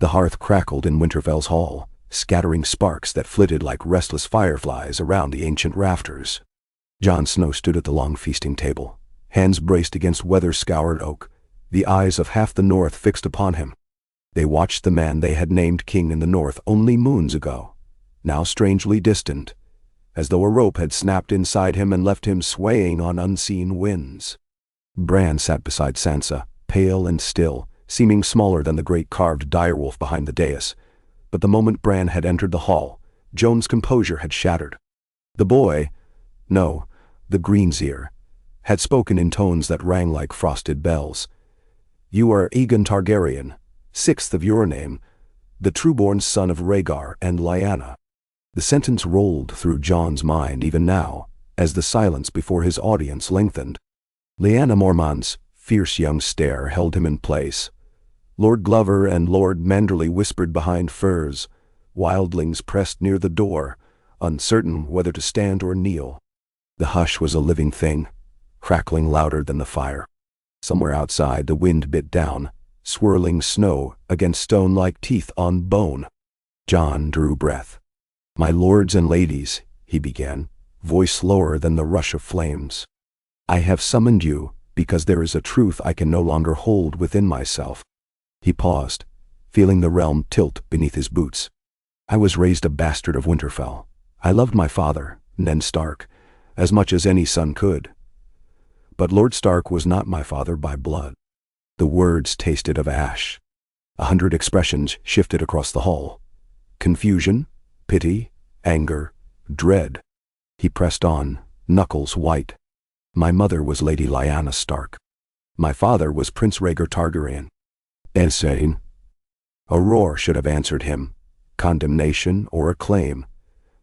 The hearth crackled in Winterfell's hall, scattering sparks that flitted like restless fireflies around the ancient rafters. Jon Snow stood at the long feasting table, hands braced against weather-scoured oak, the eyes of half the North fixed upon him. They watched the man they had named king in the North only moons ago, now strangely distant, as though a rope had snapped inside him and left him swaying on unseen winds. Bran sat beside Sansa, pale and still, seeming smaller than the great carved direwolf behind the dais. But the moment Bran had entered the hall, Jon's composure had shattered. The boy, no, the Greenseer, had spoken in tones that rang like frosted bells. "You are Aegon Targaryen, sixth of your name, the true-born son of Rhaegar and Lyanna." The sentence rolled through Jon's mind even now, as the silence before his audience lengthened. Lyanna Mormont's fierce young stare held him in place. Lord Glover and Lord Manderley whispered behind firs. Wildlings pressed near the door, uncertain whether to stand or kneel. The hush was a living thing, crackling louder than the fire. Somewhere outside the wind bit down, swirling snow against stone like teeth on bone. Jon drew breath. "My lords and ladies," he began, voice lower than the rush of flames. "I have summoned you because there is a truth I can no longer hold within myself." He paused, feeling the realm tilt beneath his boots. "I was raised a bastard of Winterfell. I loved my father, Ned Stark, as much as any son could. But Lord Stark was not my father by blood." The words tasted of ash. 100 expressions shifted across the hall. Confusion, pity, anger, dread. He pressed on, knuckles white. "My mother was Lady Lyanna Stark. My father was Prince Rhaegar Targaryen." Insane. A roar should have answered him, condemnation or acclaim.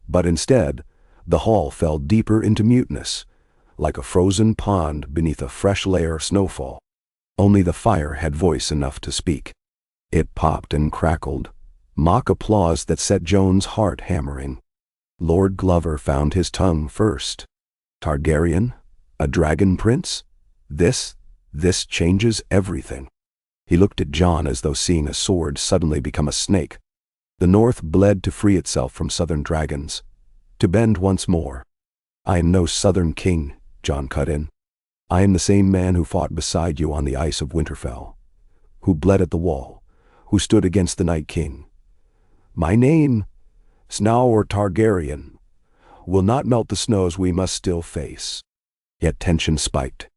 But instead, the hall fell deeper into muteness, like a frozen pond beneath a fresh layer of snowfall. Only the fire had voice enough to speak. It popped and crackled, mock applause that set Jon's heart hammering. Lord Glover found his tongue first. "Targaryen? A dragon prince? This changes everything." He looked at Jon as though seeing a sword suddenly become a snake. The North bled to free itself from southern dragons, to bend once more. "I am no southern king," Jon cut in. "I am the same man who fought beside you on the ice of Winterfell, who bled at the wall, who stood against the Night King. My name, Snow or Targaryen, will not melt the snows we must still face." Yet tension spiked.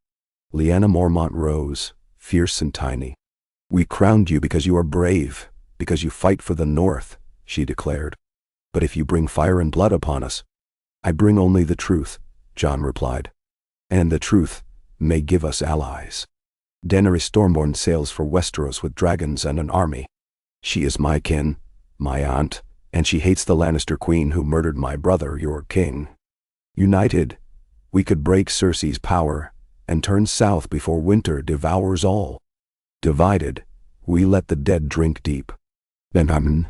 Lyanna Mormont rose, fierce and tiny. "We crowned you because you are brave, because you fight for the North," she declared. "But if you bring fire and blood upon us—" "I bring only the truth," Jon replied. "And the truth may give us allies. Daenerys Stormborn sails for Westeros with dragons and an army. She is my kin, my aunt, and she hates the Lannister queen who murdered my brother, your king. United, we could break Cersei's power and turn south before winter devours all. Divided, we let the dead drink deep." "Benjamin."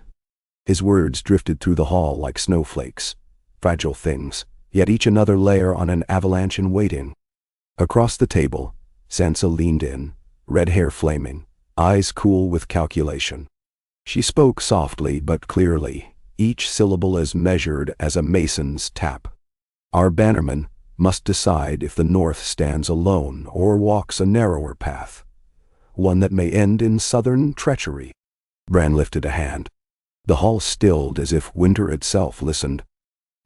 His words drifted through the hall like snowflakes, fragile things, yet each another layer on an avalanche in waiting. Across the table, Sansa leaned in, red hair flaming, eyes cool with calculation. She spoke softly but clearly, each syllable as measured as a mason's tap. "Our bannermen must decide if the North stands alone or walks a narrower path, one that may end in southern treachery." Bran lifted a hand. The hall stilled as if winter itself listened.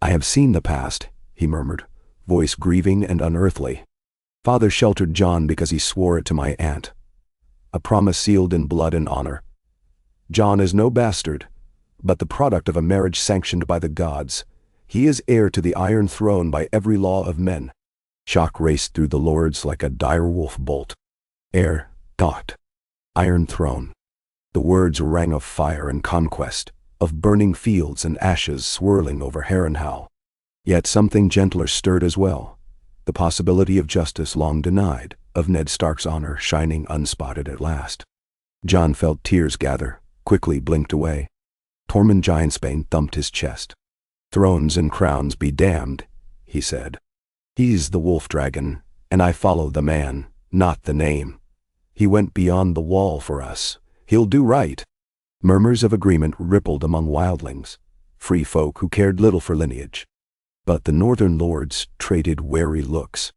"I have seen the past," he murmured, voice grieving and unearthly. "Father sheltered Jon because he swore it to my aunt. A promise sealed in blood and honor. Jon is no bastard, but the product of a marriage sanctioned by the gods. He is heir to the Iron Throne by every law of men." Shock raced through the lords like a direwolf bolt. Heir, dot. Iron Throne. The words rang of fire and conquest, of burning fields and ashes swirling over Harrenhal. Yet something gentler stirred as well, the possibility of justice long denied, of Ned Stark's honor shining unspotted at last. Jon felt tears gather, quickly blinked away. Tormund Giantsbane thumped his chest. "Thrones and crowns be damned," he said. "He's the wolf dragon, and I follow the man, not the name. He went beyond the wall for us. He'll do right. Murmurs of agreement rippled among wildlings, free folk who cared little for lineage. But the northern lords traded wary looks.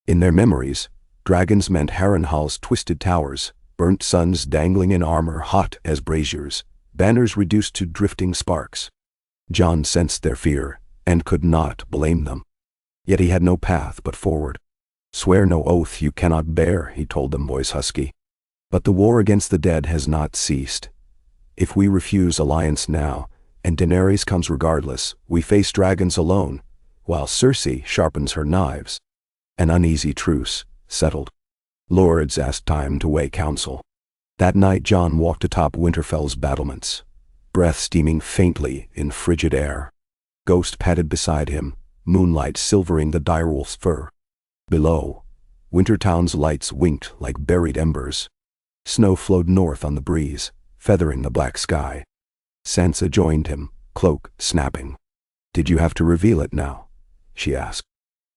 In their memories, dragons meant Harrenhal's twisted towers, burnt suns dangling in armor hot as braziers, banners reduced to drifting sparks. Jon sensed their fear, and could not blame them. Yet he had no path but forward. "Swear no oath you cannot bear," he told them, voice husky. "But the war against the dead has not ceased. If we refuse alliance now, and Daenerys comes regardless, we face dragons alone, while Cersei sharpens her knives." An uneasy truce settled. Lords asked time to weigh counsel. That night Jon walked atop Winterfell's battlements, breath steaming faintly in frigid air. Ghost padded beside him, moonlight silvering the direwolf's fur. Below, Wintertown's lights winked like buried embers. Snow flowed north on the breeze, feathering the black sky. Sansa joined him, cloak snapping. "Did you have to reveal it now?" she asked.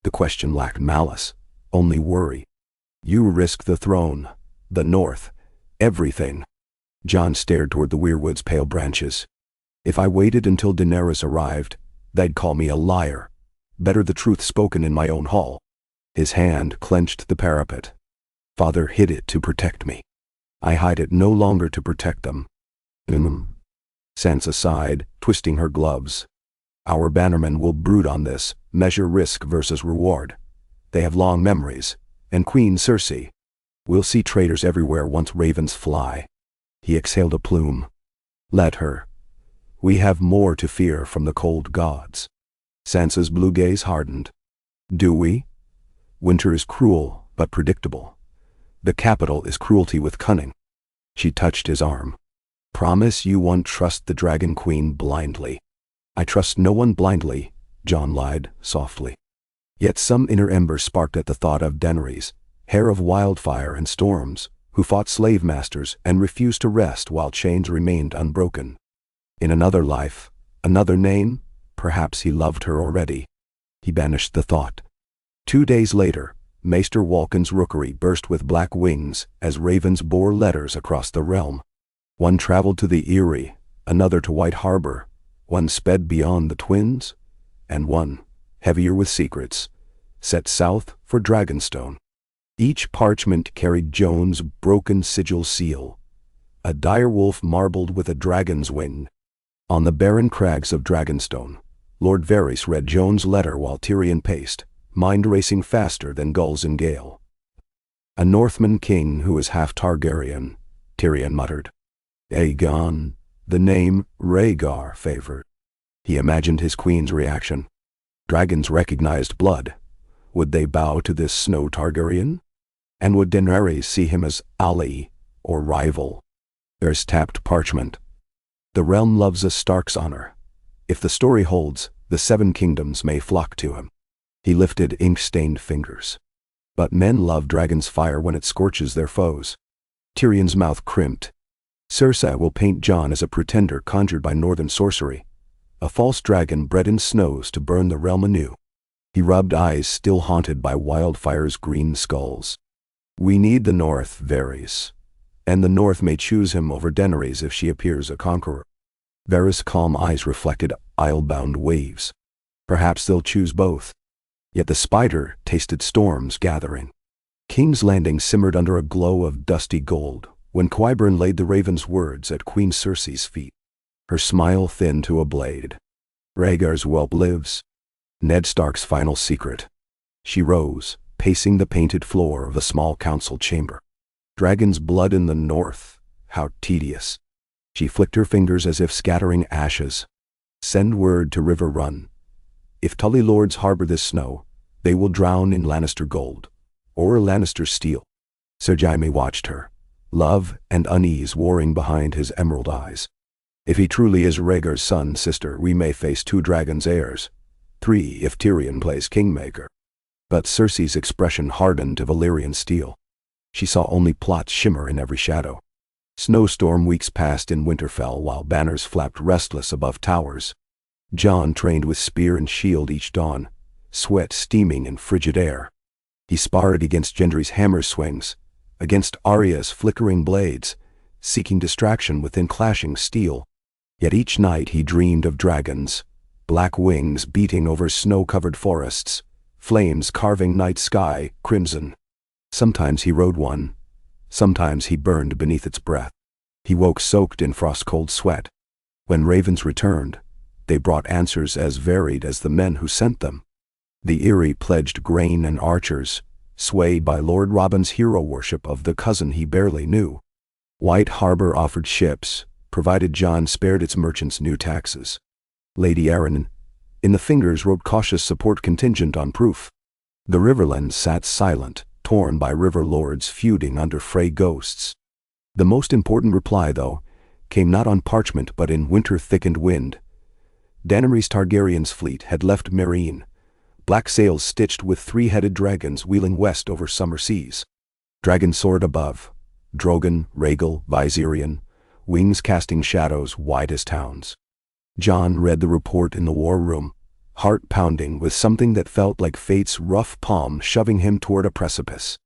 The question lacked malice, only worry. "You risk the throne, the north, everything." Jon stared toward the weirwood's pale branches. "If I waited until Daenerys arrived, they'd call me a liar. Better the truth spoken in my own hall." His hand clenched the parapet. "Father hid it to protect me. I hide it no longer to protect them." Sansa sighed, twisting her gloves. "Our bannermen will brood on this, measure risk versus reward. They have long memories, and Queen Cersei. We'll see traitors everywhere once ravens fly." He exhaled a plume. "Let her. We have more to fear from the cold gods." Sansa's blue gaze hardened. "Do we? Winter is cruel, but predictable. The capital is cruelty with cunning." She touched his arm. "Promise you won't trust the Dragon Queen blindly." "I trust no one blindly," Jon lied softly. Yet some inner ember sparked at the thought of Daenerys, hair of wildfire and storms, who fought slave masters and refused to rest while chains remained unbroken. In another life, another name, perhaps he loved her already. He banished the thought. 2 days later, Maester Walken's rookery burst with black wings as ravens bore letters across the realm. One traveled to the Eyrie, another to White Harbor, one sped beyond the Twins, and one, heavier with secrets, set south for Dragonstone. Each parchment carried Jon's broken sigil seal, a direwolf marbled with a dragon's wing. On the barren crags of Dragonstone, Lord Varys read Jon's letter while Tyrion paced, mind racing faster than gulls in gale. "A Northman king who is half Targaryen," Tyrion muttered. "Aegon, the name Rhaegar favored." He imagined his queen's reaction. Dragons recognized blood. Would they bow to this Snow Targaryen? And would Daenerys see him as ally or rival? There's tapped parchment. "The realm loves a Stark's honor. If the story holds, the 7 kingdoms may flock to him." He lifted ink-stained fingers. "But men love dragon's fire when it scorches their foes." Tyrion's mouth crimped. "Cersei will paint Jon as a pretender conjured by northern sorcery, a false dragon bred in snows to burn the realm anew." He rubbed eyes still haunted by wildfire's green skulls. "We need the North, Varys, and the North may choose him over Daenerys if she appears a conqueror." Varys' calm eyes reflected isle-bound waves. Perhaps they'll choose both. Yet the spider tasted storms gathering. King's Landing simmered under a glow of dusty gold when Qyburn laid the raven's words at Queen Cersei's feet. Her smile thinned to a blade. "Rhaegar's whelp lives. Ned Stark's final secret." She rose, pacing the painted floor of the small council chamber. "Dragon's blood in the north. How tedious." She flicked her fingers as if scattering ashes. "Send word to River Run. If Tully lords harbor this snow, they will drown in Lannister gold, or Lannister steel." Ser Jaime watched her, love and unease warring behind his emerald eyes. "If he truly is Rhaegar's son, sister, we may face 2 dragons' heirs. 3 if Tyrion plays kingmaker." But Cersei's expression hardened to Valyrian steel. She saw only plots shimmer in every shadow. Snowstorm weeks passed in Winterfell while banners flapped restless above towers. Jon trained with spear and shield each dawn, sweat steaming in frigid air. He sparred against Gendry's hammer swings, against Arya's flickering blades, seeking distraction within clashing steel. Yet each night he dreamed of dragons, black wings beating over snow-covered forests, flames carving night sky crimson. Sometimes he rode one, sometimes he burned beneath its breath. He woke soaked in frost-cold sweat. When ravens returned, they brought answers as varied as the men who sent them. The Eyrie pledged grain and archers, swayed by Lord Robin's hero worship of the cousin he barely knew. White Harbor offered ships, provided Jon spared its merchants new taxes. Lady Arryn, in the fingers, wrote cautious support contingent on proof. The Riverlands sat silent, torn by river lords feuding under Frey ghosts. The most important reply, though, came not on parchment but in winter-thickened wind. Daenerys Targaryen's fleet had left Meereen, black sails stitched with three-headed dragons wheeling west over summer seas. Dragons soared above, Drogon, Rhaegal, Viserion, wings casting shadows wide as towns. Jon read the report in the war room, heart pounding with something that felt like fate's rough palm shoving him toward a precipice.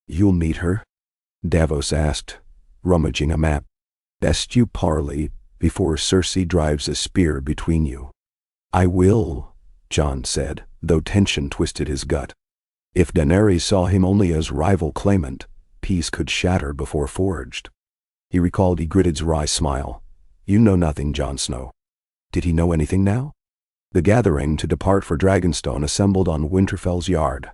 "You'll meet her?" Davos asked, rummaging a map. "Best you parley before Cersei drives a spear between you." "I will," Jon said, though tension twisted his gut. If Daenerys saw him only as rival claimant, peace could shatter before forged. He recalled Ygritte's wry smile. "You know nothing, Jon Snow." Did he know anything now? The gathering to depart for Dragonstone assembled on Winterfell's yard.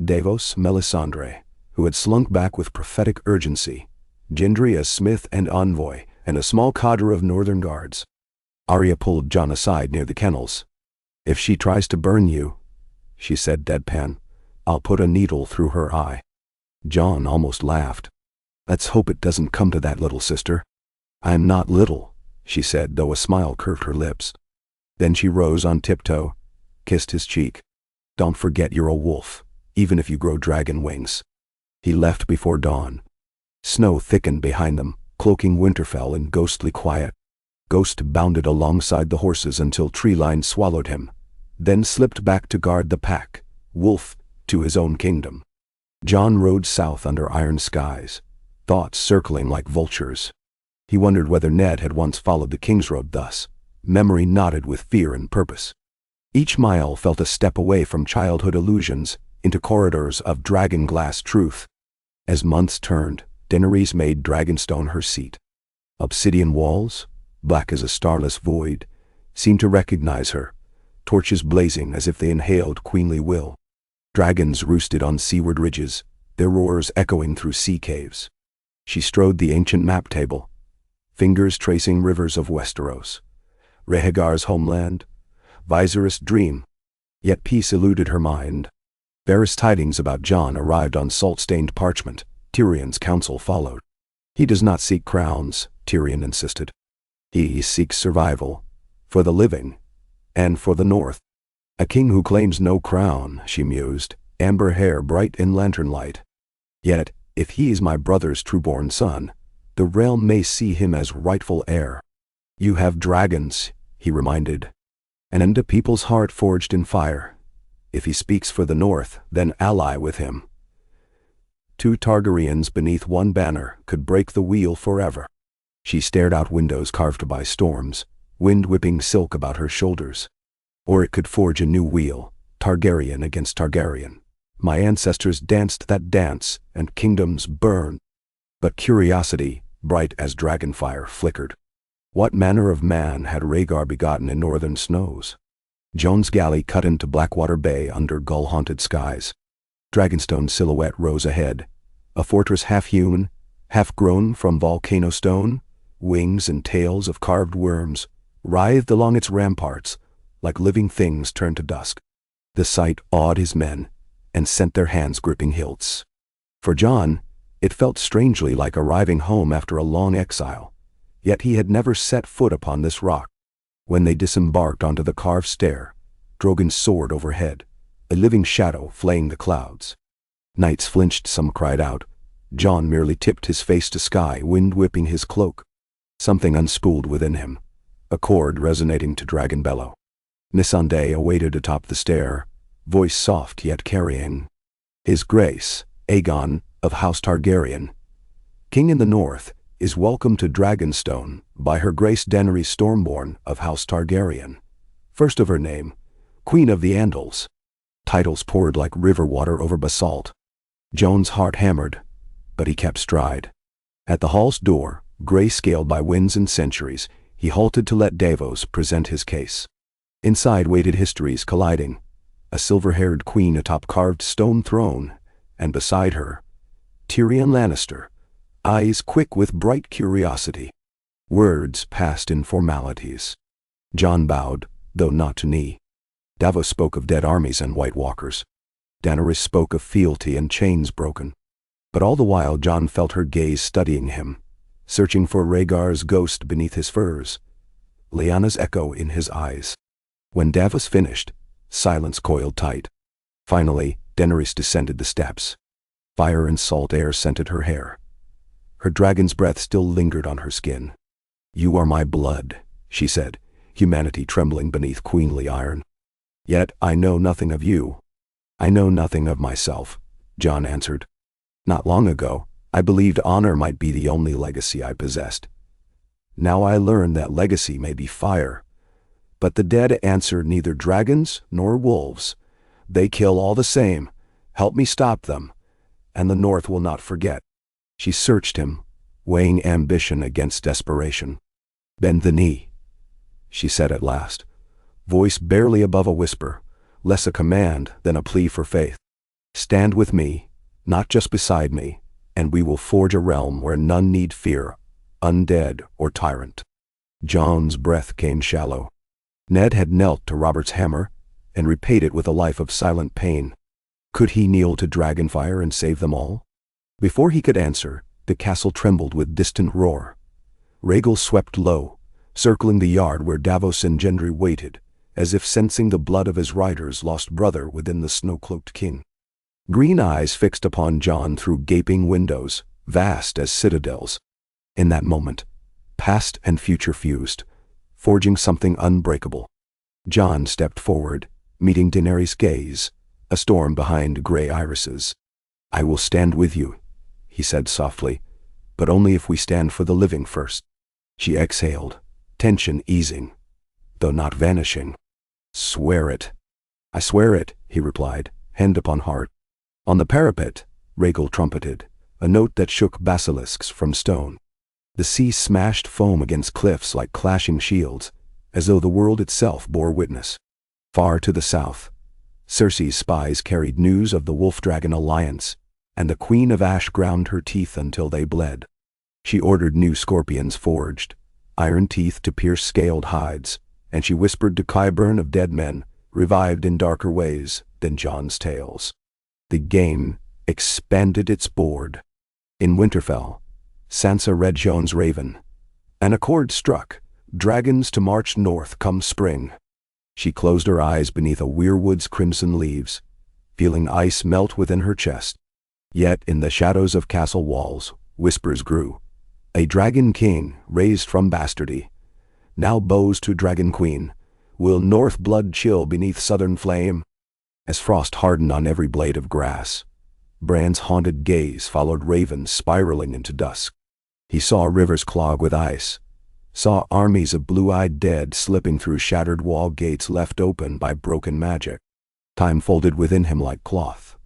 Davos, Melisandre, who had slunk back with prophetic urgency, Gendry as smith and envoy, and a small cadre of northern guards. Arya pulled Jon aside near the kennels. "If she tries to burn you," she said deadpan, "I'll put a needle through her eye." Jon almost laughed. "Let's hope it doesn't come to that, little sister." "I'm not little," she said, though a smile curved her lips. Then she rose on tiptoe, kissed his cheek. "Don't forget you're a wolf, even if you grow dragon wings." He left before dawn. Snow thickened behind them, cloaking Winterfell in ghostly quiet. Ghost bounded alongside the horses until tree-line swallowed him, then slipped back to guard the pack, wolf to his own kingdom. Jon rode south under iron skies, thoughts circling like vultures. He wondered whether Ned had once followed the King's Road thus. Memory nodded with fear and purpose. Each mile felt a step away from childhood illusions into corridors of dragon-glass truth. As months turned, Daenerys made Dragonstone her seat. Obsidian walls, black as a starless void, seemed to recognize her, torches blazing as if they inhaled queenly will. Dragons roosted on seaward ridges, their roars echoing through sea caves. She strode the ancient map table, fingers tracing rivers of Westeros, Rhaegar's homeland, Viserys' dream. Yet peace eluded her mind. Varys' tidings about Jon arrived on salt-stained parchment. Tyrion's counsel followed. "He does not seek crowns," Tyrion insisted. "He seeks survival, for the living, and for the North." "A king who claims no crown," she mused, amber hair bright in lantern light. "Yet, if he is my brother's true-born son, the realm may see him as rightful heir." "You have dragons," he reminded, "and a people's heart forged in fire. If he speaks for the North, then ally with him." Two Targaryens beneath one banner could break the wheel forever. She stared out windows carved by storms, wind whipping silk about her shoulders. Or it could forge a new wheel, Targaryen against Targaryen. My ancestors danced that dance, and kingdoms burned. But curiosity, bright as dragonfire, flickered. What manner of man had Rhaegar begotten in northern snows? Jon's galley cut into Blackwater Bay under gull-haunted skies. Dragonstone's silhouette rose ahead, a fortress half-hewn, half-grown from volcano stone. Wings and tails of carved worms writhed along its ramparts like living things turned to dusk. The sight awed his men and sent their hands gripping hilts. For Jon, it felt strangely like arriving home after a long exile, yet he had never set foot upon this rock. When they disembarked onto the carved stair, Drogon soared overhead, a living shadow flaying the clouds. Knights flinched, some cried out. Jon merely tipped his face to sky, wind whipping his cloak. Something unspooled within him, a chord resonating to dragon bellow. Missandei awaited atop the stair, voice soft yet carrying. "His Grace, Aegon of House Targaryen, King in the North, is welcome to Dragonstone by Her Grace Daenerys Stormborn of House Targaryen. First of her name, Queen of the Andals. Titles poured like river water over basalt. Jon's heart hammered, but he kept stride. At the hall's door, gray-scaled by winds and centuries, he halted to let Davos present his case. Inside waited histories colliding, a silver-haired queen atop carved stone throne, and beside her, Tyrion Lannister, eyes quick with bright curiosity. Words passed in formalities. Jon bowed, though not to knee. Davos spoke of dead armies and White Walkers. Daenerys spoke of fealty and chains broken. But all the while Jon felt her gaze studying him, searching for Rhaegar's ghost beneath his furs, Lyanna's echo in his eyes. When Davos finished, silence coiled tight. Finally, Daenerys descended the steps. Fire and salt air scented her hair. Her dragon's breath still lingered on her skin. "You are my blood," she said, humanity trembling beneath queenly iron. "Yet I know nothing of you." "I know nothing of myself," Jon answered. "Not long ago, I believed honor might be the only legacy I possessed. Now I learn that legacy may be fire. But the dead answer neither dragons nor wolves. They kill all the same. Help me stop them, and the North will not forget." She searched him, weighing ambition against desperation. "Bend the knee," she said at last, voice barely above a whisper, less a command than a plea for faith. "Stand with me, not just beside me, and we will forge a realm where none need fear, undead or tyrant." Jon's breath came shallow. Ned had knelt to Robert's hammer and repaid it with a life of silent pain. Could he kneel to Dragonfire and save them all? Before he could answer, the castle trembled with distant roar. Rhaegal swept low, circling the yard where Davos and Gendry waited, as if sensing the blood of his rider's lost brother within the snow-cloaked king. Green eyes fixed upon Jon through gaping windows, vast as citadels. In that moment, past and future fused, forging something unbreakable. Jon stepped forward, meeting Daenerys' gaze, a storm behind gray irises. "I will stand with you," he said softly, "but only if we stand for the living first." She exhaled, tension easing, though not vanishing. "Swear it." "I swear it," he replied, hand upon heart. On the parapet, Rhaegal trumpeted, a note that shook basilisks from stone. The sea smashed foam against cliffs like clashing shields, as though the world itself bore witness. Far to the south, Cersei's spies carried news of the Wolf-Dragon alliance, and the Queen of Ash ground her teeth until they bled. She ordered new scorpions forged, iron teeth to pierce scaled hides, and she whispered to Qyburn of dead men, revived in darker ways than Jon's tales. The game expanded its board. In Winterfell, Sansa read Jon's raven. An accord struck, dragons to march north come spring. She closed her eyes beneath a weirwood's crimson leaves, feeling ice melt within her chest. Yet in the shadows of castle walls, whispers grew. A dragon king, raised from bastardy, now bows to dragon queen. Will north blood chill beneath southern flame? As frost hardened on every blade of grass, Bran's haunted gaze followed ravens spiraling into dusk. He saw rivers clog with ice, saw armies of blue-eyed dead slipping through shattered wall gates left open by broken magic. Time folded within him like cloth.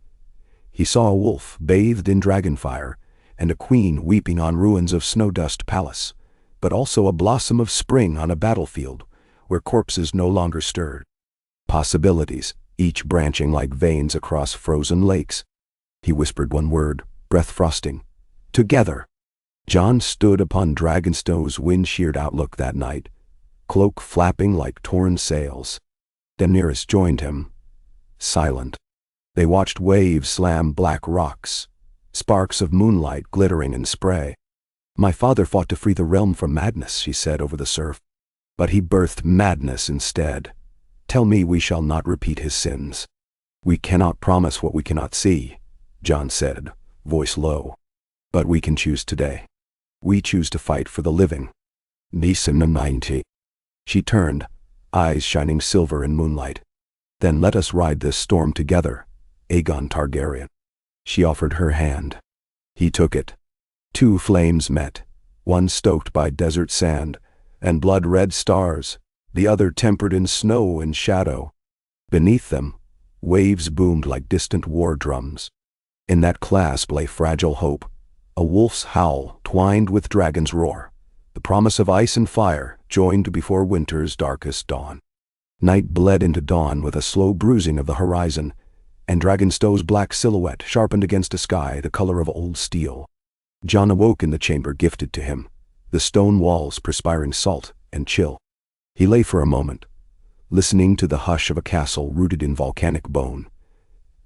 He saw a wolf bathed in dragonfire, and a queen weeping on ruins of snow-dust palace, but also a blossom of spring on a battlefield where corpses no longer stirred. Possibilities, each branching like veins across frozen lakes. He whispered one word, breath frosting. "Together." Jon stood upon Dragonstone's wind-sheared outlook that night, cloak flapping like torn sails. Daenerys joined him, silent. They watched waves slam black rocks, sparks of moonlight glittering in spray. "My father fought to free the realm from madness," she said over the surf. "But he birthed madness instead. Tell me we shall not repeat his sins." "We cannot promise what we cannot see," Jon said, voice low. "But we can choose today. We choose to fight for the living." Nisana 90. She turned, eyes shining silver in moonlight. "Then let us ride this storm together, Aegon Targaryen." She offered her hand. He took it. Two flames met, one stoked by desert sand and blood-red stars, the other tempered in snow and shadow. Beneath them, waves boomed like distant war drums. In that clasp lay fragile hope, a wolf's howl twined with dragon's roar, the promise of ice and fire joined before winter's darkest dawn. Night bled into dawn with a slow bruising of the horizon, and Dragonstone's black silhouette sharpened against a sky the color of old steel. Jon awoke in the chamber gifted to him, the stone walls perspiring salt and chill. He lay for a moment, listening to the hush of a castle rooted in volcanic bone,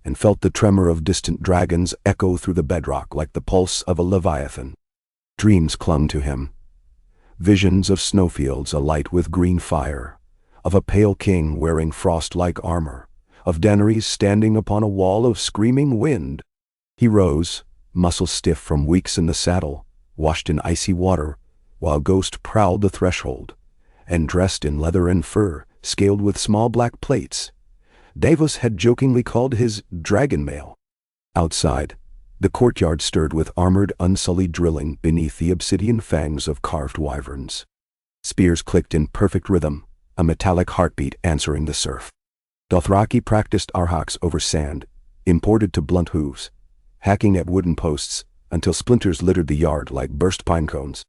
and felt the tremor of distant dragons echo through the bedrock like the pulse of a leviathan. Dreams clung to him, visions of snowfields alight with green fire, of a pale king wearing frost-like armor, of Daenerys standing upon a wall of screaming wind. He rose, muscles stiff from weeks in the saddle, washed in icy water, while Ghost prowled the threshold, and dressed in leather and fur, scaled with small black plates. Davos had jokingly called his dragon mail. Outside, the courtyard stirred with armored, unsullied drilling beneath the obsidian fangs of carved wyverns. Spears clicked in perfect rhythm, a metallic heartbeat answering the surf. Dothraki practiced arhaks over sand, imported to blunt hooves, hacking at wooden posts until splinters littered the yard like burst pine cones.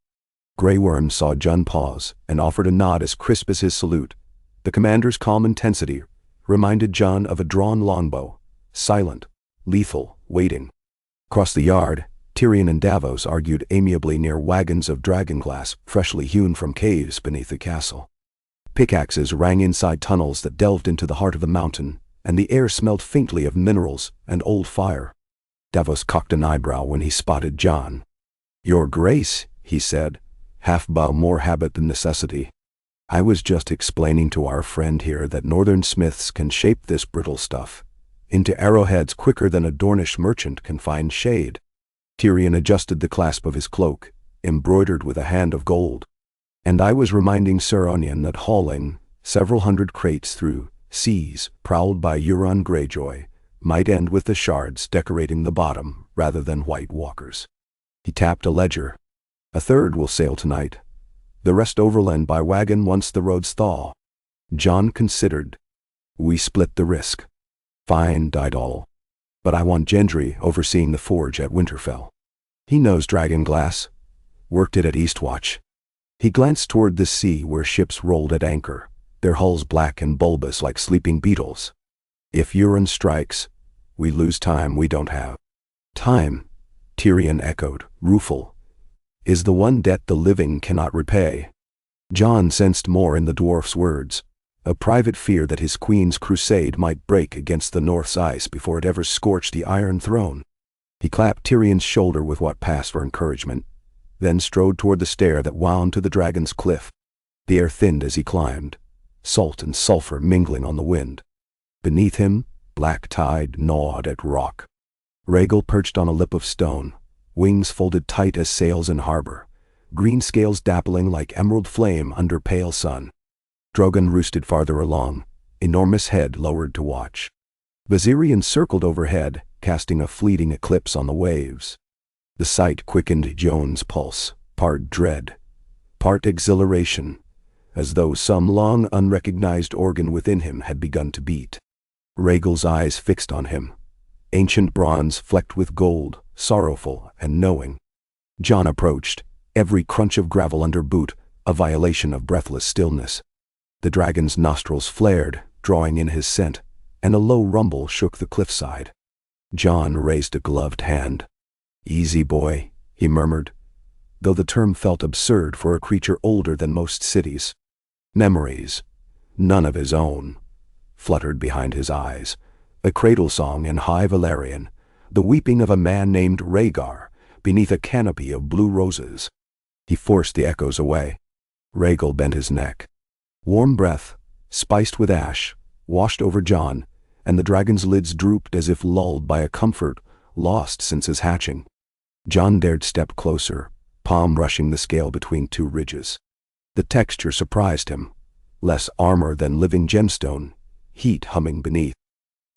Grey Worm saw Jon pause and offered a nod as crisp as his salute. The commander's calm intensity reminded Jon of a drawn longbow, silent, lethal, waiting. Across the yard, Tyrion and Davos argued amiably near wagons of dragonglass freshly hewn from caves beneath the castle. Pickaxes rang inside tunnels that delved into the heart of the mountain, and the air smelled faintly of minerals and old fire. Davos cocked an eyebrow when he spotted Jon. "Your Grace," he said, half bow more habit than necessity. "I was just explaining to our friend here that northern smiths can shape this brittle stuff into arrowheads quicker than a Dornish merchant can find shade." Tyrion adjusted the clasp of his cloak, embroidered with a hand of gold. "And I was reminding Sir Onion that hauling several hundred crates through seas prowled by Euron Greyjoy might end with the shards decorating the bottom rather than white walkers." He tapped a ledger. "A third will sail tonight, the rest overland by wagon once the roads thaw." Jon considered. "We split the risk." "Fine," died all. "But I want Gendry overseeing the forge at Winterfell. He knows dragonglass. Worked it at Eastwatch." He glanced toward the sea where ships rolled at anchor, their hulls black and bulbous like sleeping beetles. "If Euron strikes, we lose time we don't have." "Time," Tyrion echoed, rueful, "is the one debt the living cannot repay." Jon sensed more in the dwarf's words, a private fear that his queen's crusade might break against the North's ice before it ever scorched the Iron Throne. He clapped Tyrion's shoulder with what passed for encouragement, then strode toward the stair that wound to the dragon's cliff. The air thinned as he climbed, salt and sulfur mingling on the wind. Beneath him, black tide gnawed at rock. Rhaegal perched on a lip of stone, wings folded tight as sails in harbor, green scales dappling like emerald flame under pale sun. Drogon roosted farther along, enormous head lowered to watch. Viserion circled overhead, casting a fleeting eclipse on the waves. The sight quickened Jon's pulse, part dread, part exhilaration, as though some long unrecognized organ within him had begun to beat. Rhaegal's eyes fixed on him, ancient bronze flecked with gold, sorrowful and knowing. Jon approached, every crunch of gravel under boot a violation of breathless stillness. The dragon's nostrils flared, drawing in his scent, and a low rumble shook the cliffside. Jon raised a gloved hand. "Easy, boy," he murmured, though the term felt absurd for a creature older than most cities. Memories, none of his own, fluttered behind his eyes, a cradle song in High Valyrian, the weeping of a man named Rhaegar beneath a canopy of blue roses. He forced the echoes away. Rhaegal bent his neck. Warm breath, spiced with ash, washed over Jon, and the dragon's lids drooped as if lulled by a comfort lost since his hatching. Jon dared step closer, palm brushing the scale between two ridges. The texture surprised him, less armor than living gemstone, heat humming beneath.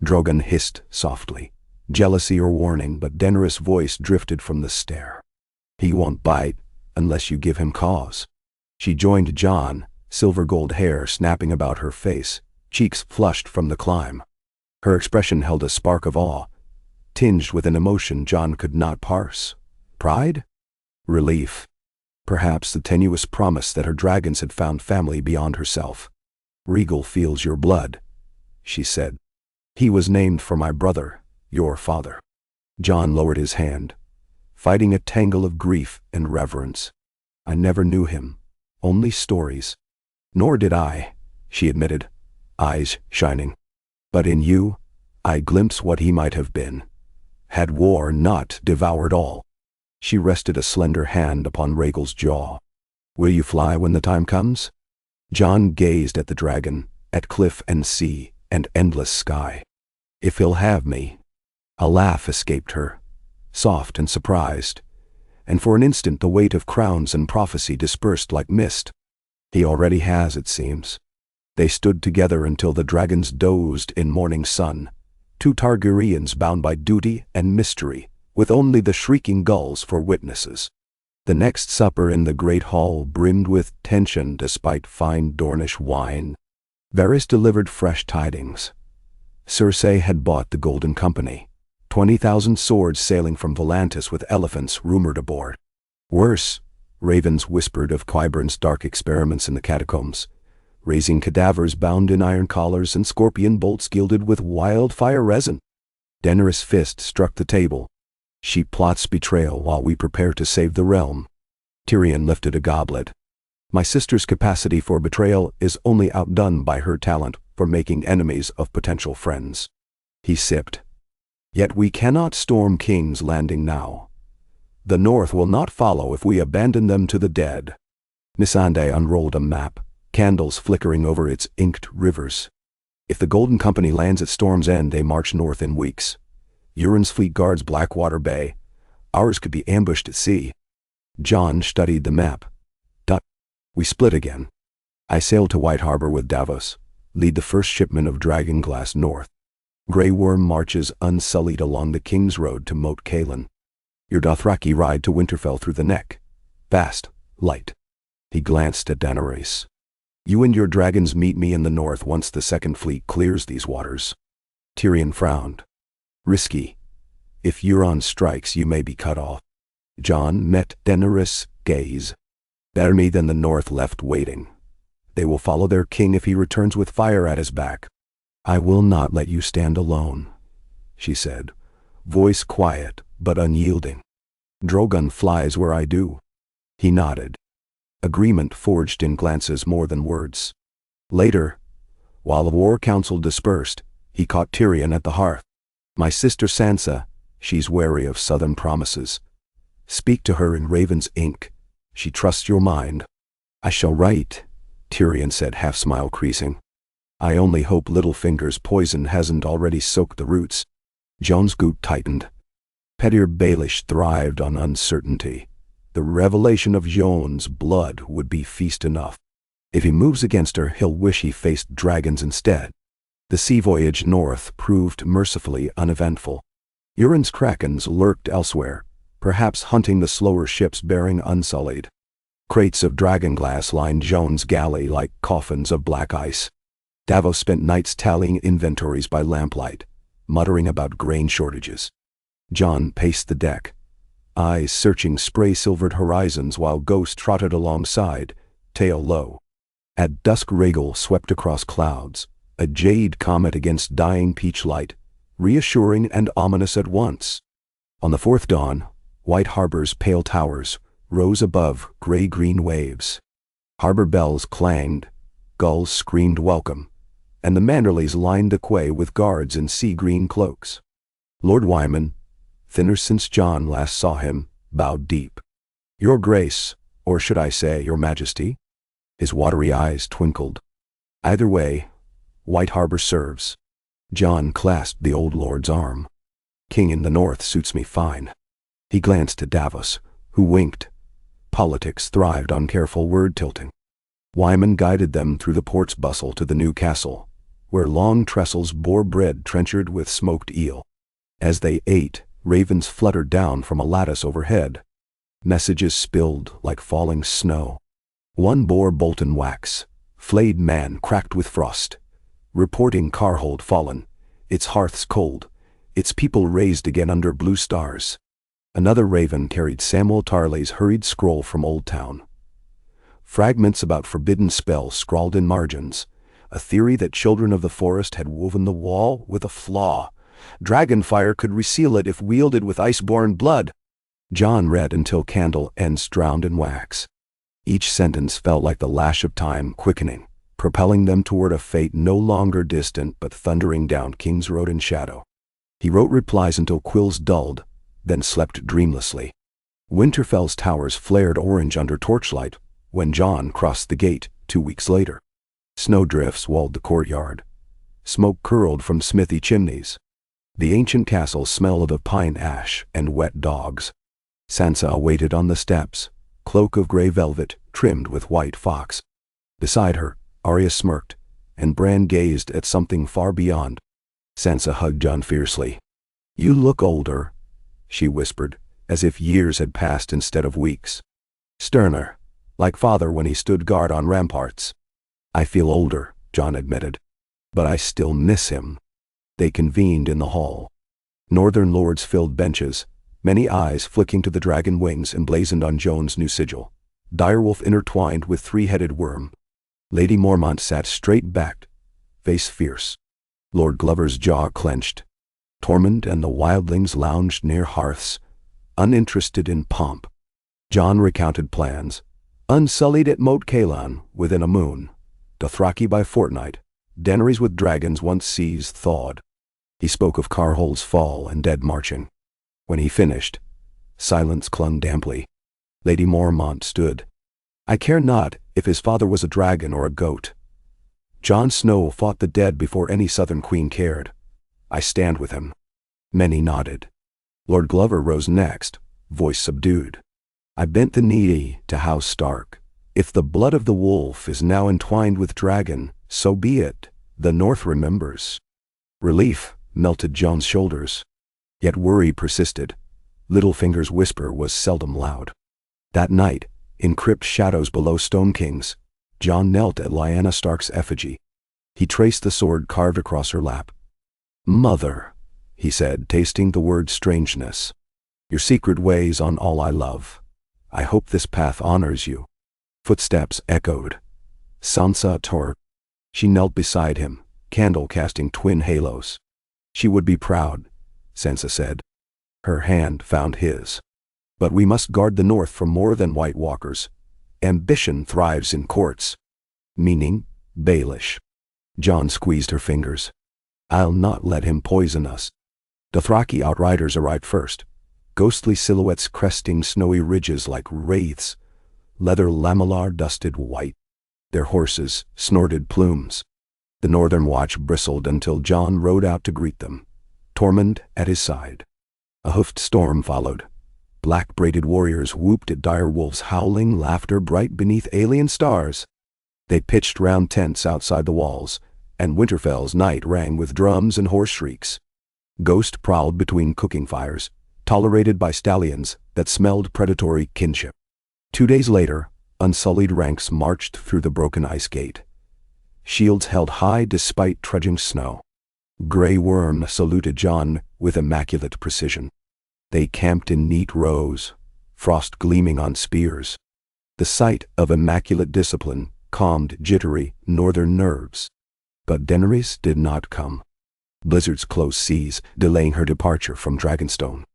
Drogon hissed softly, jealousy or warning, but Daenerys' voice drifted from the stair. "He won't bite," unless you give him cause. She joined Jon, silver gold hair snapping about her face, cheeks flushed from the climb. Her expression held a spark of awe, tinged with an emotion Jon could not parse. Pride? Relief. Perhaps the tenuous promise that her dragons had found family beyond herself. Regal feels your blood, she said. He was named for my brother, your father. Jon lowered his hand, fighting a tangle of grief and reverence. I never knew him, only stories. Nor did I, she admitted, eyes shining. But in you, I glimpse what he might have been. Had war not devoured all. She rested a slender hand upon Rhaegal's jaw. Will you fly when the time comes? Jon gazed at the dragon, at cliff and sea, and endless sky. If he'll have me. A laugh escaped her, soft and surprised, and for an instant the weight of crowns and prophecy dispersed like mist. He already has, it seems. They stood together until the dragons dozed in morning sun, two Targaryens bound by duty and mystery, with only the shrieking gulls for witnesses. The next supper in the great hall brimmed with tension despite fine Dornish wine. Varys delivered fresh tidings. Cersei had bought the Golden Company, 20,000 swords sailing from Volantis with elephants rumored aboard. Worse, ravens whispered of Qyburn's dark experiments in the catacombs, raising cadavers bound in iron collars and scorpion bolts gilded with wildfire resin. Daenerys' fist struck the table. She plots betrayal while we prepare to save the realm. Tyrion lifted a goblet. My sister's capacity for betrayal is only outdone by her talent for making enemies of potential friends. He sipped. Yet we cannot storm King's Landing now. The North will not follow if we abandon them to the dead. Missandei unrolled a map, candles flickering over its inked rivers. If the Golden Company lands at Storm's End, they march north in weeks. Euron's fleet guards Blackwater Bay. Ours could be ambushed at sea. Jon studied the map. We split again. I sailed to White Harbor with Davos, lead the first shipment of dragonglass north. Grey Worm marches unsullied along the King's Road to Moat Cailin. Your Dothraki ride to Winterfell through the neck. Fast, light. He glanced at Daenerys. You and your dragons meet me in the north once the Second Fleet clears these waters. Tyrion frowned. Risky. If Euron strikes, you may be cut off. Jon met Daenerys' gaze. Better me than the north left waiting. They will follow their king if he returns with fire at his back. I will not let you stand alone, she said, voice quiet but unyielding. Drogon flies where I do. He nodded. Agreement forged in glances more than words. Later, while the war council dispersed, he caught Tyrion at the hearth. My sister Sansa, she's wary of southern promises. Speak to her in Raven's ink. She trusts your mind. I shall write, Tyrion said, half-smile creasing. I only hope Littlefinger's poison hasn't already soaked the roots. Jon's gout tightened. Petyr Baelish thrived on uncertainty. The revelation of Jon's blood would be feast enough. If he moves against her, he'll wish he faced dragons instead. The sea voyage north proved mercifully uneventful. Euron's krakens lurked elsewhere, perhaps hunting the slower ships bearing unsullied. Crates of dragonglass lined Jon's galley like coffins of black ice. Davos spent nights tallying inventories by lamplight, muttering about grain shortages. Jon paced the deck, eyes searching spray-silvered horizons while Ghost trotted alongside, tail low. At dusk Rhaegal swept across clouds, a jade comet against dying peach light, reassuring and ominous at once. On the fourth dawn, White Harbor's pale towers rose above gray-green waves. Harbor bells clanged, gulls screamed welcome, and the Manderleys lined the quay with guards in sea-green cloaks. Lord Wyman, thinner since Jon last saw him, bowed deep. Your Grace, or should I say, Your Majesty? His watery eyes twinkled. Either way, White Harbor serves. Jon clasped the old lord's arm. King in the north suits me fine. He glanced at Davos, who winked. Politics thrived on careful word-tilting. Wyman guided them through the port's bustle to the new castle, where long trestles bore bread trenchered with smoked eel. As they ate, ravens fluttered down from a lattice overhead. Messages spilled like falling snow. One bore molten wax, flayed man cracked with frost, reporting Carhold fallen, its hearths cold, its people raised again under blue stars. Another raven carried Samuel Tarley's hurried scroll from Old Town. Fragments about forbidden spells scrawled in margins, a theory that children of the forest had woven the wall with a flaw. Dragonfire could reseal it if wielded with ice-born blood. Jon read until candle ends drowned in wax. Each sentence felt like the lash of time quickening, propelling them toward a fate no longer distant but thundering down King's Road in shadow. He wrote replies until quills dulled, then slept dreamlessly. Winterfell's towers flared orange under torchlight when Jon crossed the gate 2 weeks later. Snowdrifts walled the courtyard. Smoke curled from smithy chimneys. The ancient castle smelled of pine ash and wet dogs. Sansa waited on the steps, cloak of gray velvet trimmed with white fox. Beside her, Arya smirked, and Bran gazed at something far beyond. Sansa hugged Jon fiercely. "You look older," she whispered, as if years had passed instead of weeks. "Sterner, like father when he stood guard on ramparts." "I feel older," Jon admitted, "but I still miss him." They convened in the hall. Northern lords filled benches, many eyes flicking to the dragon wings emblazoned on Jon's new sigil. Direwolf intertwined with three-headed worm. Lady Mormont sat straight-backed, face fierce. Lord Glover's jaw clenched. Tormund and the wildlings lounged near hearths, uninterested in pomp. Jon recounted plans. Unsullied at Moat Caillan within a moon. Dothraki by fortnight. Daenerys with dragons once seized thawed. He spoke of Carhold's fall and dead marching. When he finished, silence clung damply. Lady Mormont stood. "I care not if his father was a dragon or a goat. Jon Snow fought the dead before any southern queen cared. I stand with him." Many nodded. Lord Glover rose next, voice subdued. "I bent the knee to House Stark. If the blood of the wolf is now entwined with dragon, so be it. The North remembers." Relief melted Jon's shoulders. Yet worry persisted. Littlefinger's whisper was seldom loud. That night, in crypt shadows below Stone King's, Jon knelt at Lyanna Stark's effigy. He traced the sword carved across her lap. "Mother," he said, tasting the word strangeness, "your secret weighs on all I love. I hope this path honors you." Footsteps echoed. Sansa tore. She knelt beside him, candle casting twin halos. "She would be proud," Sansa said. Her hand found his. "But we must guard the North from more than White Walkers. Ambition thrives in courts." "Meaning?" "Baelish." Jon squeezed her fingers. "I'll not let him poison us." Dothraki outriders arrived first, ghostly silhouettes cresting snowy ridges like wraiths, leather lamellar dusted white. Their horses snorted plumes. The Northern Watch bristled until Jon rode out to greet them, Tormund at his side. A hoofed storm followed. Black-braided warriors whooped at dire wolves, howling laughter bright beneath alien stars. They pitched round tents outside the walls, and Winterfell's night rang with drums and horse shrieks. Ghost prowled between cooking fires, tolerated by stallions that smelled predatory kinship. 2 days later, unsullied ranks marched through the broken ice gate. Shields held high despite trudging snow. Grey Worm saluted Jon with immaculate precision. They camped in neat rows, frost gleaming on spears. The sight of immaculate discipline calmed jittery northern nerves. But Daenerys did not come. Blizzards closed seas, delaying her departure from Dragonstone.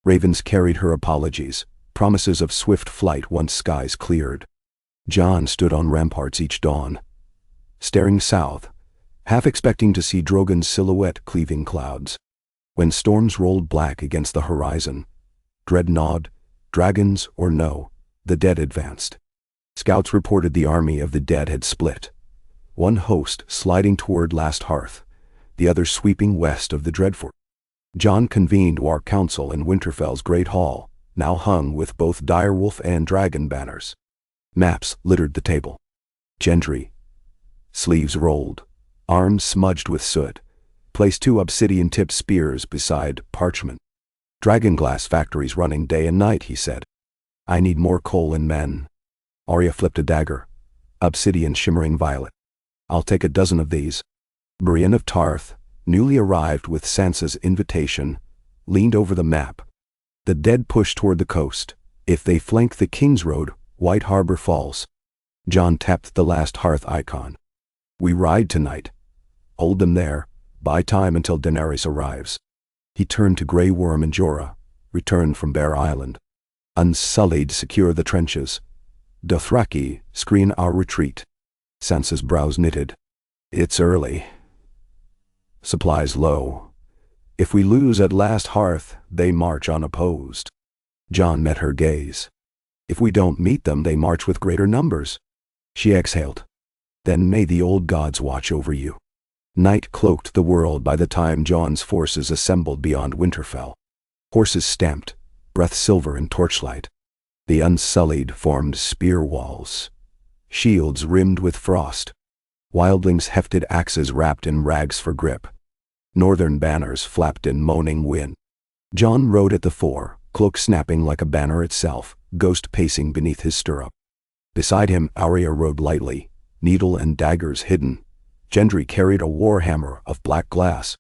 Ravens carried her apologies, promises of swift flight once skies cleared. Jon stood on ramparts each dawn, staring south, half expecting to see Drogon's silhouette cleaving clouds. When storms rolled black against the horizon, dreadnought, dragons or no, the dead advanced. Scouts reported the army of the dead had split, one host sliding toward Last Hearth, the other sweeping west of the Dreadfort. Jon convened war council in Winterfell's great hall, now hung with both direwolf and dragon banners. Maps littered the table. Gendry, sleeves rolled, arms smudged with soot, placed 2 obsidian-tipped spears beside parchment. "Dragonglass factories running day and night," he said. I need more coal and men. Arya flipped a dagger, obsidian shimmering violet. I'll take a dozen of these. Brienne of Tarth, newly arrived with Sansa's invitation, leaned over the map. The dead pushed toward the coast. If they flank the King's Road, White Harbor falls. Jon tapped the last hearth icon. We ride tonight. Hold them there. Buy time until Daenerys arrives. He turned to Grey Worm and Jorah, returned from Bear Island. Unsullied, secure the trenches. Dothraki, screen our retreat. Sansa's brows knitted. It's early. Supplies low. If we lose at last hearth, they march unopposed. Jon met her gaze. If we don't meet them, they march with greater numbers. She exhaled. Then may the old gods watch over you. Night cloaked the world by the time Jon's forces assembled beyond Winterfell. Horses stamped, breath silver in torchlight. The Unsullied formed spear walls. Shields rimmed with frost. Wildlings hefted axes wrapped in rags for grip. Northern banners flapped in moaning wind. Jon rode at the fore, cloak snapping like a banner itself, ghost pacing beneath his stirrup. Beside him, Arya rode lightly, needle and daggers hidden. Gendry carried a war hammer of black glass.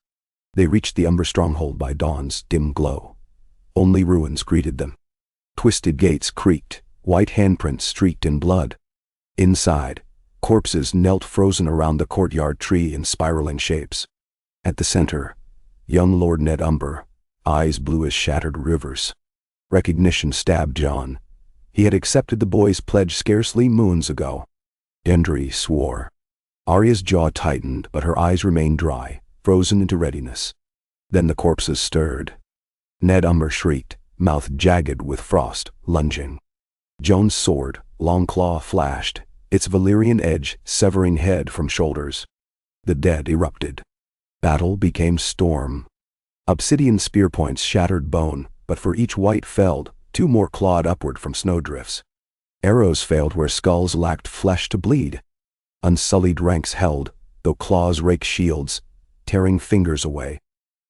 They reached the Umber stronghold by dawn's dim glow. Only ruins greeted them. Twisted gates creaked, white handprints streaked in blood. Inside, corpses knelt frozen around the courtyard tree in spiraling shapes. At the center, young Lord Ned Umber, eyes blue as shattered rivers. Recognition stabbed Jon. He had accepted the boy's pledge scarcely moons ago. Gendry swore. Arya's jaw tightened, but her eyes remained dry, frozen into readiness. Then the corpses stirred. Ned Umber shrieked, mouth jagged with frost, lunging. Jon's sword, long claw, flashed, its Valyrian edge severing head from shoulders. The dead erupted. Battle became storm. Obsidian spear points shattered bone, but for each white felled, two more clawed upward from snowdrifts. Arrows failed where skulls lacked flesh to bleed. Unsullied ranks held, though claws raked shields, tearing fingers away.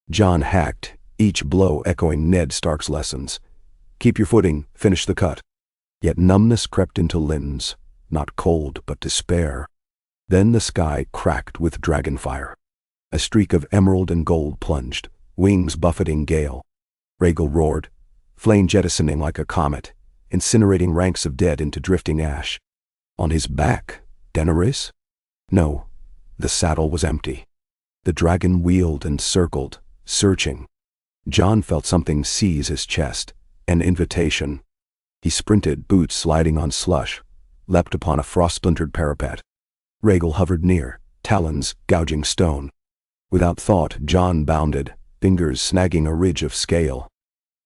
Jon hacked, each blow echoing Ned Stark's lessons. Keep your footing, finish the cut. Yet numbness crept into limbs, not cold but despair. Then the sky cracked with dragonfire. A streak of emerald and gold plunged, wings buffeting gale. Rhaegal roared, flame jettisoning like a comet, incinerating ranks of dead into drifting ash. On his back, Daenerys? No, the saddle was empty. The dragon wheeled and circled, searching. Jon felt something seize his chest, an invitation. He sprinted, boots sliding on slush, leapt upon a frost-splintered parapet. Rhaegal hovered near, talons gouging stone. Without thought, Jon bounded, fingers snagging a ridge of scale.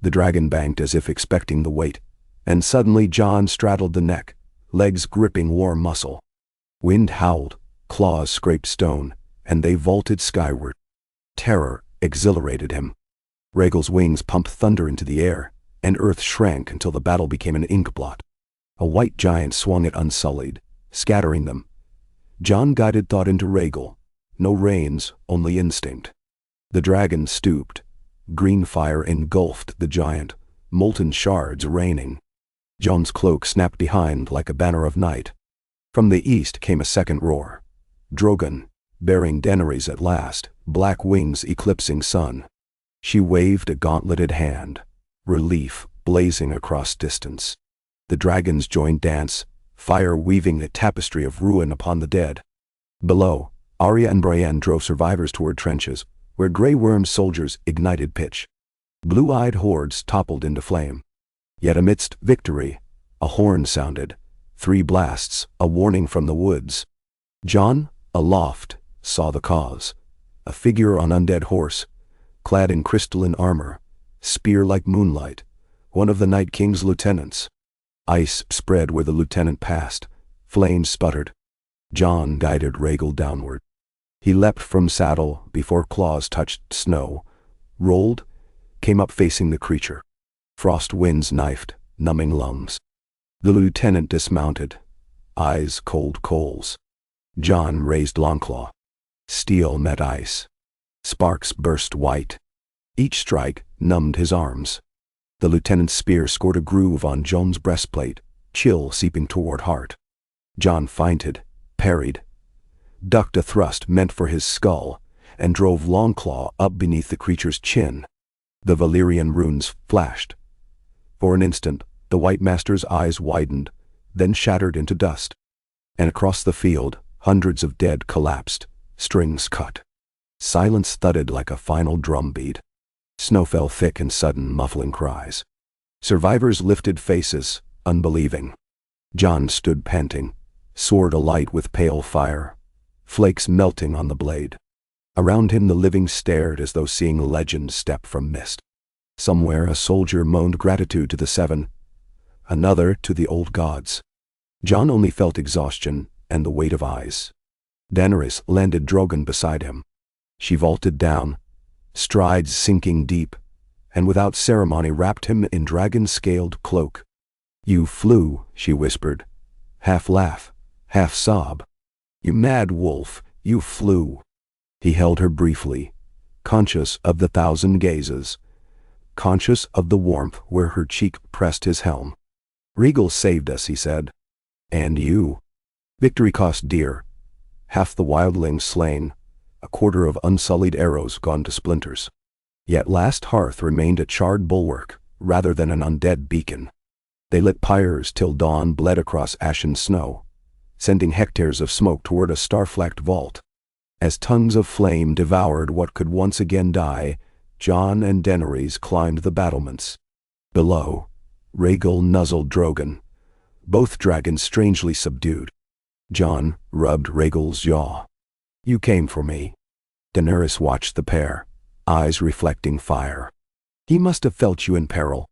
The dragon banked as if expecting the weight, and suddenly Jon straddled the neck, legs gripping warm muscle. Wind howled, claws scraped stone, and they vaulted skyward. Terror exhilarated him. Rhaegal's wings pumped thunder into the air, and earth shrank until the battle became an inkblot. A white giant swung at Unsullied, scattering them. Jon guided thought into Rhaegal. No reins, only instinct. The dragon stooped. Green fire engulfed the giant, molten shards raining. Jon's cloak snapped behind like a banner of night. From the east came a second roar. Drogon, bearing Daenerys at last, black wings eclipsing sun. She waved a gauntleted hand, relief blazing across distance. The dragons joined dance, fire weaving a tapestry of ruin upon the dead. Below, Arya and Brienne drove survivors toward trenches, where Grey Worm's soldiers ignited pitch. Blue-eyed hordes toppled into flame. Yet amidst victory, a horn sounded. 3 blasts, a warning from the woods. Jon, aloft, saw the cause. A figure on undead horse, clad in crystalline armor, spear like moonlight, one of the Night King's lieutenants. Ice spread where the lieutenant passed. Flames sputtered. Jon guided Rhaegal downward. He leapt from saddle before claws touched snow, rolled, came up facing the creature. Frost winds knifed, numbing lungs. The lieutenant dismounted, eyes cold coals. Jon raised Longclaw. Steel met ice. Sparks burst white. Each strike numbed his arms. The lieutenant's spear scored a groove on Jon's breastplate, chill seeping toward heart. Jon feinted, parried, ducked a thrust meant for his skull, and drove Longclaw up beneath the creature's chin. The Valyrian runes flashed. For an instant, the White Master's eyes widened, then shattered into dust. And across the field, hundreds of dead collapsed, strings cut. Silence thudded like a final drumbeat. Snow fell thick in sudden, muffling cries. Survivors lifted faces, unbelieving. Jon stood panting, sword alight with pale fire, flakes melting on the blade. Around him the living stared as though seeing legends step from mist. Somewhere a soldier moaned gratitude to the Seven, another to the old gods. Jon only felt exhaustion and the weight of eyes. Daenerys landed Drogon beside him. She vaulted down, strides sinking deep, and without ceremony wrapped him in dragon-scaled cloak. "You flew," she whispered, half laugh, half sob. "You mad wolf, you flew." He held her briefly, conscious of the thousand gazes, conscious of the warmth where her cheek pressed his helm. "Rhaegal saved us," he said. "And you." Victory cost dear. Half the wildlings slain, a quarter of unsullied arrows gone to splinters. Yet last hearth remained a charred bulwark, rather than an undead beacon. They lit pyres till dawn bled across ashen snow, sending hectares of smoke toward a star-flecked vault. As tongues of flame devoured what could once again die, Jon and Daenerys climbed the battlements. Below, Rhaegal nuzzled Drogon, both dragons strangely subdued. Jon rubbed Rhaegal's jaw. "You came for me." Daenerys watched the pair, eyes reflecting fire. "He must have felt you in peril."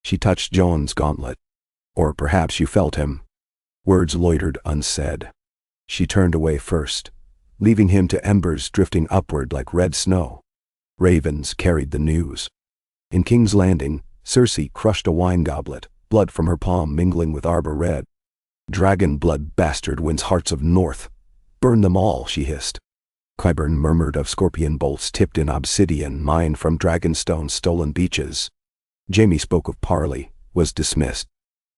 She touched Jon's gauntlet. "Or perhaps you felt him." Words loitered unsaid. She turned away first, leaving him to embers drifting upward like red snow. Ravens carried the news. In King's Landing, Cersei crushed a wine goblet, blood from her palm mingling with arbor red. "Dragon blood bastard wins hearts of North. Burn them all," she hissed. Qyburn murmured of scorpion bolts tipped in obsidian mined from Dragonstone's stolen beaches. Jaime spoke of parley, was dismissed.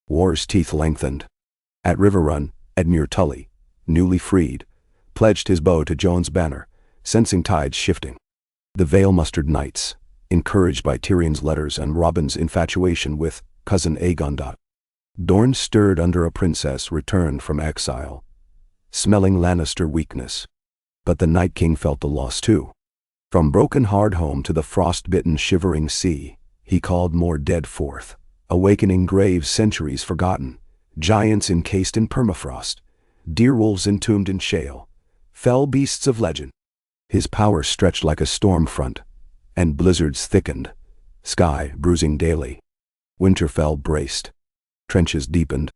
War's teeth lengthened. At Riverrun, Edmure Tully, newly freed, pledged his bow to Jon's banner, sensing tides shifting. The Vale mustered knights, encouraged by Tyrion's letters and Robin's infatuation with cousin Aegon. Dorne stirred under a princess returned from exile, smelling Lannister weakness. But the Night King felt the loss too. From broken Hardhome to the frost-bitten shivering sea, he called more dead forth, awakening graves centuries forgotten, giants encased in permafrost, deerwolves entombed in shale, fell beasts of legend. His power stretched like a storm front, and blizzards thickened, sky bruising daily. Winterfell braced. Trenches deepened.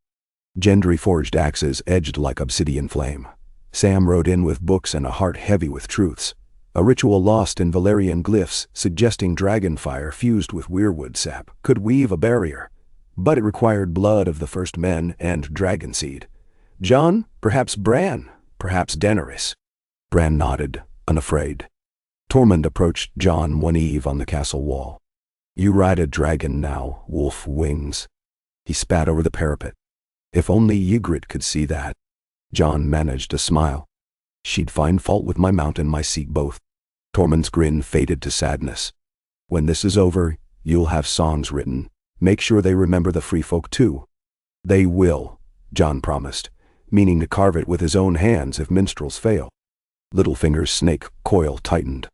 Gendry forged axes edged like obsidian flame. Sam rode in with books and a heart heavy with truths, a ritual lost in Valyrian glyphs suggesting dragonfire fused with weirwood sap could weave a barrier, but it required blood of the first men and dragonseed. Jon, perhaps Bran, perhaps Daenerys. Bran nodded, unafraid. Tormund approached Jon one eve on the castle wall. "You ride a dragon now, wolf wings." He spat over the parapet. "If only Ygritte could see that." Jon managed a smile. "She'd find fault with my mount and my seat both." Tormund's grin faded to sadness. "When this is over, you'll have songs written. Make sure they remember the free folk too." "They will," Jon promised, meaning to carve it with his own hands if minstrels fail. Littlefinger's snake coil tightened.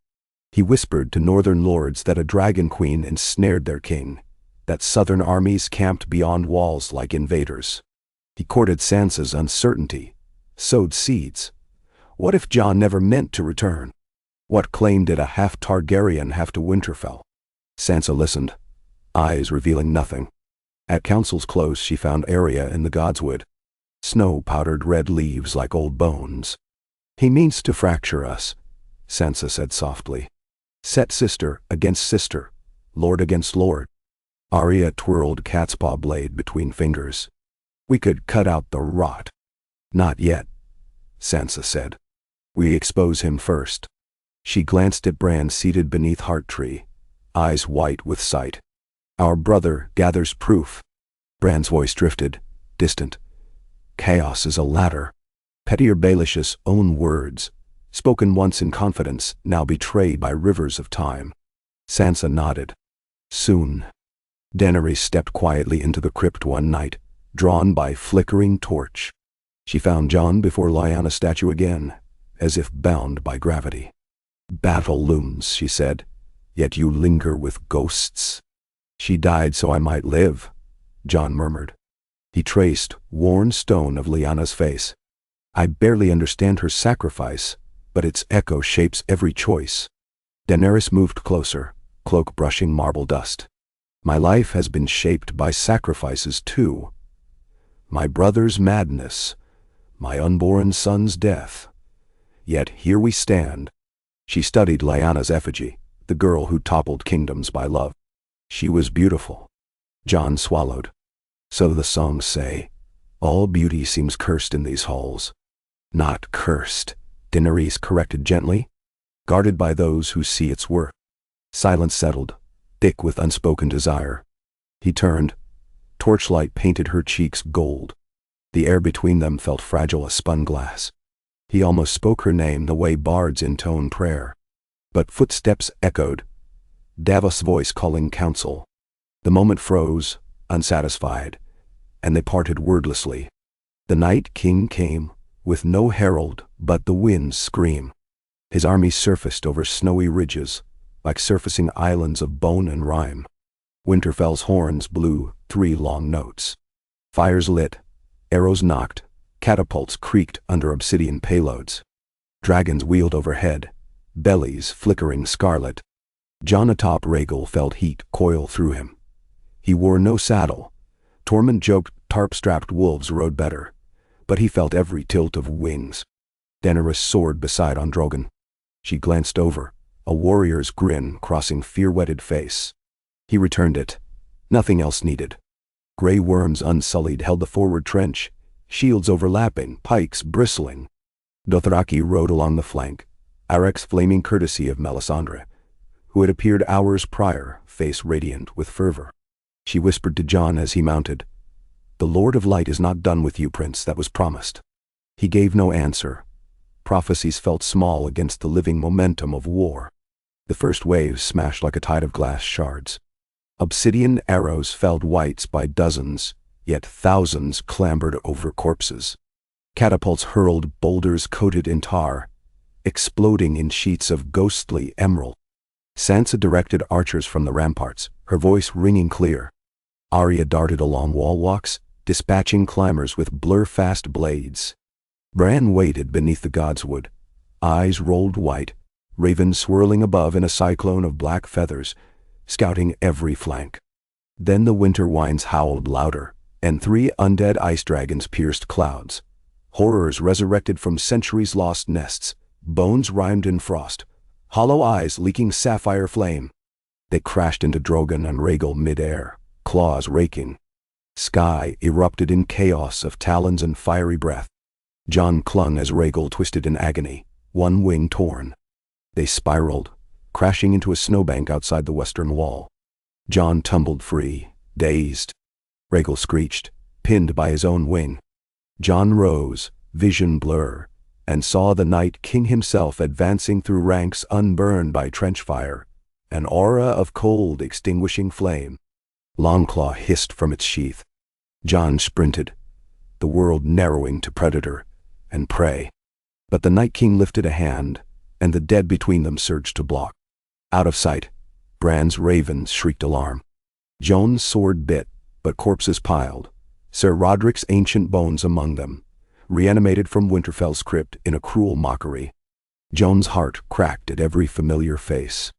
He whispered to northern lords that a dragon queen ensnared their king, that southern armies camped beyond walls like invaders. He courted Sansa's uncertainty, sowed seeds. What if Jon never meant to return? What claim did a half Targaryen have to Winterfell? Sansa listened, eyes revealing nothing. At council's close she found Arya in the godswood. Snow powdered red leaves like old bones. "He means to fracture us," Sansa said softly. "Set sister against sister, lord against lord." Arya twirled catspaw blade between fingers. "We could cut out the rot." "Not yet," Sansa said. "We expose him first." She glanced at Bran seated beneath Heart Tree, eyes white with sight. Our brother gathers proof. Bran's voice drifted, distant. Chaos is a ladder. Pettier Baelish's own words, spoken once in confidence, now betrayed by rivers of time. Sansa nodded. Soon. Daenerys stepped quietly into the crypt one night, drawn by flickering torch. She found Jon before Lyanna's statue again, as if bound by gravity. Battle looms, she said, yet you linger with ghosts. She died so I might live, Jon murmured. He traced worn stone of Lyanna's face. I barely understand her sacrifice, but its echo shapes every choice. Daenerys moved closer, cloak brushing marble dust. My life has been shaped by sacrifices too. My brother's madness, my unborn son's death. Yet here we stand. She studied Lyanna's effigy, the girl who toppled kingdoms by love. She was beautiful. Jon swallowed. So the songs say, all beauty seems cursed in these halls. Not cursed, Daenerys corrected gently. Guarded by those who see its worth. Silence settled, thick with unspoken desire. He turned. Torchlight painted her cheeks gold. The air between them felt fragile as spun glass. He almost spoke her name the way bards intone prayer. But footsteps echoed. Davos' voice calling counsel. The moment froze, unsatisfied, and they parted wordlessly. The Night King came, with no herald but the wind's scream. His army surfaced over snowy ridges, like surfacing islands of bone and rime. Winterfell's horns blew 3 long notes. Fires lit, arrows knocked, catapults creaked under obsidian payloads. Dragons wheeled overhead, bellies flickering scarlet. Jon atop Rhaegal felt heat coil through him. He wore no saddle. Tormund joked tarp-strapped wolves rode better, but he felt every tilt of wings. Daenerys soared beside Drogon. She glanced over, a warrior's grin crossing fear-wetted face. He returned it. Nothing else needed. Grey worms unsullied held the forward trench, shields overlapping, pikes bristling. Dothraki rode along the flank, Arek's flaming courtesy of Melisandre, who had appeared hours prior, face radiant with fervor. She whispered to Jon as he mounted, "The Lord of Light is not done with you, Prince, that was promised." He gave no answer. Prophecies felt small against the living momentum of war. The first waves smashed like a tide of glass shards. Obsidian arrows felled whites by dozens, yet thousands clambered over corpses. Catapults hurled boulders coated in tar, exploding in sheets of ghostly emerald. Sansa directed archers from the ramparts, her voice ringing clear. Arya darted along wall walks, dispatching climbers with blur-fast blades. Bran waited beneath the godswood, eyes rolled white, ravens swirling above in a cyclone of black feathers, scouting every flank. Then the winter winds howled louder, and 3 undead ice dragons pierced clouds. Horrors resurrected from centuries-lost nests, bones rimed in frost, hollow eyes leaking sapphire flame. They crashed into Drogon and Rhaegal mid-air, claws raking. Sky erupted in chaos of talons and fiery breath. Jon clung as Rhaegal twisted in agony, one wing torn. They spiraled, crashing into a snowbank outside the western wall. Jon tumbled free, dazed. Rhaegal screeched, pinned by his own wing. Jon rose, vision blur, and saw the Night King himself advancing through ranks unburned by trench fire, an aura of cold extinguishing flame. Longclaw hissed from its sheath. Jon sprinted, the world narrowing to predator and prey. But the Night King lifted a hand, and the dead between them surged to block. Out of sight, Bran's ravens shrieked alarm. Jon's sword bit, but corpses piled, Ser Roderick's ancient bones among them, reanimated from Winterfell's crypt in a cruel mockery. Jon's heart cracked at every familiar face.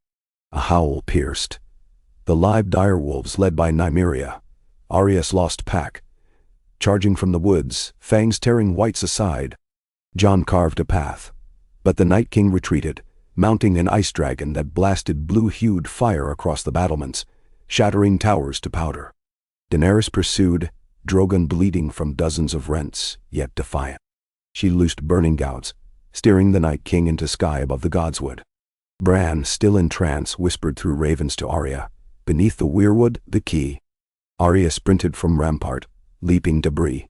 A howl pierced. The live direwolves led by Nymeria, Arya's lost pack, charging from the woods, fangs tearing whites aside. Jon carved a path, but the Night King retreated, mounting an ice dragon that blasted blue-hued fire across the battlements, shattering towers to powder. Daenerys pursued, Drogon bleeding from dozens of rents, yet defiant. She loosed burning gouts, steering the Night King into sky above the godswood. Bran, still in trance, whispered through ravens to Arya, Beneath the weirwood, the key. Arya sprinted from rampart, leaping debris.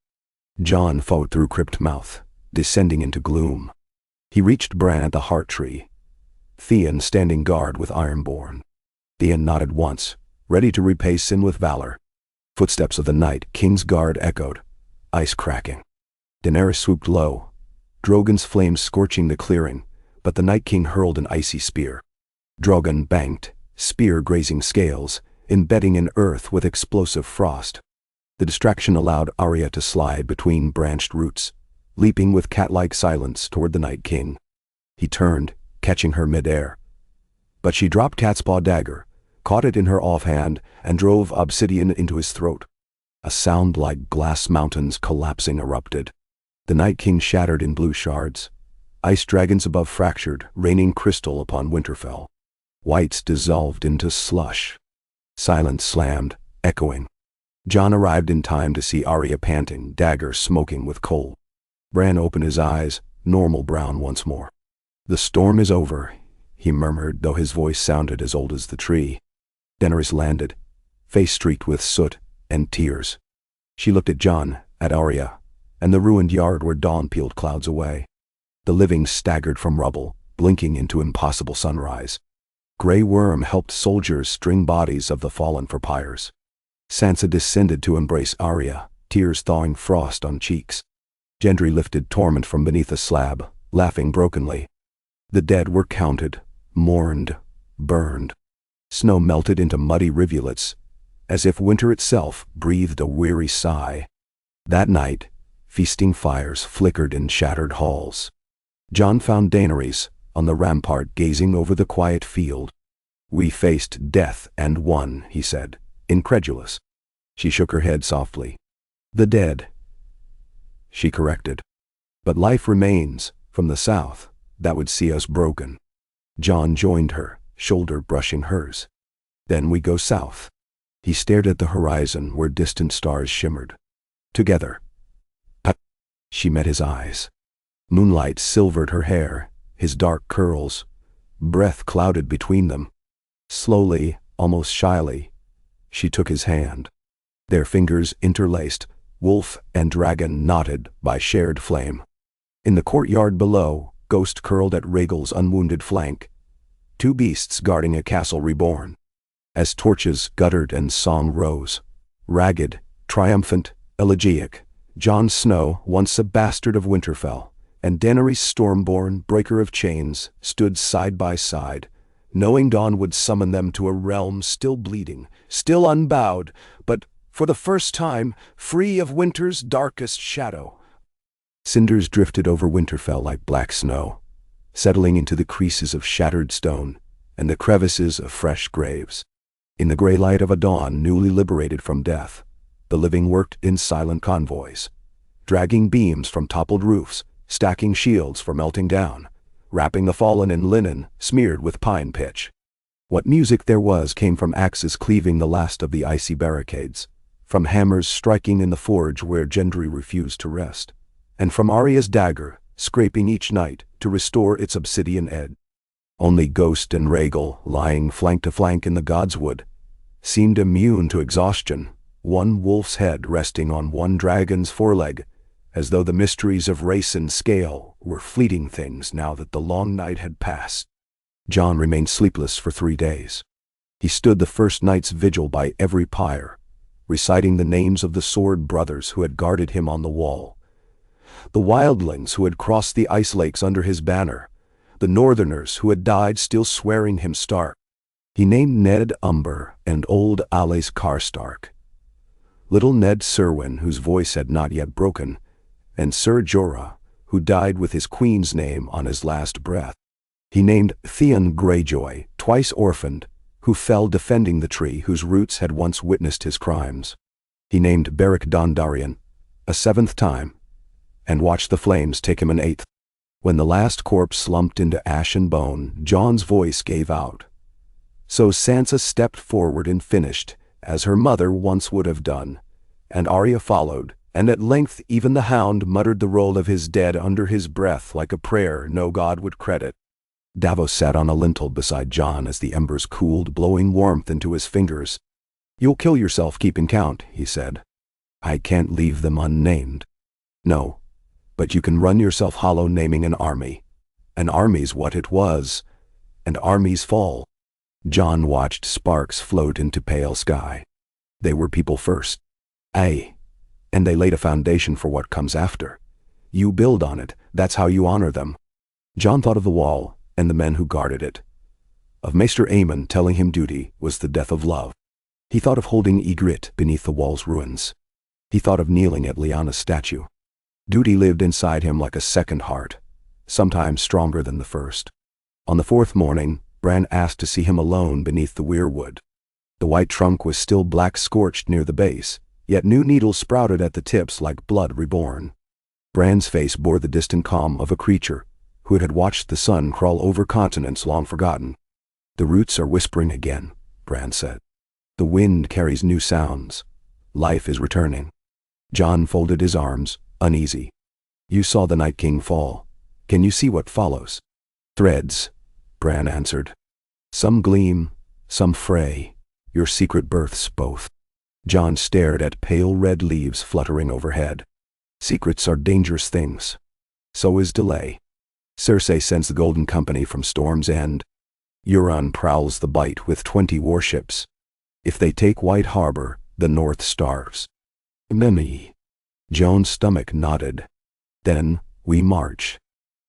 Jon followed through crypt mouth, descending into gloom. He reached Bran at the heart tree, Theon standing guard with Ironborn. Theon nodded once, ready to repay sin with valor. Footsteps of the Night King's guard echoed, ice cracking. Daenerys swooped low, Drogon's flames scorching the clearing, but the Night King hurled an icy spear. Drogon banked, spear grazing scales, embedding in earth with explosive frost. The distraction allowed Arya to slide between branched roots, leaping with cat-like silence toward the Night King. He turned, catching her mid-air. But she dropped Catspaw dagger, caught it in her offhand, and drove obsidian into his throat. A sound like glass mountains collapsing erupted. The Night King shattered in blue shards. Ice dragons above fractured, raining crystal upon Winterfell. Whites dissolved into slush. Silence slammed, echoing. Jon arrived in time to see Arya panting, dagger smoking with coal. Bran opened his eyes, normal brown once more. "The storm is over," he murmured, though his voice sounded as old as the tree. Daenerys landed, face streaked with soot and tears. She looked at Jon, at Arya, and the ruined yard where dawn peeled clouds away. The living staggered from rubble, blinking into impossible sunrise. Grey Worm helped soldiers string bodies of the fallen for pyres. Sansa descended to embrace Arya, tears thawing frost on cheeks. Gendry lifted Torment from beneath a slab, laughing brokenly. The dead were counted, mourned, burned. Snow melted into muddy rivulets, as if winter itself breathed a weary sigh. That night, feasting fires flickered in shattered halls. Jon found Daenerys on the rampart gazing over the quiet field. "We faced death and won," he said, incredulous. She shook her head softly. "The dead," she corrected. "But life remains, from the south, that would see us broken." Jon joined her, shoulder brushing hers. "Then we go south." He stared at the horizon where distant stars shimmered. "Together." She met his eyes. Moonlight silvered her hair, his dark curls. Breath clouded between them. Slowly, almost shyly, she took his hand. Their fingers interlaced, wolf and dragon knotted by shared flame. In the courtyard below, Ghost curled at Rhaegal's unwounded flank, two beasts guarding a castle reborn. As torches guttered and song rose, ragged, triumphant, elegiac, Jon Snow, once a bastard of Winterfell, and Daenerys Stormborn, breaker of chains, stood side by side, knowing dawn would summon them to a realm still bleeding, still unbowed, but, for the first time, free of winter's darkest shadow. Cinders drifted over Winterfell like black snow, settling into the creases of shattered stone and the crevices of fresh graves. In the gray light of a dawn newly liberated from death, the living worked in silent convoys, dragging beams from toppled roofs, stacking shields for melting down, wrapping the fallen in linen smeared with pine pitch. What music there was came from axes cleaving the last of the icy barricades, from hammers striking in the forge where Gendry refused to rest, and from Arya's dagger scraping each night to restore its obsidian edge. Only Ghost and Rhaegal, lying flank to flank in the godswood, seemed immune to exhaustion, one wolf's head resting on one dragon's foreleg, as though the mysteries of race and scale were fleeting things now that the long night had passed. Jon remained sleepless for 3 days. He stood the first night's vigil by every pyre, reciting the names of the sword brothers who had guarded him on the wall, the wildlings who had crossed the ice lakes under his banner, the northerners who had died still swearing him Stark. He named Ned Umber and old Alys Karstark, little Ned Serwyn, whose voice had not yet broken, and Ser Jorah, who died with his queen's name on his last breath. He named Theon Greyjoy, twice orphaned, who fell defending the tree whose roots had once witnessed his crimes. He named Beric Dondarrion, a 7th time, and watched the flames take him an 8th. When the last corpse slumped into ash and bone, Jon's voice gave out. So Sansa stepped forward and finished, as her mother once would have done, and Arya followed, and at length even the hound muttered the roll of his dead under his breath like a prayer no god would credit. Davos sat on a lintel beside Jon as the embers cooled, blowing warmth into his fingers. "You'll kill yourself keeping count," he said. "I can't leave them unnamed." "No, but you can run yourself hollow naming an army. An army's what it was, and armies fall." Jon watched sparks float into pale sky. They were people first. Aye, and they laid a foundation for what comes after. You build on it, that's how you honor them. Jon thought of the wall and the men who guarded it. Of Maester Aemon telling him duty was the death of love. He thought of holding Ygritte beneath the wall's ruins. He thought of kneeling at Lyanna's statue. Duty lived inside him like a second heart, sometimes stronger than the first. On the fourth morning, Bran asked to see him alone beneath the weirwood. The white trunk was still black-scorched near the base, yet new needles sprouted at the tips like blood reborn. Bran's face bore the distant calm of a creature who had watched the sun crawl over continents long forgotten. "The roots are whispering again," Bran said. "The wind carries new sounds. Life is returning." Jon folded his arms, uneasy. "You saw the Night King fall. Can you see what follows?" "Threads," Bran answered. "Some gleam, some fray. Your secret births both." Jon stared at pale red leaves fluttering overhead. "Secrets are dangerous things. So is delay. Cersei sends the Golden Company from Storm's End. Euron prowls the Bight with 20 warships. If they take White Harbor, the North starves." "Mimi." Jon's stomach nodded. "Then, we march."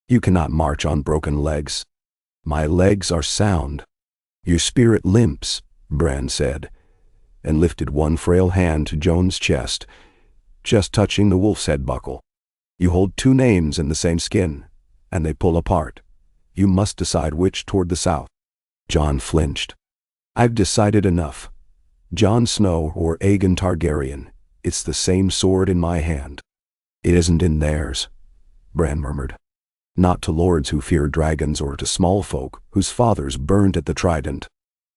"You cannot march on broken legs." "My legs are sound." "Your spirit limps," Bran said, and lifted one frail hand to Jon's chest, just touching the wolf's head buckle. "You hold two names in the same skin, and they pull apart. You must decide which toward the south." Jon flinched. "I've decided enough. Jon Snow or Aegon Targaryen, it's the same sword in my hand." "It isn't in theirs," Bran murmured. "Not to lords who fear dragons or to small folk whose fathers burned at the trident.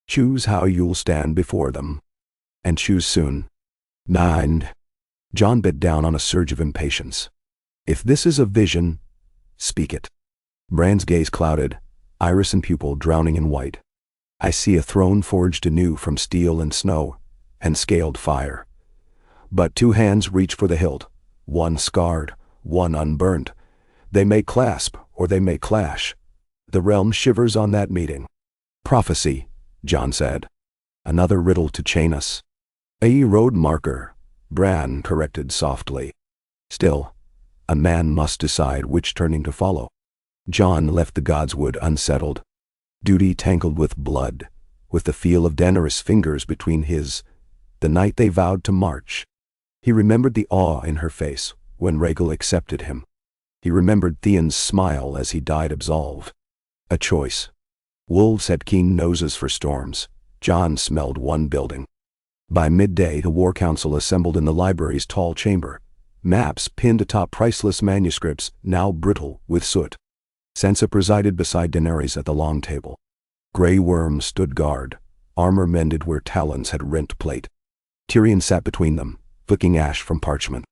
Choose how you'll stand before them. And choose soon." "Mind." Jon bit down on a surge of impatience. "If this is a vision, speak it." Bran's gaze clouded, iris and pupil drowning in white. "I see a throne forged anew from steel and snow, and scaled fire. But two hands reach for the hilt, one scarred, one unburnt. They may clasp, or they may clash. The realm shivers on that meeting." "Prophecy," Jon said. "Another riddle to chain us." "A road marker," Bran corrected softly. "Still, a man must decide which turning to follow." Jon left the Godswood unsettled. Duty tangled with blood, with the feel of Daenerys' fingers between his, the night they vowed to march. He remembered the awe in her face when Rhaegal accepted him. He remembered Theon's smile as he died absolved. A choice. Wolves had keen noses for storms. Jon smelled one building. By midday, the War Council assembled in the library's tall chamber, maps pinned atop priceless manuscripts now brittle with soot. Sansa presided beside Daenerys at the long table. Grey worms stood guard, armor mended where talons had rent plate. Tyrion sat between them, flicking ash from parchment.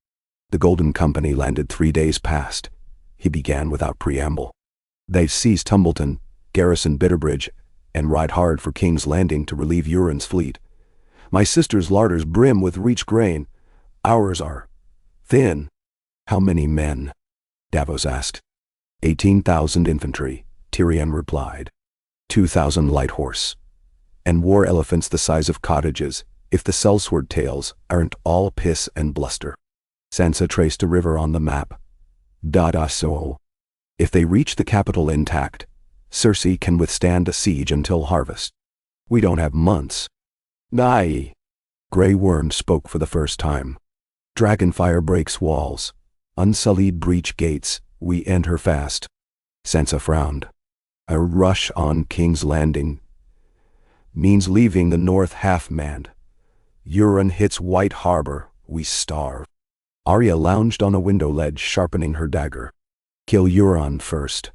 The Golden Company landed 3 days past. He began without preamble. "They've seized Tumbleton, garrison Bitterbridge, and ride hard for King's Landing to relieve Euron's fleet. My sister's larders brim with reach grain. Ours are thin." "How many men?" Davos asked. 18,000 infantry, Tyrion replied. 2,000 light horse. And war elephants the size of cottages, if the sellsword tails aren't all piss and bluster. Sansa traced a river on the map. So, if they reach the capital intact, Cersei can withstand a siege until harvest. We don't have months. "Nay." Grey Worm spoke for the first time. "Dragonfire breaks walls. Unsullied breach gates, we enter fast." Sansa frowned. "A rush on King's Landing means leaving the north half-manned. Euron hits White Harbor, we starve." Arya lounged on a window ledge sharpening her dagger. "Kill Euron first.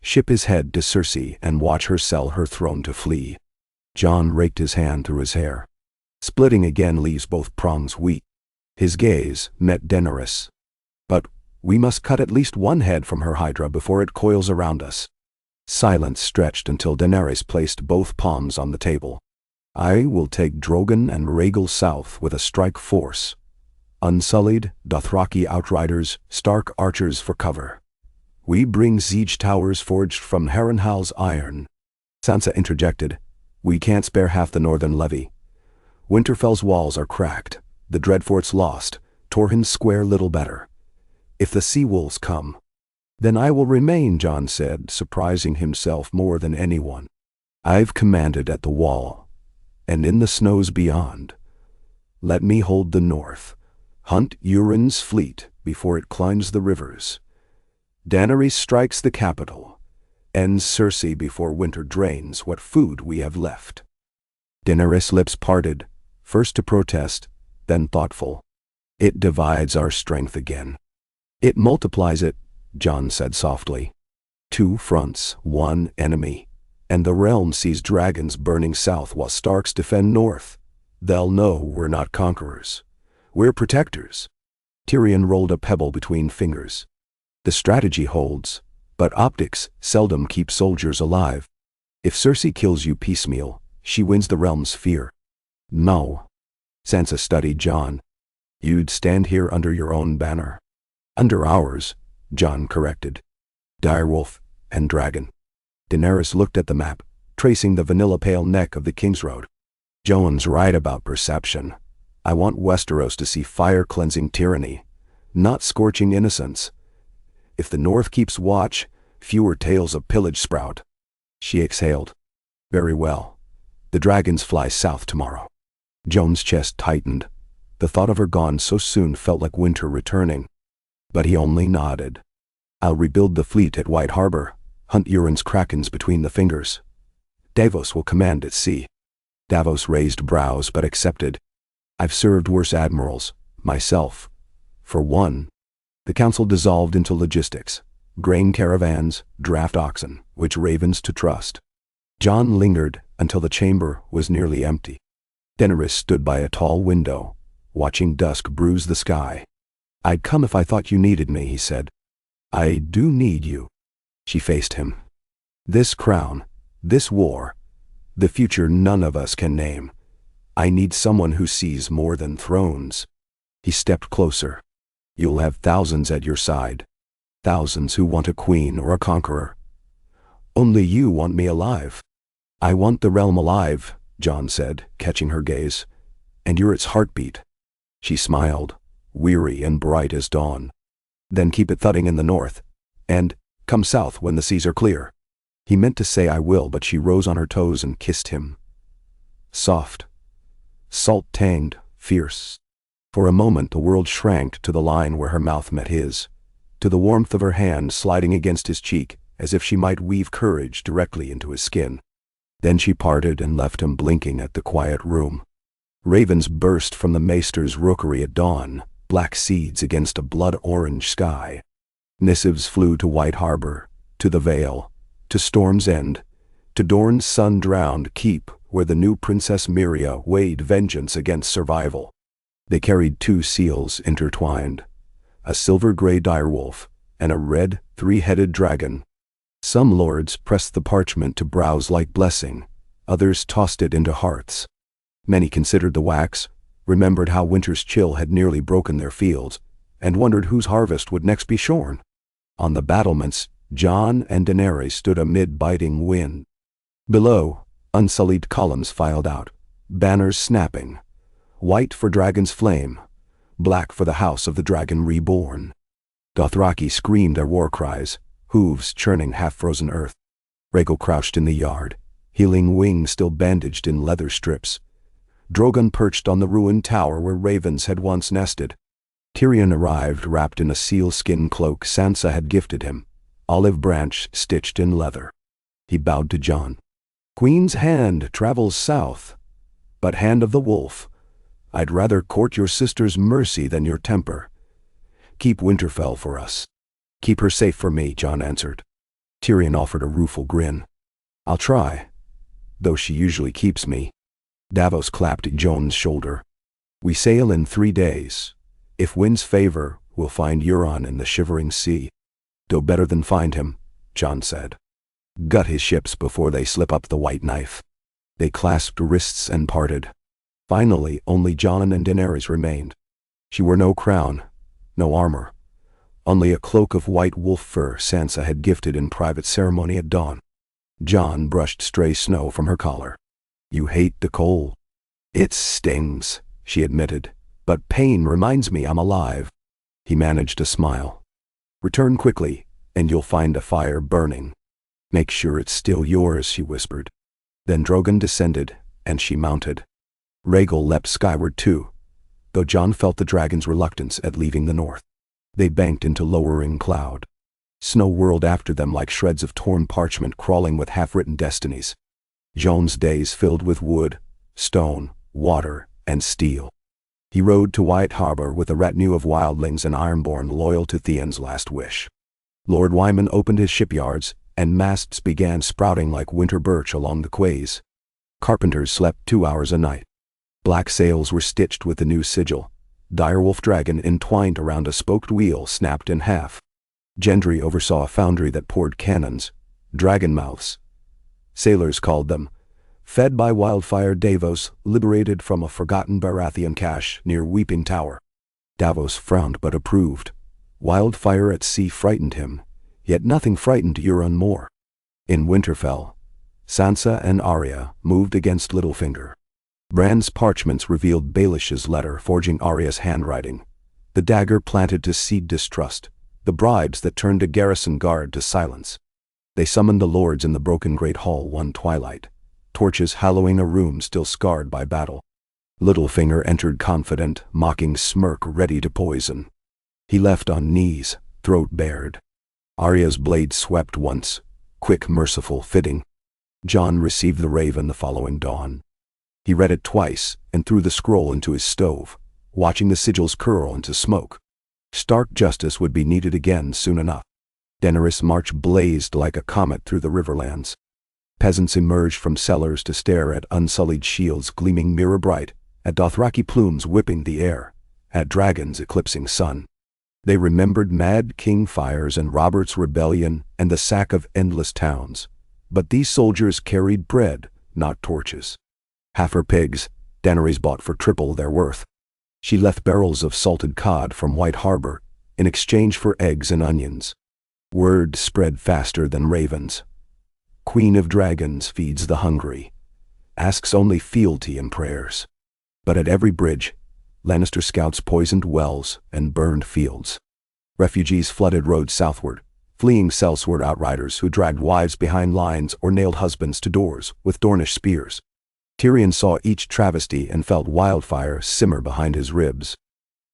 Ship his head to Cersei and watch her sell her throne to flee." Jon raked his hand through his hair. "Splitting again leaves both prongs weak." His gaze met Daenerys. "But we must cut at least one head from her hydra before it coils around us." Silence stretched until Daenerys placed both palms on the table. I will take Drogon and Rhaegal south with a strike force. Unsullied, Dothraki outriders, Stark archers for cover. We bring siege towers forged from Harrenhal's iron. Sansa interjected. We can't spare half the northern levy. Winterfell's walls are cracked, the Dreadfort's lost, Torrhen's square little better. If the sea wolves come, then I will remain, Jon said, surprising himself more than anyone. I've commanded at the wall, and in the snows beyond. Let me hold the north, hunt Euron's fleet before it climbs the rivers. Daenerys strikes the capital, ends Cersei before winter drains what food we have left. Daenerys' lips parted, first to protest, then thoughtful. It divides our strength again. It multiplies it, Jon said softly. 2 fronts, 1 enemy, and the realm sees dragons burning south while Starks defend north. They'll know we're not conquerors. We're protectors. Tyrion rolled a pebble between fingers. The strategy holds, but optics seldom keep soldiers alive. If Cersei kills you piecemeal, she wins the realm's fear. No. Sansa studied Jon. You'd stand here under your own banner. Under ours, Jon corrected. Direwolf and dragon. Daenerys looked at the map, tracing the vanilla pale neck of the Kingsroad. Jon's right about perception. I want Westeros to see fire-cleansing tyranny, not scorching innocence. If the North keeps watch, fewer tales of pillage sprout. She exhaled. Very well. The dragons fly south tomorrow. Jon's chest tightened. The thought of her gone so soon felt like winter returning. But he only nodded. I'll rebuild the fleet at White Harbor, hunt Euron's krakens between the fingers. Davos will command at sea. Davos raised brows but accepted. I've served worse admirals, myself. For one. The council dissolved into logistics. Grain caravans, draft oxen, which ravens to trust. Jon lingered until the chamber was nearly empty. Daenerys stood by a tall window, watching dusk bruise the sky. I'd come if I thought you needed me, he said. I do need you. She faced him. This crown, this war, the future none of us can name. I need someone who sees more than thrones. He stepped closer. You'll have thousands at your side. Thousands who want a queen or a conqueror. Only you want me alive. I want the realm alive, Jon said, catching her gaze. And you're its heartbeat. She smiled, weary and bright as dawn. Then keep it thudding in the north. And come south when the seas are clear. He meant to say I will, but she rose on her toes and kissed him. Soft. Salt-tanged, fierce. For a moment the world shrank to the line where her mouth met his, to the warmth of her hand sliding against his cheek as if she might weave courage directly into his skin. Then she parted and left him blinking at the quiet room. Ravens burst from the maester's rookery at dawn, black seeds against a blood-orange sky. Missives flew to White Harbor, to the Vale, to Storm's End, to Dorne's sun-drowned keep where the new Princess Myrria weighed vengeance against survival. They carried 2 seals intertwined, a silver-gray direwolf and a red, 3-headed dragon. Some lords pressed the parchment to brows like blessing, others tossed it into hearts. Many considered the wax, remembered how winter's chill had nearly broken their fields, and wondered whose harvest would next be shorn. On the battlements, Jon and Daenerys stood amid biting wind. Below, unsullied columns filed out, banners snapping, white for Dragon's flame, black for the House of the Dragon Reborn. Dothraki screamed their war cries, hooves churning half-frozen earth. Rhaegal crouched in the yard, healing wings still bandaged in leather strips. Drogon perched on the ruined tower where ravens had once nested. Tyrion arrived wrapped in a sealskin cloak Sansa had gifted him, olive branch stitched in leather. He bowed to Jon. Queen's hand travels south, but hand of the wolf, I'd rather court your sister's mercy than your temper. Keep Winterfell for us. Keep her safe for me, Jon answered. Tyrion offered a rueful grin. I'll try, though she usually keeps me. Davos clapped Jon's shoulder. We sail in 3 days. If winds favor, we'll find Euron in the Shivering Sea. Do better than find him, Jon said. Gut his ships before they slip up the white knife. They clasped wrists and parted. Finally, only Jon and Daenerys remained. She wore no crown, no armor, only a cloak of white wolf fur Sansa had gifted in private ceremony at dawn. Jon brushed stray snow from her collar. "You hate the cold." "It stings," she admitted, "but pain reminds me I'm alive." He managed a smile. "Return quickly, and you'll find a fire burning. Make sure it's still yours," she whispered. Then Drogon descended, and she mounted. Rhaegal leapt skyward too, though Jon felt the dragon's reluctance at leaving the north. They banked into lowering cloud. Snow whirled after them like shreds of torn parchment crawling with half-written destinies. Jon's days filled with wood, stone, water, and steel. He rode to White Harbor with a retinue of wildlings and ironborn loyal to Theon's last wish. Lord Wyman opened his shipyards, and masts began sprouting like winter birch along the quays. Carpenters slept 2 hours a night. Black sails were stitched with the new sigil. Direwolf dragon entwined around a spoked wheel snapped in half. Gendry oversaw a foundry that poured cannons, dragon mouths. Sailors called them, fed by wildfire Davos, liberated from a forgotten Baratheon cache near Weeping Tower. Davos frowned but approved. Wildfire at sea frightened him, yet nothing frightened Euron more. In Winterfell, Sansa and Arya moved against Littlefinger. Bran's parchments revealed Baelish's letter forging Arya's handwriting, the dagger planted to seed distrust, the bribes that turned a garrison guard to silence. They summoned the lords in the broken great hall one twilight, torches hallowing a room still scarred by battle. Littlefinger entered confident, mocking smirk ready to poison. He left on knees, throat bared. Arya's blade swept once, quick, merciful, fitting. Jon received the raven the following dawn. He read it twice and threw the scroll into his stove, watching the sigils curl into smoke. Stark justice would be needed again soon enough. Daenerys' march blazed like a comet through the riverlands. Peasants emerged from cellars to stare at unsullied shields gleaming mirror-bright, at Dothraki plumes whipping the air, at dragons eclipsing sun. They remembered Mad King fires and Robert's rebellion and the sack of endless towns. But these soldiers carried bread, not torches. Heifer pigs, Daenerys bought for triple their worth. She left barrels of salted cod from White Harbor in exchange for eggs and onions. Word spread faster than ravens. Queen of Dragons feeds the hungry, asks only fealty and prayers. But at every bridge, Lannister scouts poisoned wells and burned fields. Refugees flooded roads southward, fleeing sellsword outriders who dragged wives behind lines or nailed husbands to doors with Dornish spears. Tyrion saw each travesty and felt wildfire simmer behind his ribs.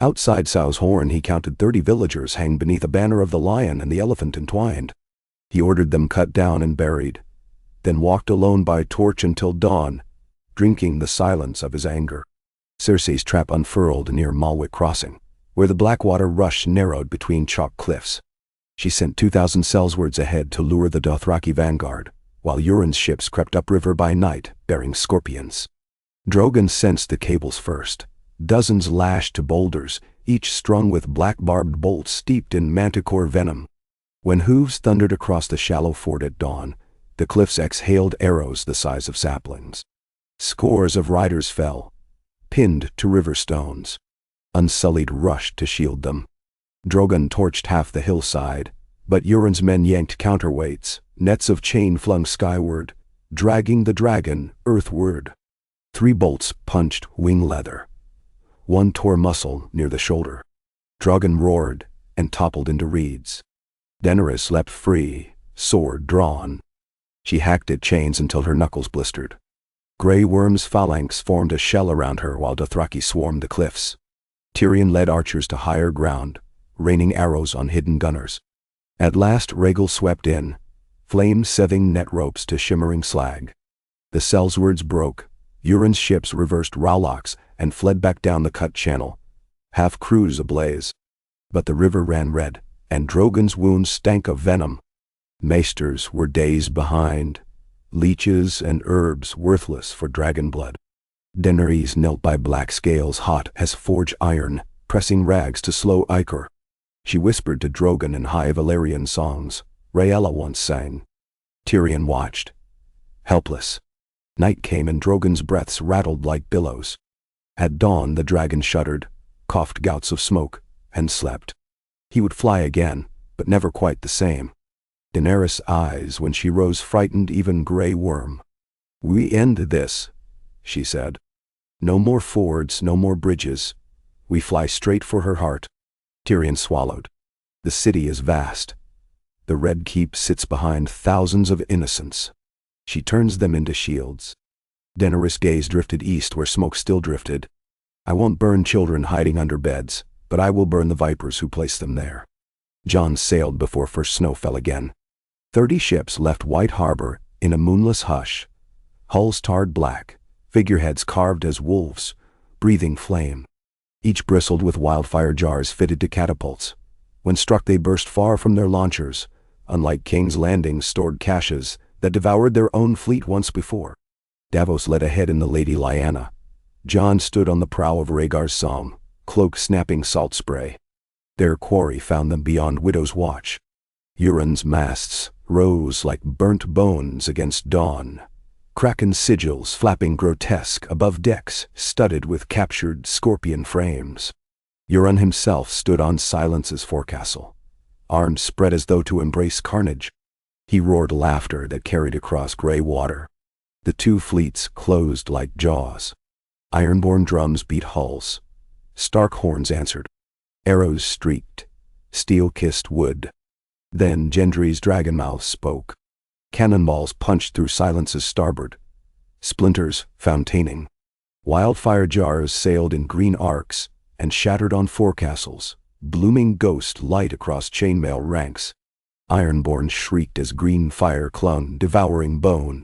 Outside Sau's Horn he counted 30 villagers hanged beneath a banner of the lion and the elephant entwined. He ordered them cut down and buried, then walked alone by torch until dawn, drinking the silence of his anger. Cersei's trap unfurled near Malwick Crossing, where the Blackwater rush narrowed between chalk cliffs. She sent 2,000 sellswards ahead to lure the Dothraki vanguard, while Euron's ships crept upriver by night, bearing scorpions. Drogon sensed the cables first. Dozens lashed to boulders, each strung with black-barbed bolts steeped in manticore venom. When hooves thundered across the shallow ford at dawn, the cliffs exhaled arrows the size of saplings. Scores of riders fell, pinned to river stones. Unsullied rushed to shield them. Drogon torched half the hillside, but Euron's men yanked counterweights, nets of chain flung skyward, dragging the dragon earthward. 3 bolts punched wing leather. 1 tore muscle near the shoulder. Drogon roared and toppled into reeds. Daenerys leapt free, sword drawn. She hacked at chains until her knuckles blistered. Grey worms' phalanx formed a shell around her while Dothraki swarmed the cliffs. Tyrion led archers to higher ground, raining arrows on hidden gunners. At last Rhaegal swept in, flame-seething net ropes to shimmering slag. The sellswords broke. Euron's ships reversed rowlocks and fled back down the cut channel, half crews ablaze. But the river ran red, and Drogon's wounds stank of venom. Maesters were days behind, leeches and herbs worthless for dragon blood. Daenerys knelt by black scales hot as forged iron, pressing rags to slow ichor. She whispered to Drogon in high Valyrian songs Rhaella once sang. Tyrion watched, helpless. Night came and Drogon's breaths rattled like billows. At dawn the dragon shuddered, coughed gouts of smoke, and slept. He would fly again, but never quite the same. Daenerys' eyes, when she rose, frightened even Grey Worm. "We end this," she said. "No more fords, no more bridges. We fly straight for her heart." Tyrion swallowed. The city is vast. The Red Keep sits behind thousands of innocents. She turns them into shields. Daenerys' gaze drifted east where smoke still drifted. "I won't burn children hiding under beds, but I will burn the vipers who placed them there." Jon sailed before first snow fell again. 30 ships left White Harbor in a moonless hush, hulls tarred black, figureheads carved as wolves, breathing flame. Each bristled with wildfire jars fitted to catapults. When struck they burst far from their launchers, unlike King's Landing stored caches that devoured their own fleet once before. Davos led ahead in the Lady Lyanna. Jon stood on the prow of Rhaegar's Song, cloak snapping salt spray. Their quarry found them beyond Widow's Watch. Euron's masts rose like burnt bones against dawn, kraken sigils flapping grotesque above decks studded with captured scorpion frames. Euron himself stood on Silence's forecastle, arms spread as though to embrace carnage. He roared laughter that carried across gray water. The two fleets closed like jaws. Ironborn drums beat hulls. Stark horns answered. Arrows streaked. Steel kissed wood. Then Gendry's dragonmouth spoke. Cannonballs punched through Silence's starboard. Splinters founaining. Wildfire jars sailed in green arcs and shattered on forecastles, blooming ghost light across chainmail ranks. Ironborn shrieked as green fire clung, devouring bone.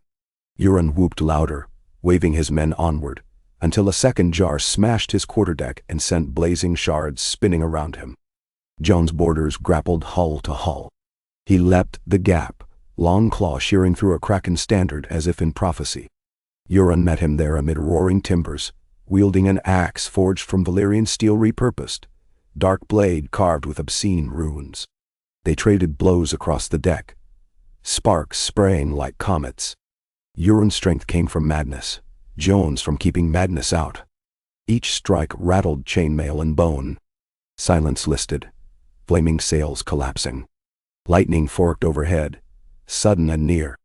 Euron whooped louder, waving his men onward, until a second jar smashed his quarterdeck and sent blazing shards spinning around him. Jon's boarders grappled hull to hull. He leapt the gap, long claw shearing through a kraken standard as if in prophecy. Euron met him there amid roaring timbers, wielding an axe forged from Valyrian steel repurposed, dark blade carved with obscene runes. They traded blows across the deck, sparks spraying like comets. Euron's strength came from madness, Jon's from keeping madness out. Each strike rattled chainmail and bone. Silence listed, flaming sails collapsing. Lightning forked overhead, sudden and near.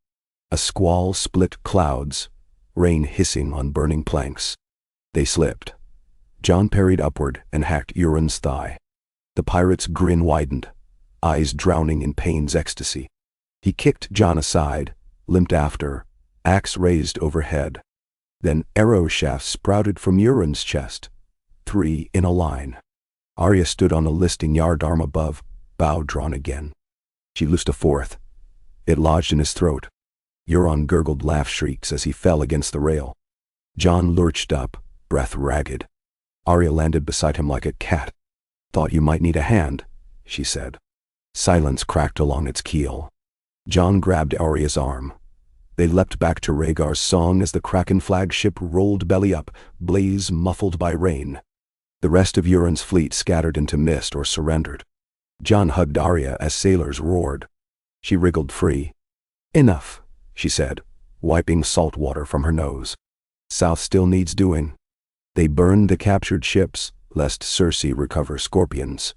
A squall split clouds, rain hissing on burning planks. They slipped. Jon parried upward and hacked Euron's thigh. The pirate's grin widened, eyes drowning in pain's ecstasy. He kicked Jon aside, limped after, axe raised overhead. Then arrow shafts sprouted from Euron's chest, 3 in a line. Arya stood on a listing yardarm above, bow drawn again. She loosed a fourth. It lodged in his throat. Euron gurgled laugh shrieks as he fell against the rail. Jon lurched up, breath ragged. Arya landed beside him like a cat. "Thought you might need a hand," she said. Silence cracked along its keel. Jon grabbed Arya's arm. They leapt back to Rhaegar's Song as the Kraken flagship rolled belly up, blaze muffled by rain. The rest of Euron's fleet scattered into mist or surrendered. Jon hugged Arya as sailors roared. She wriggled free. "Enough," she said, wiping salt water from her nose. "South still needs doing." They burned the captured ships, lest Cersei recover scorpions.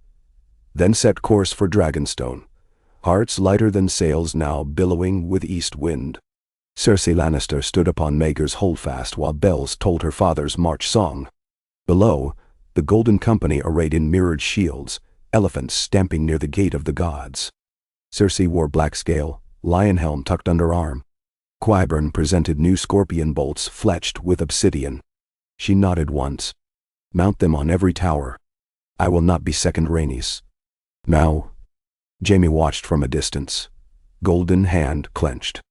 Then set course for Dragonstone, hearts lighter than sails now billowing with east wind. Cersei Lannister stood upon Maegor's holdfast while bells told her father's march song. Below, the Golden Company arrayed in mirrored shields, elephants stamping near the gate of the gods. Cersei wore black scale, lion helm tucked under arm. Qyburn presented new scorpion bolts fletched with obsidian. She nodded once. "Mount them on every tower. I will not be second Rhaenys." "Now?" Jaime watched from a distance, golden hand clenched.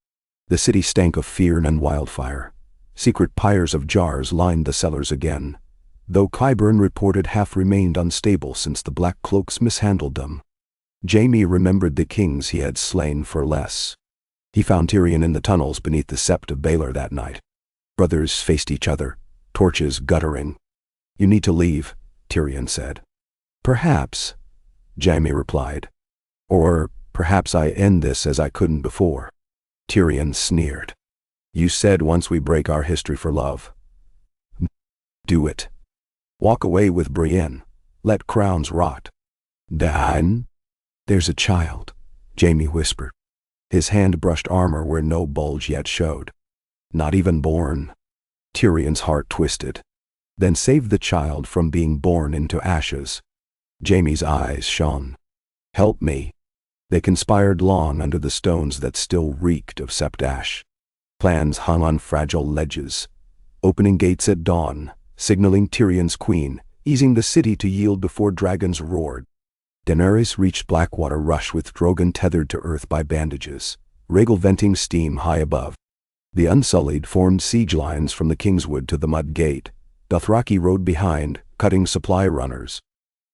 The city stank of fear and wildfire. Secret pyres of jars lined the cellars again, though Qyburn reported half remained unstable since the Black Cloaks mishandled them. Jaime remembered the kings he had slain for less. He found Tyrion in the tunnels beneath the Sept of Baelor that night. Brothers faced each other, torches guttering. "You need to leave," Tyrion said. "Perhaps," Jaime replied. "Or perhaps I end this as I couldn't before." Tyrion sneered. You said once we break our history for love. Do it. Walk away with Brienne. Let crowns rot. Dan? There's a child, Jaime whispered. His hand brushed armor where no bulge yet showed. Not even born. Tyrion's heart twisted. Then save the child from being born into ashes. Jaime's eyes shone. Help me. They conspired long under the stones that still reeked of sept ash. Plans hung on fragile ledges. Opening gates at dawn, signaling Tyrion's queen, easing the city to yield before dragons roared. Daenerys reached Blackwater Rush with Drogon tethered to earth by bandages, Rhaegal venting steam high above. The Unsullied formed siege lines from the Kingswood to the Mud Gate. Dothraki rode behind, cutting supply runners.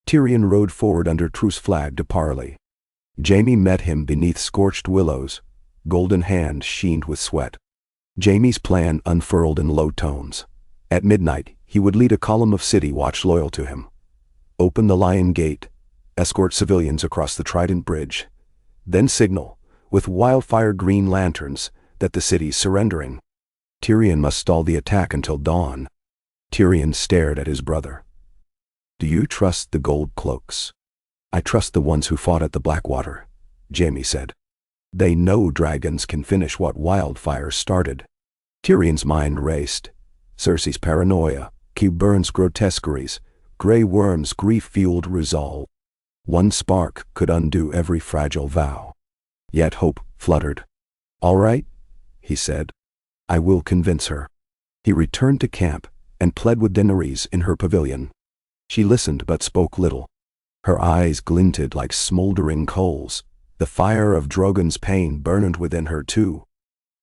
Tyrion rode forward under truce flag to parley. Jaime met him beneath scorched willows, golden hand sheened with sweat. Jaime's plan unfurled in low tones. At midnight, he would lead a column of city watch loyal to him. Open the Lion Gate, escort civilians across the Trident Bridge, then signal, with wildfire green lanterns, that the city's surrendering. Tyrion must stall the attack until dawn. Tyrion stared at his brother. Do you trust the gold cloaks? I trust the ones who fought at the Blackwater, Jaime said. They know dragons can finish what wildfire started. Tyrion's mind raced. Cersei's paranoia, Qyburn's grotesqueries, Grey Worm's grief-fueled resolve. One spark could undo every fragile vow. Yet hope fluttered. All right, he said. I will convince her. He returned to camp and pled with Daenerys in her pavilion. She listened but spoke little. Her eyes glinted like smoldering coals. The fire of Drogon's pain burned within her too.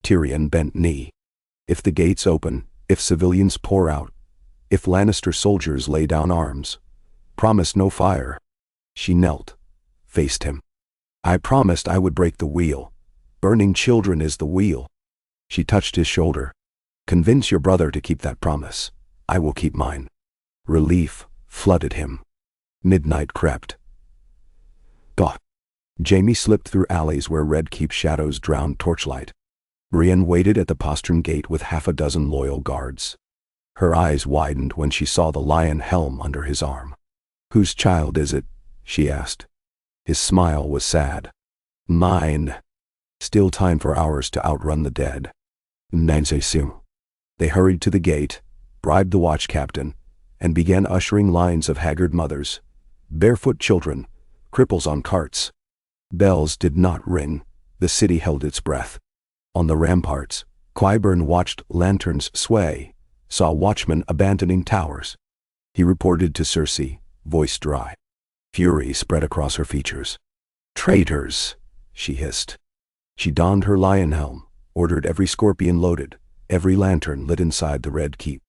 Tyrion bent knee. If the gates open, if civilians pour out, if Lannister soldiers lay down arms, promise no fire. She knelt, faced him. I promised I would break the wheel. Burning children is the wheel. She touched his shoulder. Convince your brother to keep that promise. I will keep mine. Relief flooded him. Midnight crept. God. Jaime slipped through alleys where Red Keep shadows drowned torchlight. Brienne waited at the postern gate with half a dozen loyal guards. Her eyes widened when she saw the lion helm under his arm. Whose child is it? She asked. His smile was sad. Mine. Still time for hours to outrun the dead. Nancy. They hurried to the gate, bribed the watch captain, and began ushering lines of haggard mothers, barefoot children, cripples on carts. Bells did not ring. The city held its breath. On the ramparts, Qyburn watched lanterns sway, saw watchmen abandoning towers. He reported to Cersei, voice dry. Fury spread across her features. Traitors, she hissed. She donned her lion helm, ordered every scorpion loaded, every lantern lit inside the Red Keep.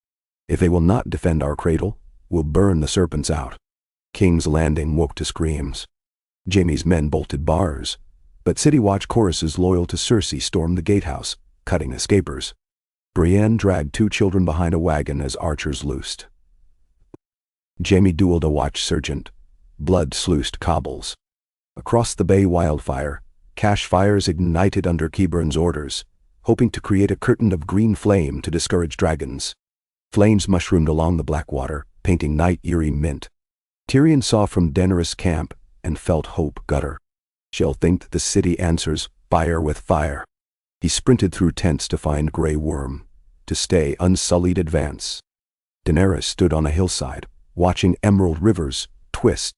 If they will not defend our cradle, we'll burn the serpents out. King's Landing woke to screams. Jaime's men bolted bars, but City Watch choruses loyal to Cersei stormed the gatehouse, cutting escapers. Brienne dragged 2 children behind a wagon as archers loosed. Jaime dueled a watch sergeant. Blood sluiced cobbles. Across the bay wildfire, cache fires ignited under Qyburn's orders, hoping to create a curtain of green flame to discourage dragons. Flames mushroomed along the Blackwater, painting night eerie mint. Tyrion saw from Daenerys' camp and felt hope gutter. She'll think the city answers fire with fire. He sprinted through tents to find Grey Worm, to stay unsullied advance. Daenerys stood on a hillside, watching emerald rivers twist.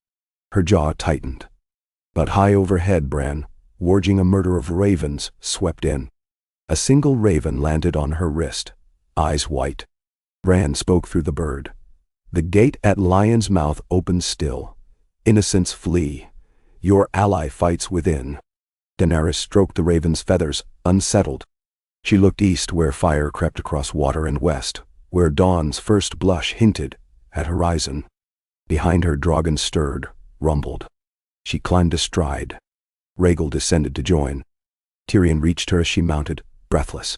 Her jaw tightened. But high overhead Bran, warging a murder of ravens, swept in. A single raven landed on her wrist, eyes white. Bran spoke through the bird. The gate at Lion's Mouth opened still. Innocents flee. Your ally fights within. Daenerys stroked the raven's feathers, unsettled. She looked east where fire crept across water and west, where dawn's first blush hinted at horizon. Behind her Drogon stirred, rumbled. She climbed astride. Rhaegal descended to join. Tyrion reached her as she mounted, breathless.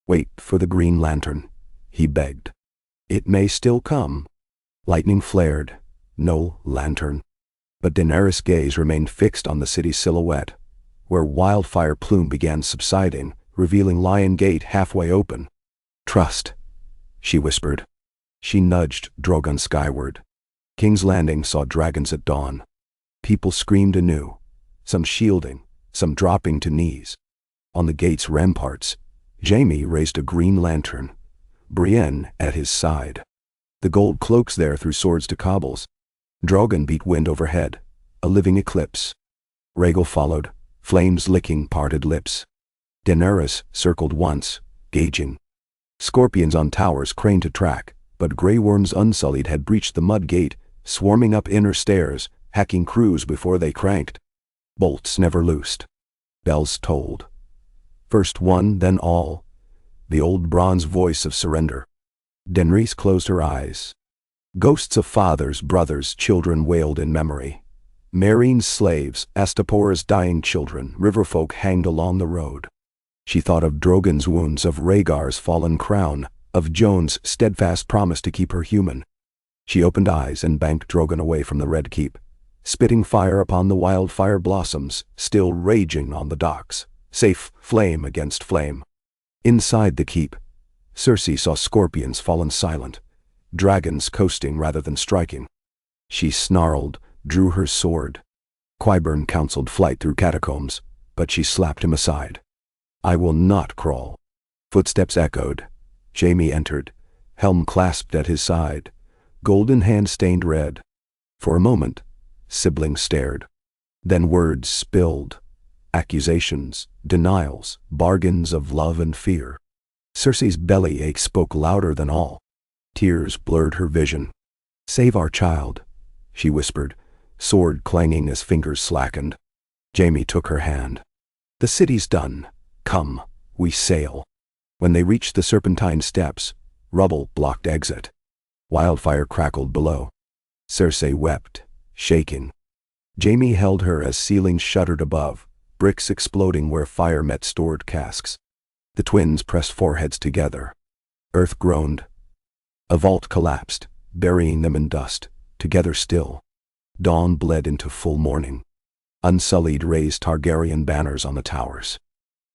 Wait for the green lantern, he begged. It may still come. Lightning flared. No lantern. But Daenerys' gaze remained fixed on the city's silhouette, where wildfire plume began subsiding, revealing Lion Gate halfway open. "Trust," she whispered. She nudged Drogon skyward. King's Landing saw dragons at dawn. People screamed anew, some shielding, some dropping to knees. On the gate's ramparts, Jaime raised a green lantern, Brienne at his side. The gold cloaks there threw swords to cobbles. Drogon beat wind overhead, a living eclipse. Rhaegal followed, flames licking parted lips. Daenerys circled once, gauging. Scorpions on towers craned to track, but grey worms unsullied had breached the mud gate, swarming up inner stairs, hacking crews before they cranked. Bolts never loosed. Bells tolled. First one, then all. The old bronze voice of surrender. Daenerys closed her eyes. Ghosts of fathers, brothers, children wailed in memory. Meereen's slaves, Astapora's dying children, riverfolk hanged along the road. She thought of Drogon's wounds, of Rhaegar's fallen crown, of Jon's steadfast promise to keep her human. She opened eyes and banked Drogon away from the Red Keep, spitting fire upon the wildfire blossoms, still raging on the docks, safe flame against flame. Inside the keep, Cersei saw scorpions fallen silent, dragons coasting rather than striking. She snarled, drew her sword. Qyburn counseled flight through catacombs, but she slapped him aside. "I will not crawl." Footsteps echoed. Jaime entered, helm clasped at his side, golden hand stained red. For a moment, siblings stared. Then words spilled. Accusations, denials, bargains of love and fear. Cersei's bellyache spoke louder than all. Tears blurred her vision. "Save our child," she whispered, sword clanging as fingers slackened. Jaime took her hand. "The city's done. Come, we sail." When they reached the Serpentine steps, rubble blocked exit. Wildfire crackled below. Cersei wept, shaking. Jaime held her as ceilings shuddered above, bricks exploding where fire met stored casks. The twins pressed foreheads together. Earth groaned. A vault collapsed, burying them in dust, together still. Dawn bled into full morning. Unsullied raised Targaryen banners on the towers.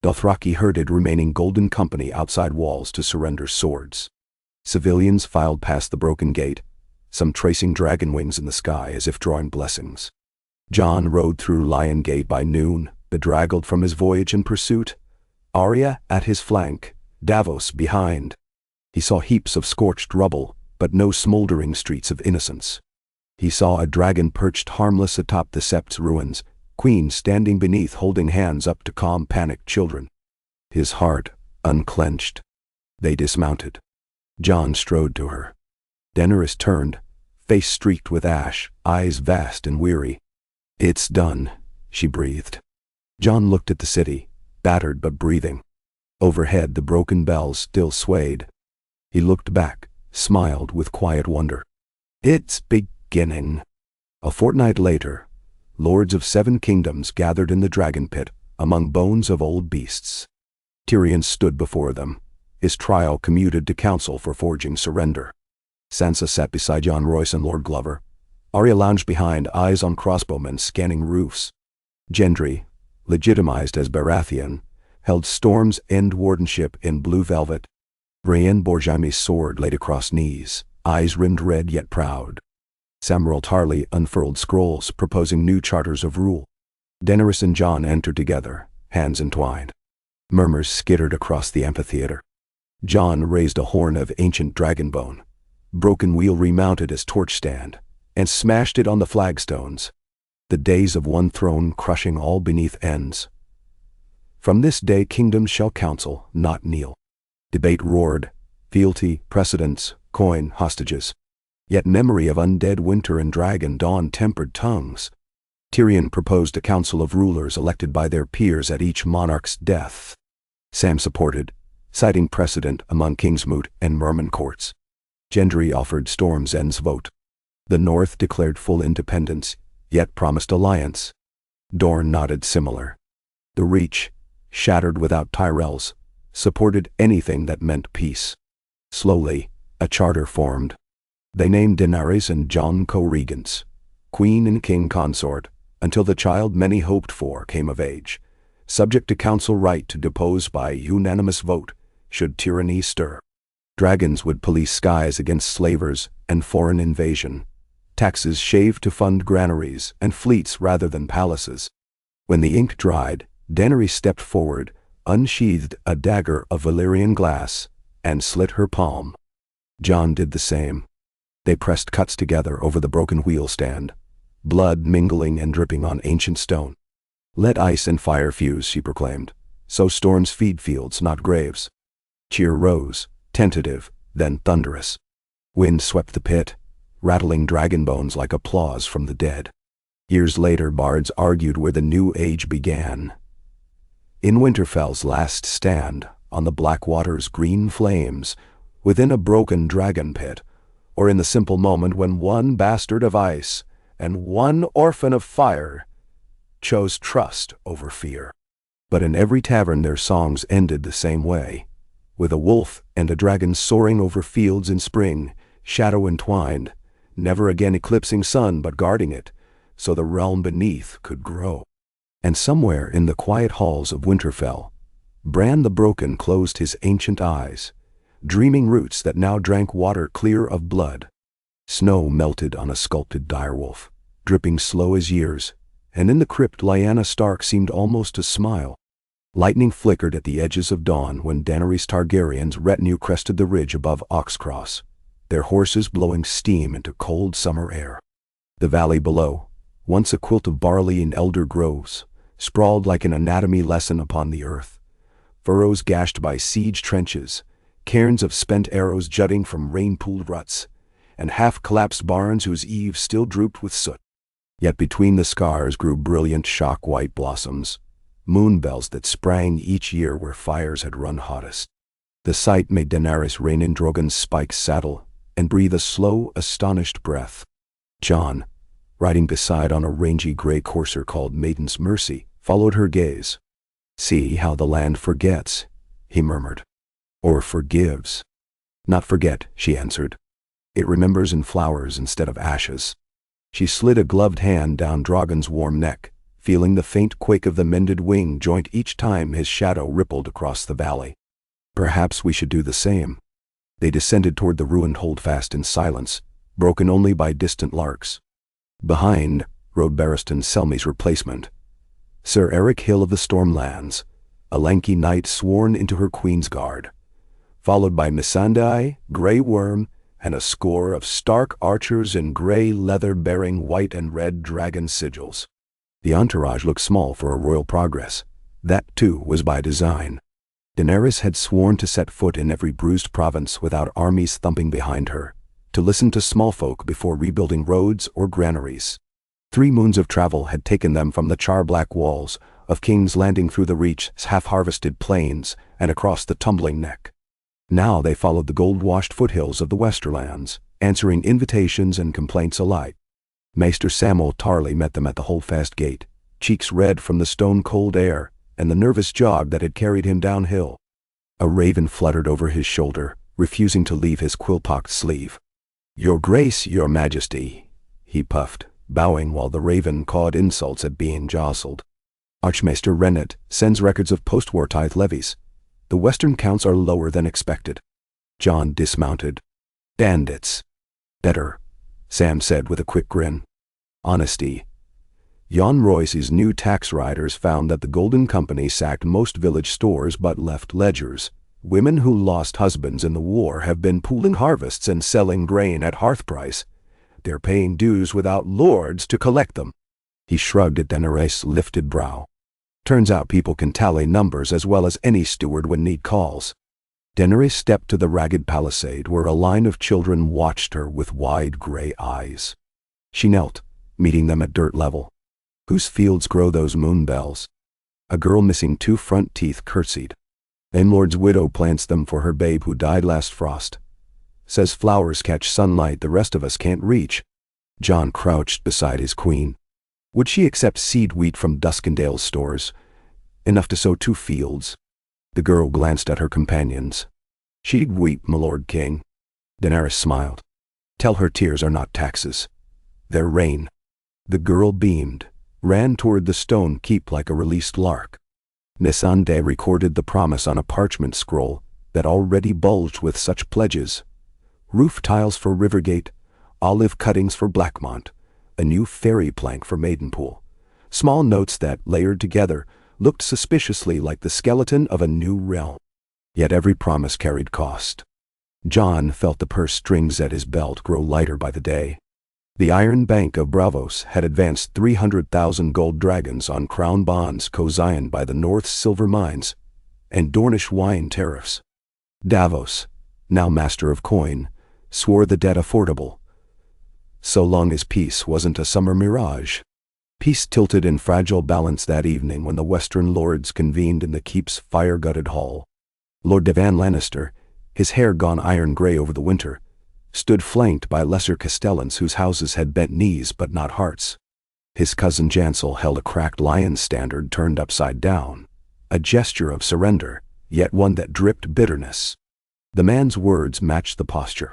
Dothraki herded remaining Golden Company outside walls to surrender swords. Civilians filed past the broken gate, some tracing dragon wings in the sky as if drawing blessings. Jon rode through Lion Gate by noon, bedraggled from his voyage in pursuit. Arya at his flank, Davos behind. He saw heaps of scorched rubble, but no smoldering streets of innocence. He saw a dragon perched harmless atop the Sept's ruins, Queen standing beneath holding hands up to calm panicked children. His heart unclenched. They dismounted. Jon strode to her. Daenerys turned, face streaked with ash, eyes vast and weary. "It's done," she breathed. Jon looked at the city, battered but breathing. Overhead the broken bells still swayed. He looked back, smiled with quiet wonder. "It's beginning." A fortnight later, lords of 7 kingdoms gathered in the dragon pit, among bones of old beasts. Tyrion stood before them, his trial commuted to council for forging surrender. Sansa sat beside Jon Royce and Lord Glover. Arya lounged behind, eyes on crossbowmen scanning roofs. Gendry, legitimized as Baratheon, held Storm's End wardenship in blue velvet. Brienne bore Jaime's sword laid across knees, eyes rimmed red yet proud. Samwell Tarly unfurled scrolls proposing new charters of rule. Daenerys and Jon entered together, hands entwined. Murmurs skittered across the amphitheater. Jon raised a horn of ancient dragonbone, broken wheel remounted as torch stand, and smashed it on the flagstones. The days of one throne crushing all beneath ends. From this day kingdoms shall counsel, not kneel. Debate roared, fealty, precedents, coin, hostages. Yet memory of undead winter and dragon dawn tempered tongues. Tyrion proposed a council of rulers elected by their peers at each monarch's death. Sam supported, citing precedent among Kingsmoot and Merman courts. Gendry offered Storm's End's vote. The North declared full independence, yet promised alliance. Dorne nodded similar. The Reach, shattered without Tyrells, supported anything that meant peace. Slowly, a charter formed. They named Daenerys and Jon co-regents, queen and king consort, until the child many hoped for came of age. subject to council right to depose by unanimous vote, should tyranny stir. Dragons would police skies against slavers and foreign invasion. Taxes shaved to fund granaries and fleets rather than palaces. When the ink dried, Daenerys stepped forward, unsheathed a dagger of Valyrian glass, and slit her palm. Jon did the same. They pressed cuts together over the broken wheel stand, blood mingling and dripping on ancient stone. "Let ice and fire fuse," she proclaimed. "So storms feed fields, not graves." Cheer rose, tentative, then thunderous. Wind swept the pit, rattling dragon bones like applause from the dead. Years later, bards argued where the new age began. In Winterfell's last stand, on the Blackwater's green flames, within a broken dragon pit, or in the simple moment when one bastard of ice and one orphan of fire chose trust over fear. But in every tavern their songs ended the same way, with a wolf and a dragon soaring over fields in spring, shadow entwined, never again eclipsing sun but guarding it, so the realm beneath could grow. And somewhere in the quiet halls of Winterfell, Bran the Broken closed his ancient eyes, dreaming roots that now drank water clear of blood. Snow melted on a sculpted direwolf, dripping slow as years, and in the crypt Lyanna Stark seemed almost to smile. Lightning flickered at the edges of dawn when Daenerys Targaryen's retinue crested the ridge above Oxcross, their horses blowing steam into cold summer air. The valley below, once a quilt of barley and elder groves, sprawled like an anatomy lesson upon the earth. Furrows gashed by siege trenches, cairns of spent arrows jutting from rain-pooled ruts, and half-collapsed barns whose eaves still drooped with soot. Yet between the scars grew brilliant shock-white blossoms, moonbells that sprang each year where fires had run hottest. The sight made Daenerys rein in Drogon's spiked saddle and breathe a slow, astonished breath. Jon, riding beside on a rangy gray courser called Maiden's Mercy, followed her gaze. "See how the land forgets," he murmured. "Or forgives." "Not forget," she answered. "It remembers in flowers instead of ashes." She slid a gloved hand down Drogon's warm neck, feeling the faint quake of the mended wing joint each time his shadow rippled across the valley. "Perhaps we should do the same." They descended toward the ruined holdfast in silence, broken only by distant larks. Behind rode Barristan Selmy's replacement, Sir Eric Hill of the Stormlands, a lanky knight sworn into her queen's guard, followed by Missandei, Grey Worm, and a score of stark archers in gray leather bearing white and red dragon sigils. The entourage looked small for a royal progress. That, too, was by design. Daenerys had sworn to set foot in every bruised province without armies thumping behind her, to listen to small folk before rebuilding roads or granaries. 3 moons of travel had taken them from the char-black walls of King's Landing through the Reach's half-harvested plains and across the tumbling neck. Now they followed the gold-washed foothills of the Westerlands, answering invitations and complaints alike. Maester Samwell Tarly met them at the holdfast gate, cheeks red from the stone-cold air and the nervous jog that had carried him downhill. A raven fluttered over his shoulder, refusing to leave his quill-pocked sleeve. "Your Grace, Your Majesty," he puffed, bowing while the raven cawed insults at being jostled. "Archmaester Rennet sends records of post-war tithe levies. The western counts are lower than expected." Jon dismounted. "Bandits." "Better," Sam said with a quick grin. "Honesty." Jon Royce's new tax riders found that the Golden Company sacked most village stores but left ledgers. Women who lost husbands in the war have been pooling harvests and selling grain at hearth price. They're paying dues without lords to collect them. He shrugged at Daenerys' lifted brow. "Turns out people can tally numbers as well as any steward when need calls." Daenerys stepped to the ragged palisade where a line of children watched her with wide gray eyes. She knelt, meeting them at dirt level. "Whose fields grow those moonbells?" A girl missing 2 front teeth curtsied. "Lord's widow plants them for her babe who died last frost. Says flowers catch sunlight the rest of us can't reach." Jon crouched beside his queen. Would she accept seed wheat from Duskendale's stores? Enough to sow 2 fields. The girl glanced at her companions. "She'd weep, my lord king." Daenerys smiled. "Tell her tears are not taxes. They're rain." The girl beamed, ran toward the stone keep like a released lark. Nisande recorded the promise on a parchment scroll that already bulged with such pledges: roof tiles for Rivergate, olive cuttings for Blackmont, a new ferry plank for Maidenpool. Small notes that, layered together, looked suspiciously like the skeleton of a new realm. Yet every promise carried cost. Jon felt the purse strings at his belt grow lighter by the day. The Iron Bank of Bravos had advanced 300,000 gold dragons on crown bonds co-signed by the North's silver mines and Dornish wine tariffs. Davos, now master of coin, swore the debt affordable, so long as peace wasn't a summer mirage. Peace tilted in fragile balance that evening when the Western lords convened in the keep's fire-gutted hall. Lord Devan Lannister, his hair gone iron gray over the winter, stood flanked by lesser castellans whose houses had bent knees but not hearts. His cousin Jancel held a cracked lion standard turned upside down, a gesture of surrender, yet one that dripped bitterness. The man's words matched the posture.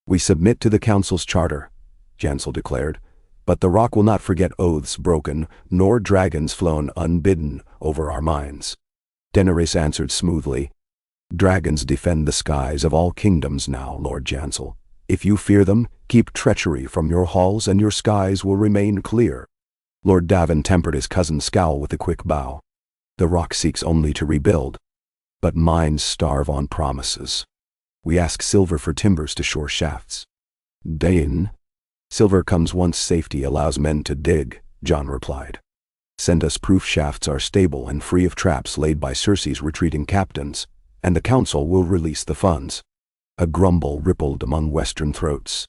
"We submit to the council's charter," Jancel declared, "but the Rock will not forget oaths broken, nor dragons flown unbidden over our minds." Daenerys answered smoothly, "Dragons defend the skies of all kingdoms now, Lord Jancel. If you fear them, keep treachery from your halls and your skies will remain clear." Lord Davin tempered his cousin's scowl with a quick bow. "The Rock seeks only to rebuild, but minds starve on promises. We ask silver for timbers to shore shafts." "Dane, silver comes once safety allows men to dig," Jon replied. "Send us proof shafts are stable and free of traps laid by Cersei's retreating captains, and the council will release the funds." A grumble rippled among Western throats.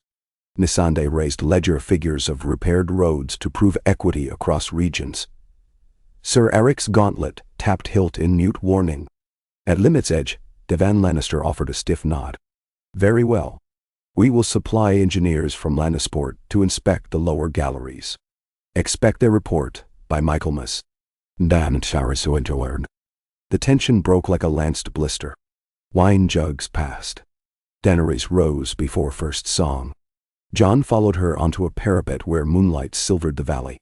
Nisande raised ledger figures of repaired roads to prove equity across regions. Sir Eric's gauntlet tapped hilt in mute warning. At limit's edge, Devan Lannister offered a stiff nod. "Very well. We will supply engineers from Lannisport to inspect the lower galleries. Expect their report by Michaelmas." Dan Sharisoinjord. The tension broke like a lanced blister. Wine jugs passed. Daenerys rose before first song. Jon followed her onto a parapet where moonlight silvered the valley.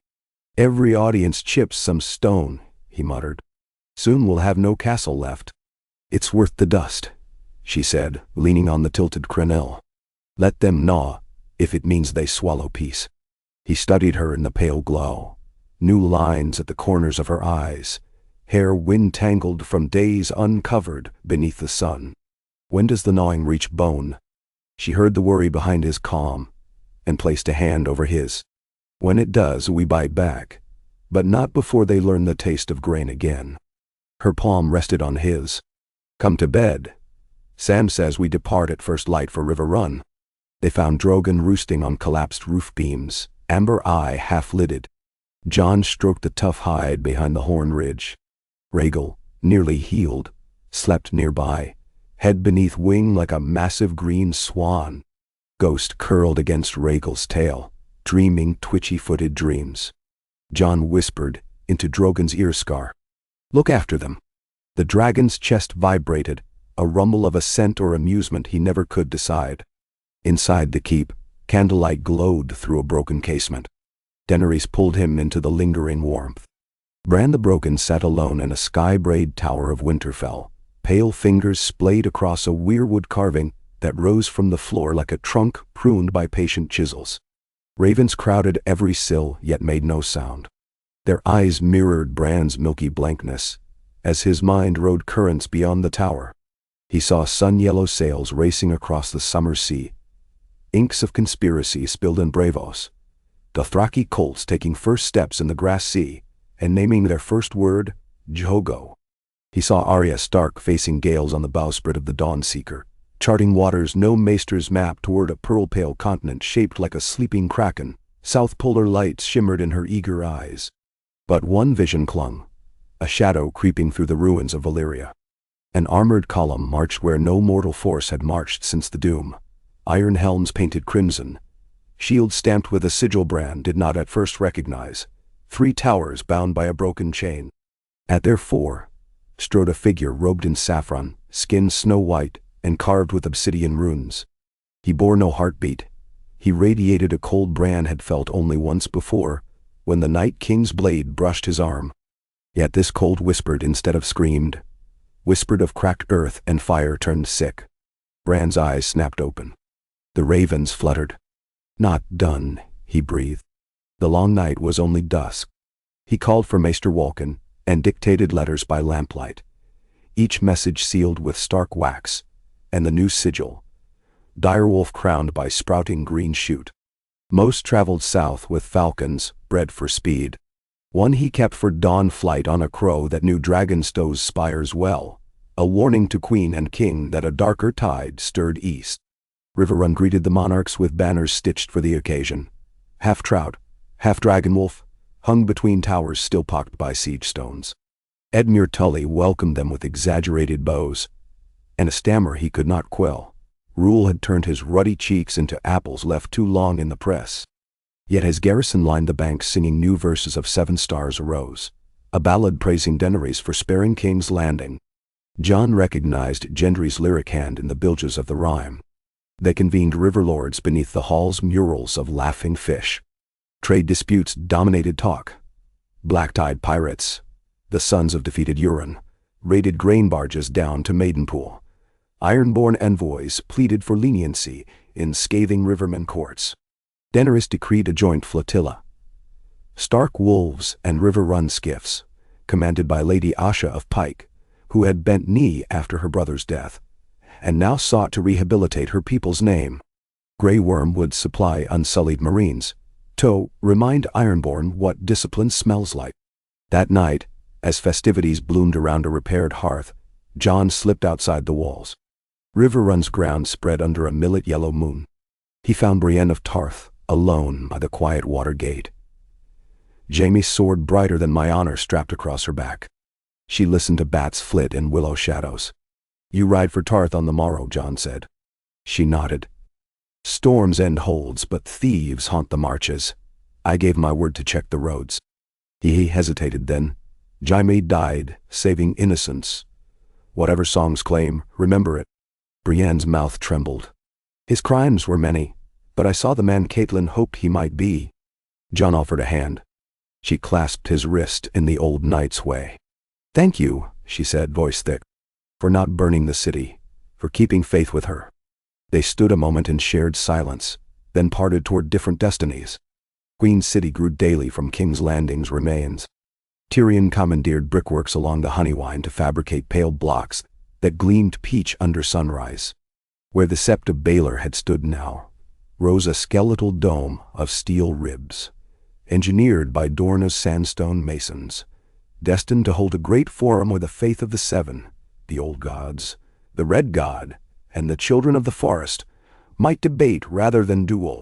"Every audience chips some stone," he muttered. "Soon we'll have no castle left." "It's worth the dust," she said, leaning on the tilted crenelle. "Let them gnaw, if it means they swallow peace." He studied her in the pale glow. New lines at the corners of her eyes, hair wind-tangled from days uncovered beneath the sun. "When does the gnawing reach bone?" She heard the worry behind his calm, and placed a hand over his. "When it does, we bite back, but not before they learn the taste of grain again." Her palm rested on his. "Come to bed. Sam says we depart at first light for River Run." They found Drogon roosting on collapsed roof beams, amber eye half-lidded. Jon stroked the tough hide behind the horn ridge. Rhaegal, nearly healed, slept nearby, head beneath wing like a massive green swan. Ghost curled against Rhaegal's tail, dreaming twitchy-footed dreams. Jon whispered into Drogon's ear scar, "Look after them." The dragon's chest vibrated, a rumble of assent or amusement he never could decide. Inside the keep, candlelight glowed through a broken casement. Daenerys pulled him into the lingering warmth. Bran the Broken sat alone in a sky-brayed tower of Winterfell, pale fingers splayed across a weirwood carving that rose from the floor like a trunk pruned by patient chisels. Ravens crowded every sill yet made no sound. Their eyes mirrored Bran's milky blankness, as his mind rode currents beyond the tower. He saw sun-yellow sails racing across the summer sea, inks of conspiracy spilled in Bravos, Dothraki colts taking first steps in the grass sea, and naming their first word, Jogo. He saw Arya Stark facing gales on the bowsprit of the Dawnseeker, charting waters no maester's map toward a pearl-pale continent shaped like a sleeping kraken. South polar lights shimmered in her eager eyes. But one vision clung, a shadow creeping through the ruins of Valyria. An armored column marched where no mortal force had marched since the Doom. Iron helms painted crimson, shields stamped with a sigil Bran did not at first recognize, 3 towers bound by a broken chain. At their fore strode a figure robed in saffron, skin snow-white, and carved with obsidian runes. He bore no heartbeat. He radiated a cold Bran had felt only once before, when the Night King's blade brushed his arm. Yet this cold whispered instead of screamed, whispered of cracked earth and fire turned sick. Bran's eyes snapped open. The ravens fluttered. Not done, he breathed. The long night was only dusk. He called for Maester Walken and dictated letters by lamplight, each message sealed with stark wax, and the new sigil, direwolf crowned by sprouting green shoot. Most traveled south with falcons, bred for speed. One he kept for dawn flight on a crow that knew Dragonstone's spires well, a warning to queen and king that a darker tide stirred east. Riverrun greeted the monarchs with banners stitched for the occasion. Half trout, half dragonwolf, hung between towers still pocked by siege stones. Edmure Tully welcomed them with exaggerated bows, and a stammer he could not quell. Rule had turned his ruddy cheeks into apples left too long in the press. Yet as garrison lined the banks singing new verses of Seven Stars arose, a ballad praising Daenerys for sparing King's Landing. Jon recognized Gendry's lyric hand in the bilges of the rhyme. They convened river lords beneath the hall's murals of laughing fish. Trade disputes dominated talk. Black-tide pirates, the sons of defeated Euron, raided grain barges down to Maidenpool. Ironborn envoys pleaded for leniency in scathing rivermen courts. Daenerys decreed a joint flotilla. Stark wolves and river-run skiffs, commanded by Lady Asha of Pike, who had bent knee after her brother's death, and now sought to rehabilitate her people's name. Grey Worm would supply unsullied marines, to remind Ironborn what discipline smells like. That night, as festivities bloomed around a repaired hearth, Jon slipped outside the walls. Riverrun's ground spread under a millet-yellow moon. He found Brienne of Tarth, alone by the quiet water gate. Jaime's sword brighter than my honor strapped across her back. She listened to bats flit in willow shadows. "You ride for Tarth on the morrow," Jon said. She nodded. "Storms end holds, but thieves haunt the marches. I gave my word to check the roads." He hesitated then. "Jaime died, saving innocence. Whatever songs claim, remember it." Brienne's mouth trembled. "His crimes were many, but I saw the man Catelyn hoped he might be." Jon offered a hand. She clasped his wrist in the old knight's way. "Thank you," she said, voice thick, "for not burning the city, for keeping faith with her." They stood a moment in shared silence, then parted toward different destinies. Queen City grew daily from King's Landing's remains. Tyrion commandeered brickworks along the Honeywine to fabricate pale blocks that gleamed peach under sunrise. Where the Sept of Baelor had stood now, rose a skeletal dome of steel ribs, engineered by Dorna's sandstone masons, destined to hold a great forum where the faith of the Seven, the old gods, the Red God, and the children of the forest, might debate rather than duel.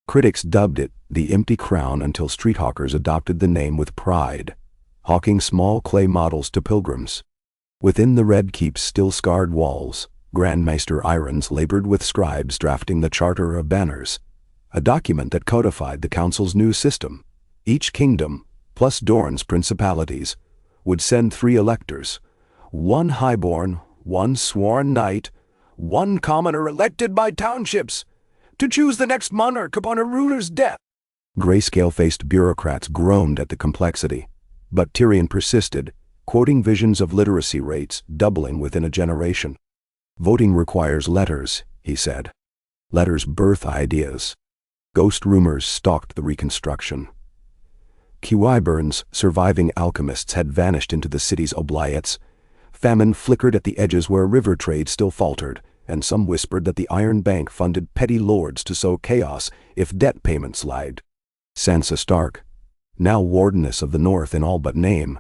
Critics dubbed it the Empty Crown until street hawkers adopted the name with pride, hawking small clay models to pilgrims. Within the Red Keep's still-scarred walls, Grandmaster Irons labored with scribes drafting the Charter of Banners, a document that codified the council's new system. Each kingdom, plus Dorne's principalities, would send 3 electors, 1 highborn, 1 sworn knight, 1 commoner elected by townships, to choose the next monarch upon a ruler's death. Grayscale-faced bureaucrats groaned at the complexity, but Tyrion persisted, quoting visions of literacy rates doubling within a generation. "Voting requires letters," he said. "Letters birth ideas." Ghost rumors stalked the reconstruction. Qyburn's surviving alchemists had vanished into the city's oubliettes. Famine flickered at the edges where river trade still faltered, and some whispered that the Iron Bank funded petty lords to sow chaos if debt payments lagged. Sansa Stark, now Wardeness of the North in all but name,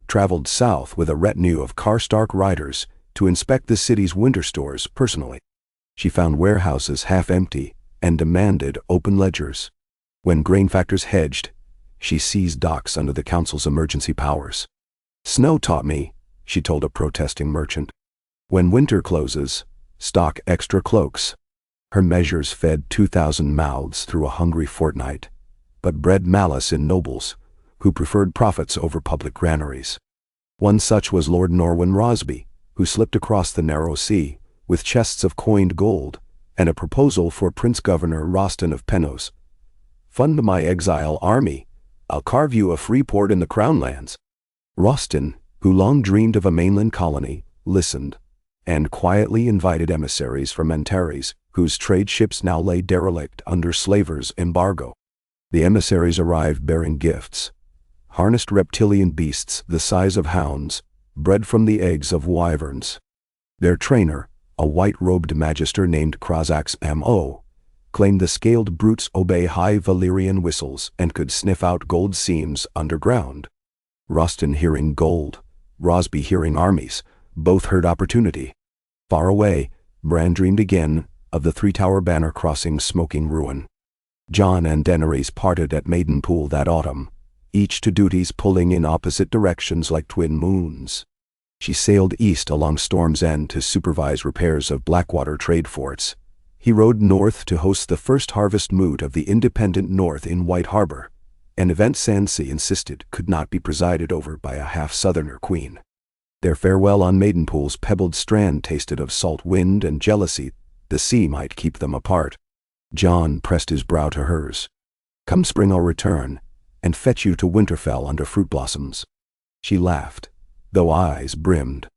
traveled south with a retinue of Karstark riders to inspect the city's winter stores personally. She found warehouses half empty and demanded open ledgers. When grain factors hedged, she seized docks under the council's emergency powers. "Snow taught me," she told a protesting merchant. "When winter closes, stock extra cloaks." Her measures fed 2,000 mouths through a hungry fortnight, but bred malice in nobles, who preferred profits over public granaries. One such was Lord Norwyn Rosby, who slipped across the narrow sea, with chests of coined gold, and a proposal for Prince Governor Roston of Penos. "Fund my exile army. I'll carve you a free port in the Crown Lands." Rostin, who long dreamed of a mainland colony, listened, and quietly invited emissaries from Antares, whose trade ships now lay derelict under slavers' embargo. The emissaries arrived bearing gifts: harnessed reptilian beasts the size of hounds, bred from the eggs of wyverns. Their trainer, a white-robed magister named Krazax M.O., claimed the scaled brutes obey high Valyrian whistles and could sniff out gold seams underground. Rostin hearing gold, Rosby hearing armies, both heard opportunity. Far away, Bran dreamed again of the three-tower banner crossing smoking ruin. Jon and Daenerys parted at Maidenpool that autumn, each to duties pulling in opposite directions like twin moons. She sailed east along Storm's End to supervise repairs of Blackwater trade forts. He rode north to host the first harvest moot of the independent North in White Harbor, an event Sansa insisted could not be presided over by a half-southerner queen. Their farewell on Maidenpool's pebbled strand tasted of salt wind and jealousy. The sea might keep them apart. Jon pressed his brow to hers. "Come spring I'll return, and fetch you to Winterfell under fruit blossoms." She laughed, though eyes brimmed.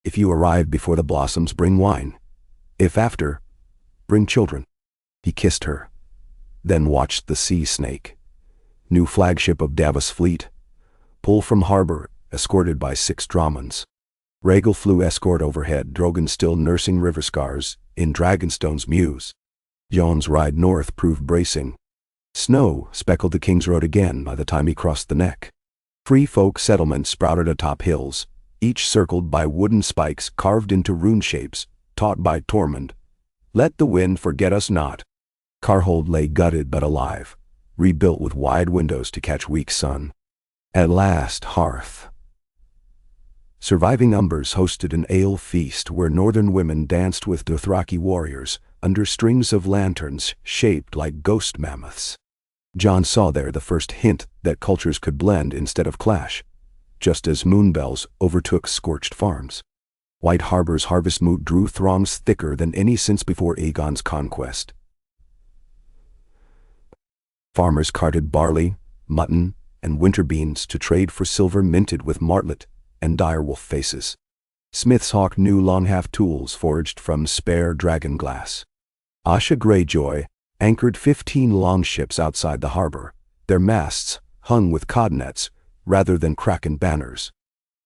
"If you arrive before the blossoms, bring wine. If after, bring children." He kissed her, then watched the sea snake, new flagship of Davos fleet, pull from harbor, escorted by 6 Dromons. Rhaegal flew escort overhead, Drogon still nursing river scars in Dragonstone's mews. Jon's ride north proved bracing. Snow speckled the King's Road again by the time he crossed the neck. Free folk settlements sprouted atop hills, each circled by wooden spikes carved into rune shapes, taught by Tormund. "Let the wind forget us not." Carhold lay gutted but alive, rebuilt with wide windows to catch weak sun. At last, Hearth. Surviving Umbers hosted an ale feast where northern women danced with Dothraki warriors under strings of lanterns shaped like ghost mammoths. Jon saw there the first hint that cultures could blend instead of clash, just as moonbells overtook scorched farms. White Harbor's harvest moot drew throngs thicker than any since before Aegon's conquest. Farmers carted barley, mutton, and winter beans to trade for silver minted with martlet and direwolf faces. Smiths hawked new long-half tools forged from spare dragon glass. Asha Greyjoy anchored 15 longships outside the harbor, their masts hung with cod nets rather than kraken banners.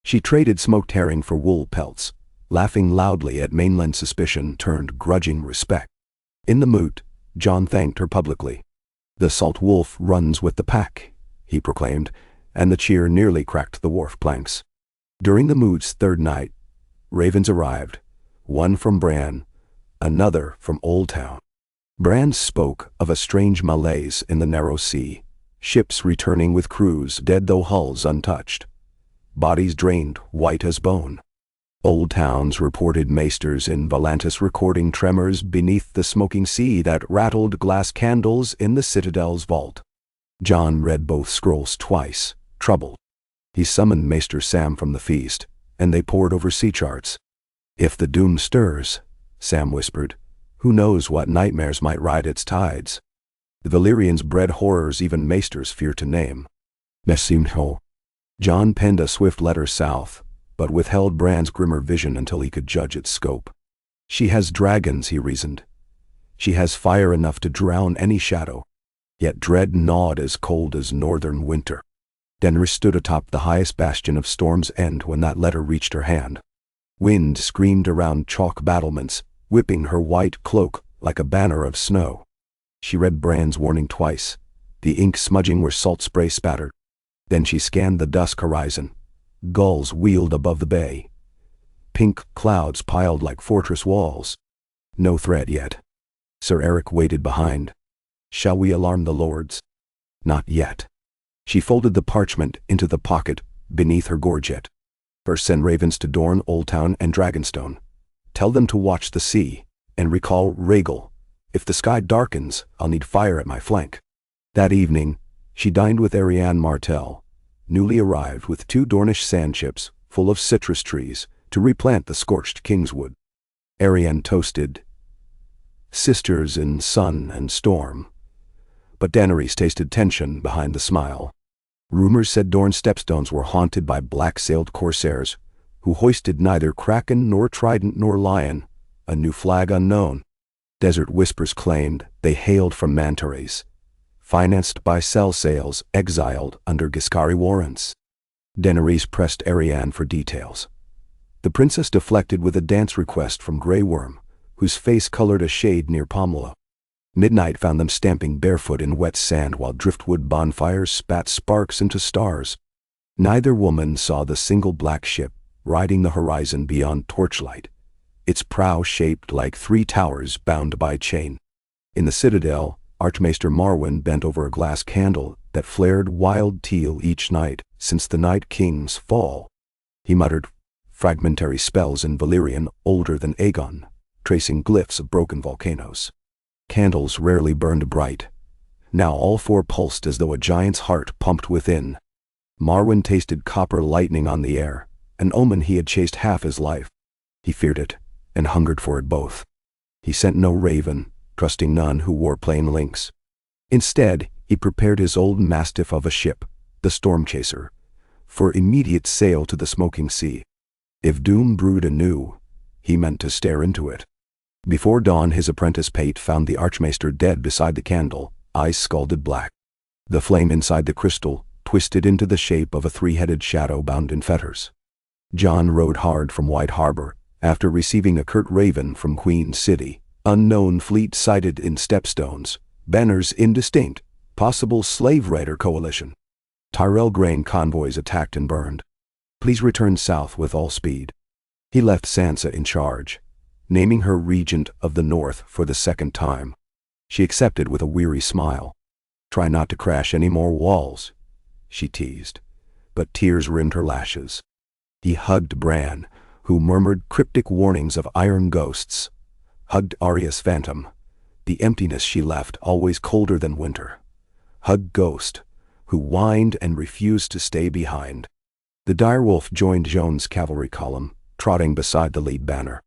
She traded smoked herring for wool pelts, laughing loudly at mainland suspicion turned grudging respect. In the moot, Jon thanked her publicly. "The salt wolf runs with the pack," he proclaimed, and the cheer nearly cracked the wharf planks. During the moot's third night, ravens arrived, one from Bran, another from Old Town. Bran spoke of a strange malaise in the narrow sea, ships returning with crews dead though hulls untouched, bodies drained white as bone. Old Town's reported maesters in Volantis recording tremors beneath the smoking sea that rattled glass candles in the Citadel's vault. Jon read both scrolls twice, troubled. He summoned Maester Sam from the feast, and they pored over sea charts. "If the doom stirs," Sam whispered, "who knows what nightmares might ride its tides?" The Valyrians bred horrors even maesters fear to name. Mesimho. Jon penned a swift letter south, but withheld Bran's grimmer vision until he could judge its scope. "She has dragons," he reasoned. "She has fire enough to drown any shadow, yet dread gnawed as cold as northern winter." Daenerys stood atop the highest bastion of Storm's End when that letter reached her hand. Wind screamed around chalk battlements, whipping her white cloak like a banner of snow. She read Bran's warning twice, the ink smudging where salt spray spattered. Then she scanned the dusk horizon. Gulls wheeled above the bay. Pink clouds piled like fortress walls. No threat yet. Sir Eric waited behind. "Shall we alarm the lords?" "Not yet." She folded the parchment into the pocket beneath her gorget. "First send ravens to Dorne, Old Town, and Dragonstone. Tell them to watch the sea, and recall Rhaegal. If the sky darkens, I'll need fire at my flank." That evening, she dined with Arianne Martell, newly arrived with 2 Dornish sandships full of citrus trees to replant the scorched Kingswood. Arianne toasted, "Sisters in sun and storm," but Daenerys tasted tension behind the smile. Rumors said Dorne's stepstones were haunted by black-sailed corsairs, who hoisted neither kraken nor trident nor lion, a new flag unknown. Desert whispers claimed they hailed from Mantares, financed by sell sails exiled under Giscari warrants. Daenerys pressed Arianne for details. The princess deflected with a dance request from Grey Worm, whose face colored a shade near Pomelo. Midnight found them stamping barefoot in wet sand while driftwood bonfires spat sparks into stars. Neither woman saw the single black ship riding the horizon beyond torchlight, its prow shaped like 3 towers bound by chain. In the citadel, Archmaester Marwyn bent over a glass candle that flared wild teal each night since the Night King's fall. He muttered fragmentary spells in Valyrian older than Aegon, tracing glyphs of broken volcanoes. Candles rarely burned bright. Now all 4 pulsed as though a giant's heart pumped within. Marwyn tasted copper lightning on the air, an omen he had chased half his life. He feared it, and hungered for it both. He sent no raven, trusting none who wore plain links. Instead, he prepared his old mastiff of a ship, the Storm Chaser, for immediate sail to the smoking sea. If doom brewed anew, he meant to stare into it. Before dawn, his apprentice Pate found the Archmaester dead beside the candle, eyes scalded black. The flame inside the crystal twisted into the shape of a 3-headed shadow bound in fetters. Jon rode hard from White Harbor, after receiving a curt raven from Queen City. Unknown fleet sighted in stepstones, banners indistinct, possible slave raider coalition. Tyrell grain convoys attacked and burned. Please return south with all speed. He left Sansa in charge, naming her Regent of the North for the 2nd time. She accepted with a weary smile. Try not to crash any more walls, she teased, but tears rimmed her lashes. He hugged Bran, who murmured cryptic warnings of iron ghosts. Hugged Arya's phantom, the emptiness she left always colder than winter. Hugged Ghost, who whined and refused to stay behind. The direwolf joined Jon's cavalry column, trotting beside the lead banner.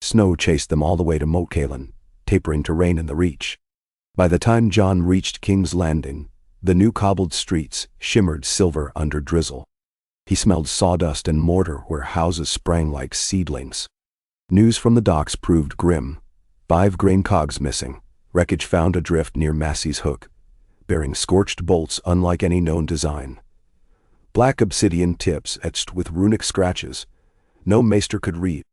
Snow chased them all the way to Moat Cailin, tapering to rain in the Reach. By the time Jon reached King's Landing, the new cobbled streets shimmered silver under drizzle. He smelled sawdust and mortar where houses sprang like seedlings. News from the docks proved grim. 5 grain cogs missing, wreckage found adrift near Massey's Hook, bearing scorched bolts unlike any known design. Black obsidian tips etched with runic scratches. No maester could read.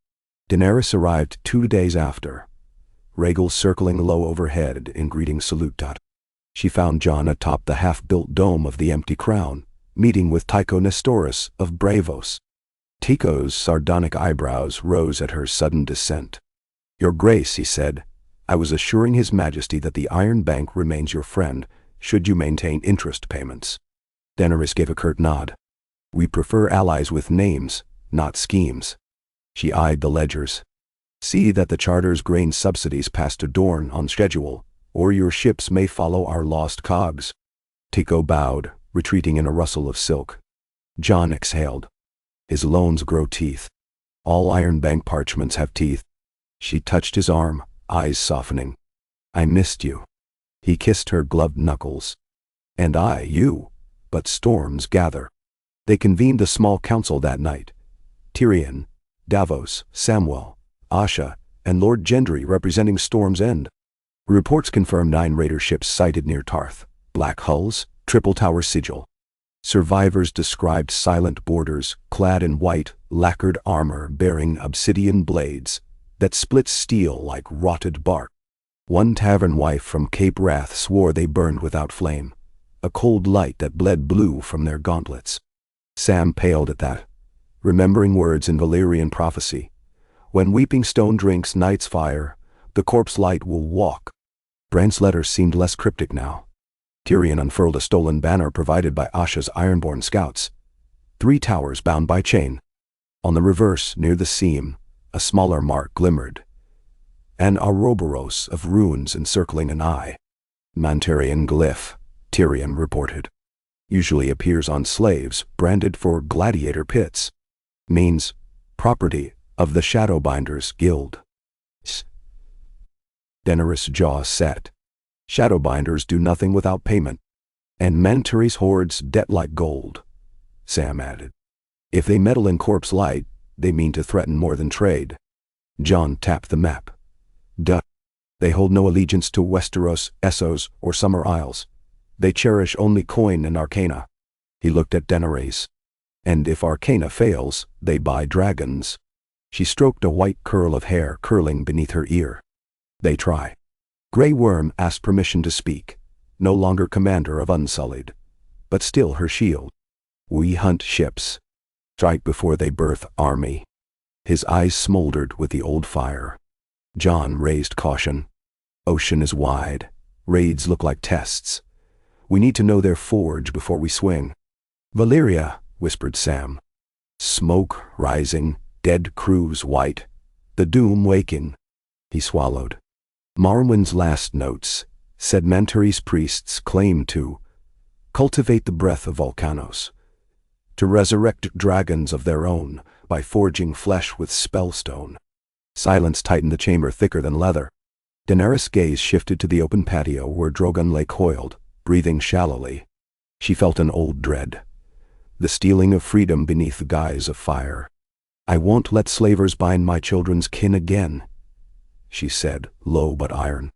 Daenerys arrived 2 days after, Rhaegal circling low overhead in greeting salute. She found Jon atop the half-built dome of the empty crown, meeting with Tycho Nestoris of Braavos. Tycho's sardonic eyebrows rose at her sudden descent. Your Grace, he said, I was assuring His Majesty that the Iron Bank remains your friend, should you maintain interest payments. Daenerys gave a curt nod. We prefer allies with names, not schemes. She eyed the ledgers. See that the Charter's grain subsidies pass to Dorne on schedule, or your ships may follow our lost cogs. Tycho bowed, retreating in a rustle of silk. Jon exhaled. His loans grow teeth. All Iron Bank parchments have teeth. She touched his arm, eyes softening. I missed you. He kissed her gloved knuckles. And I, you. But storms gather. They convened a small council that night. Tyrion, Davos, Samwell, Asha, and Lord Gendry representing Storm's End. Reports confirmed 9 raider ships sighted near Tarth, black hulls, triple tower sigil. Survivors described silent boarders, clad in white, lacquered armor bearing obsidian blades that split steel like rotted bark. One tavern wife from Cape Wrath swore they burned without flame, a cold light that bled blue from their gauntlets. Sam paled at that, remembering words in Valyrian prophecy. When weeping stone drinks night's fire, the corpse light will walk. Bran's letter seemed less cryptic now. Tyrion unfurled a stolen banner provided by Asha's Ironborn scouts. 3 towers bound by chain. On the reverse, near the seam, a smaller mark glimmered. An Ouroboros of runes encircling an eye. Mantarian glyph, Tyrion reported. Usually appears on slaves branded for gladiator pits. Means property of the Shadowbinders Guild. Daenerys' jaw set. Shadowbinders do nothing without payment. And Mantary's hordes debt like gold, Sam added. If they meddle in corpse light, they mean to threaten more than trade. Jon tapped the map. Duh. They hold no allegiance to Westeros, Essos, or Summer Isles. They cherish only coin and arcana. He looked at Daenerys. And if arcana fails, they buy dragons. She stroked a white curl of hair curling beneath her ear. They try. Grey Worm asked permission to speak, no longer commander of Unsullied, but still her shield. We hunt ships. Strike before they birth army. His eyes smoldered with the old fire. Jon raised caution. Ocean is wide. Raids look like tests. We need to know their forge before we swing. Valyria, whispered Sam. Smoke rising, dead crews white. The doom waking. He swallowed. Marwyn's last notes said Mantary's priests claimed to cultivate the breath of volcanoes, to resurrect dragons of their own by forging flesh with spellstone. Silence tightened the chamber thicker than leather. Daenerys' gaze shifted to the open patio where Drogon lay coiled, breathing shallowly. She felt an old dread. The stealing of freedom beneath the guise of fire. I won't let slavers bind my children's kin again, she said, low but iron.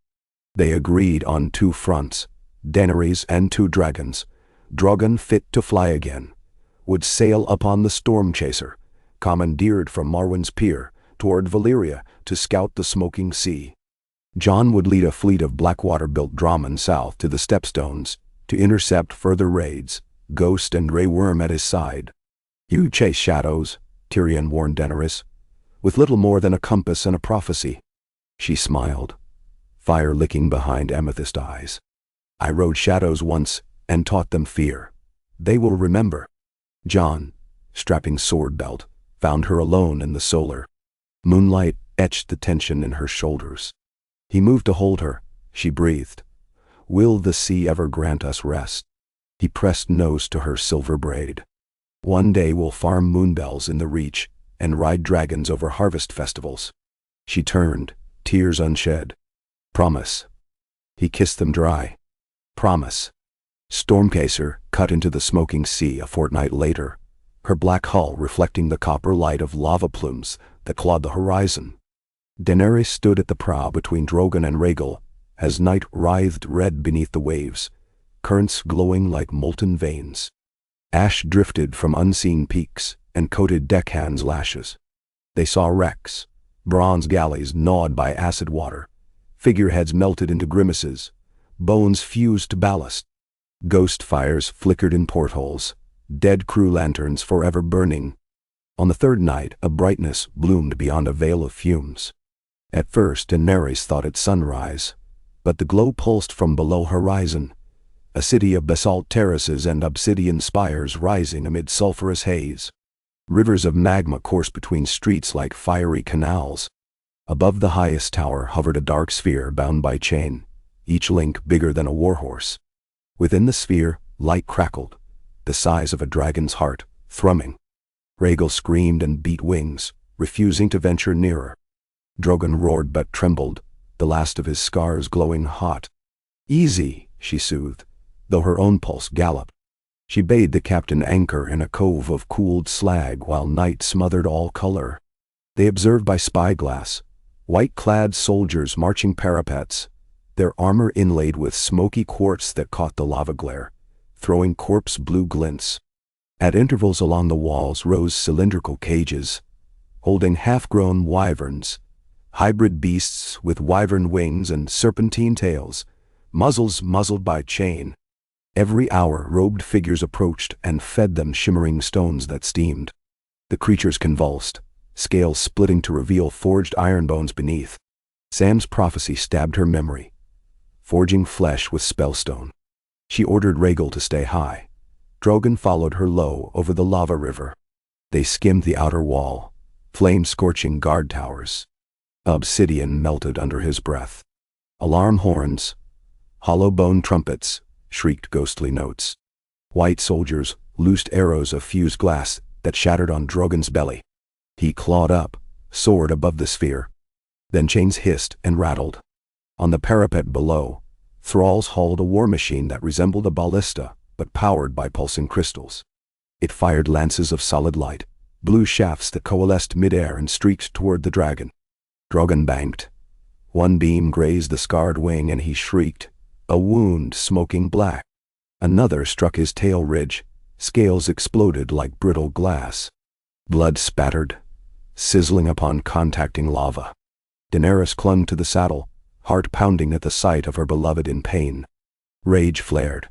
They agreed on 2 fronts, Daenerys and 2 dragons. Drogon fit to fly again, would sail upon the storm chaser, commandeered from Marwyn's pier, toward Valyria to scout the smoking sea. Jon would lead a fleet of Blackwater-built drahman south to the Stepstones to intercept further raids, Ghost and Grey Worm at his side. You chase shadows, Tyrion warned Daenerys, with little more than a compass and a prophecy. She smiled, fire licking behind amethyst eyes. I rode shadows once and taught them fear. They will remember. Jon, strapping sword belt, found her alone in the solar. Moonlight etched the tension in her shoulders. He moved to hold her. She breathed. Will the sea ever grant us rest? He pressed nose to her silver braid. One day we'll farm moonbells in the Reach and ride dragons over harvest festivals. She turned, tears unshed. Promise. He kissed them dry. Promise. Stormchaser cut into the smoking sea a fortnight later, her black hull reflecting the copper light of lava plumes that clawed the horizon. Daenerys stood at the prow between Drogon and Rhaegal as night writhed red beneath the waves, currents glowing like molten veins. Ash drifted from unseen peaks and coated deckhands' lashes. They saw wrecks, bronze galleys gnawed by acid water, figureheads melted into grimaces, bones fused to ballast. Ghost fires flickered in portholes, dead crew lanterns forever burning. On the 3rd night, a brightness bloomed beyond a veil of fumes. At first, Daenerys thought it sunrise, but the glow pulsed from below horizon, a city of basalt terraces and obsidian spires rising amid sulphurous haze. Rivers of magma coursed between streets like fiery canals. Above the highest tower hovered a dark sphere bound by chain, each link bigger than a warhorse. Within the sphere, light crackled, the size of a dragon's heart, thrumming. Rhaegal screamed and beat wings, refusing to venture nearer. Drogon roared but trembled, the last of his scars glowing hot. Easy, she soothed, though her own pulse galloped. She bade the captain anchor in a cove of cooled slag while night smothered all color. They observed by spyglass, white-clad soldiers marching parapets, their armor inlaid with smoky quartz that caught the lava glare, throwing corpse-blue glints. At intervals along the walls rose cylindrical cages, holding half-grown wyverns, hybrid beasts with wyvern wings and serpentine tails, muzzles muzzled by chain. Every hour robed figures approached and fed them shimmering stones that steamed. The creatures convulsed, scales splitting to reveal forged iron bones beneath. Sam's prophecy stabbed her memory, forging flesh with spellstone. She ordered Rhaegal to stay high. Drogon followed her low over the lava river. They skimmed the outer wall, flame-scorching guard towers. Obsidian melted under his breath. Alarm horns, hollow-bone trumpets, shrieked ghostly notes. White soldiers loosed arrows of fused glass that shattered on Drogon's belly. He clawed up, soared above the sphere. Then chains hissed and rattled. On the parapet below, thralls hauled a war machine that resembled a ballista, but powered by pulsing crystals. It fired lances of solid light, blue shafts that coalesced midair and streaked toward the dragon. Drogon banked. One beam grazed the scarred wing and he shrieked, a wound smoking black. Another struck his tail ridge, scales exploded like brittle glass. Blood spattered, sizzling upon contacting lava. Daenerys clung to the saddle, heart pounding at the sight of her beloved in pain. Rage flared.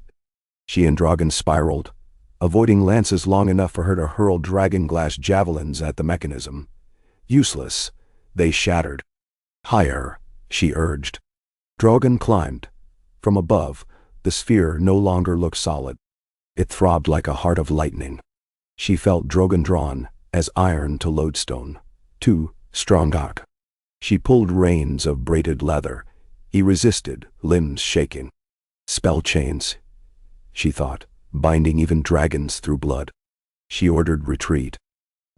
She and Drogon spiraled, avoiding lances long enough for her to hurl dragon-glass javelins at the mechanism. Useless, they shattered. Higher, she urged. Drogon climbed. From above, the sphere no longer looked solid. It throbbed like a heart of lightning. She felt Drogon drawn, as iron to lodestone, to strongak. She pulled reins of braided leather. He resisted, limbs shaking. Spell chains, she thought, binding even dragons through blood. She ordered retreat.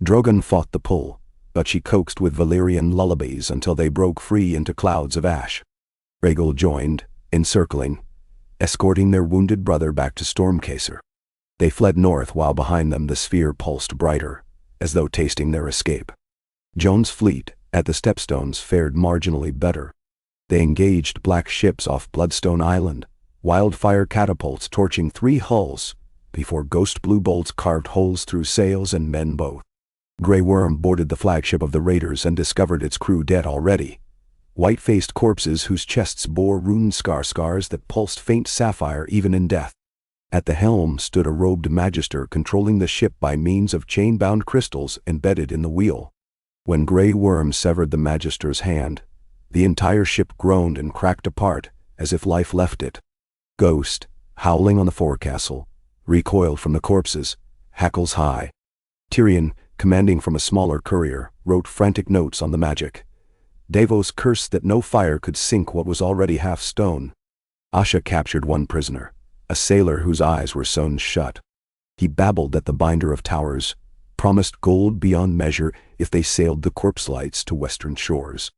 Drogon fought the pull, but she coaxed with Valyrian lullabies until they broke free into clouds of ash. Rhaegal joined, encircling, escorting their wounded brother back to Stormcaser. They fled north while behind them the sphere pulsed brighter, as though tasting their escape. Jon's fleet, at the Stepstones, fared marginally better. They engaged black ships off Bloodstone Island, wildfire catapults torching 3 hulls, before ghost blue bolts carved holes through sails and men both. Grey Worm boarded the flagship of the raiders and discovered its crew dead already. White-faced corpses whose chests bore rune scars that pulsed faint sapphire even in death. At the helm stood a robed magister controlling the ship by means of chain-bound crystals embedded in the wheel. When Grey Worm severed the magister's hand, the entire ship groaned and cracked apart, as if life left it. Ghost, howling on the forecastle, recoiled from the corpses, hackles high. Tyrion, commanding from a smaller courier, wrote frantic notes on the magic. Davos cursed that no fire could sink what was already half stone. Asha captured one prisoner, a sailor whose eyes were sewn shut. He babbled at the binder of towers, promised gold beyond measure if they sailed the corpse lights to western shores.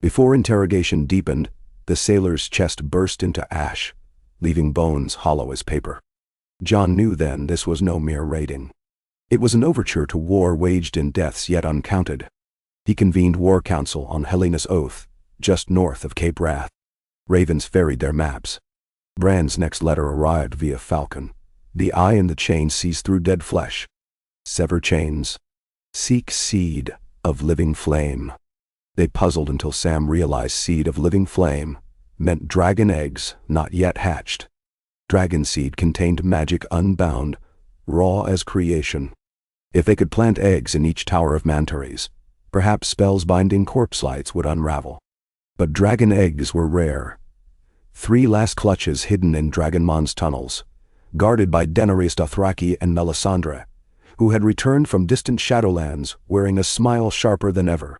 Before interrogation deepened, the sailor's chest burst into ash, leaving bones hollow as paper. Jon knew then this was no mere raiding. It was an overture to war waged in deaths yet uncounted. He convened war council on Helena's Oath, just north of Cape Wrath. Ravens ferried their maps. Bran's next letter arrived via falcon. The eye in the chain sees through dead flesh. Sever chains. Seek seed of living flame. They puzzled until Sam realized seed of living flame meant dragon eggs not yet hatched. Dragon seed contained magic unbound, raw as creation. If they could plant eggs in each tower of Mantares, perhaps spells binding corpse lights would unravel. But dragon eggs were rare. 3 last clutches hidden in Dragonmon's tunnels, guarded by Daenerys Dothraki and Melisandre, who had returned from distant Shadowlands wearing a smile sharper than ever.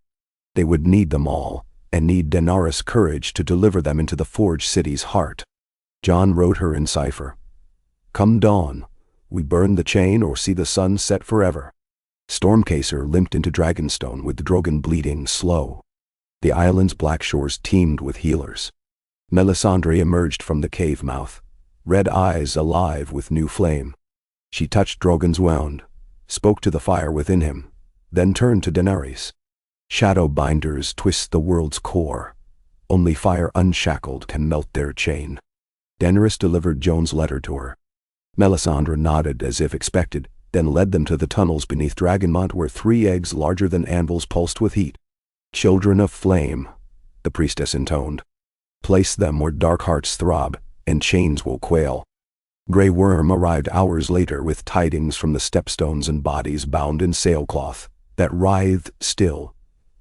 They would need them all, and need Daenerys' courage to deliver them into the Forge City's heart. Jon wrote her in cipher. Come dawn, we burn the chain or see the sun set forever. Stormcaser limped into Dragonstone with Drogon bleeding slow. The island's black shores teemed with healers. Melisandre emerged from the cave mouth, red eyes alive with new flame. She touched Drogon's wound, spoke to the fire within him, then turned to Daenerys. Shadow binders twist the world's core. Only fire unshackled can melt their chain. Daenerys delivered Jon's letter to her. Melisandre nodded as if expected, then led them to the tunnels beneath Dragonmont where 3 eggs larger than anvils pulsed with heat. Children of flame, the priestess intoned. Place them where dark hearts throb, and chains will quail. Grey Worm arrived hours later with tidings from the Stepstones and bodies bound in sailcloth that writhed still,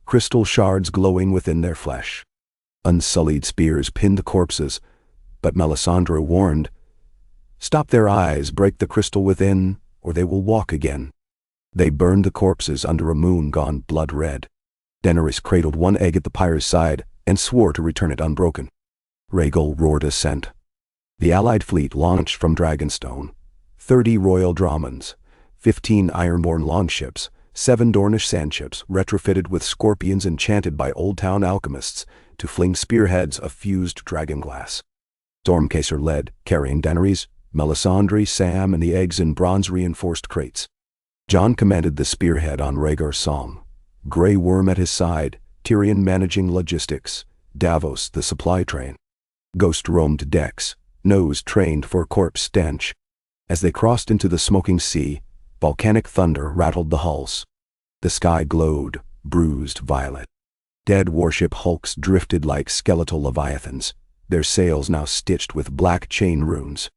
crystal shards glowing within their flesh. Unsullied spears pinned the corpses, but Melisandre warned, "Stop their eyes, break the crystal within, or they will walk again." They burned the corpses under a moon gone blood-red. Daenerys cradled one egg at the pyre's side and swore to return it unbroken. Rhaegal roared assent. The Allied fleet launched from Dragonstone. 30 royal Dromons, 15 ironborn longships, 7 Dornish sandships retrofitted with scorpions enchanted by Old Town alchemists to fling spearheads of fused dragonglass. Stormcaser led, carrying Daenerys, Melisandre, Sam, and the eggs in bronze-reinforced crates. Jon commanded the spearhead on Rhaegar's Song, Grey Worm at his side, Tyrion managing logistics, Davos the supply train. Ghost roamed decks, nose trained for corpse stench. As they crossed into the smoking sea, volcanic thunder rattled the hulls. The sky glowed, bruised violet. Dead warship hulks drifted like skeletal leviathans, their sails now stitched with black chain runes.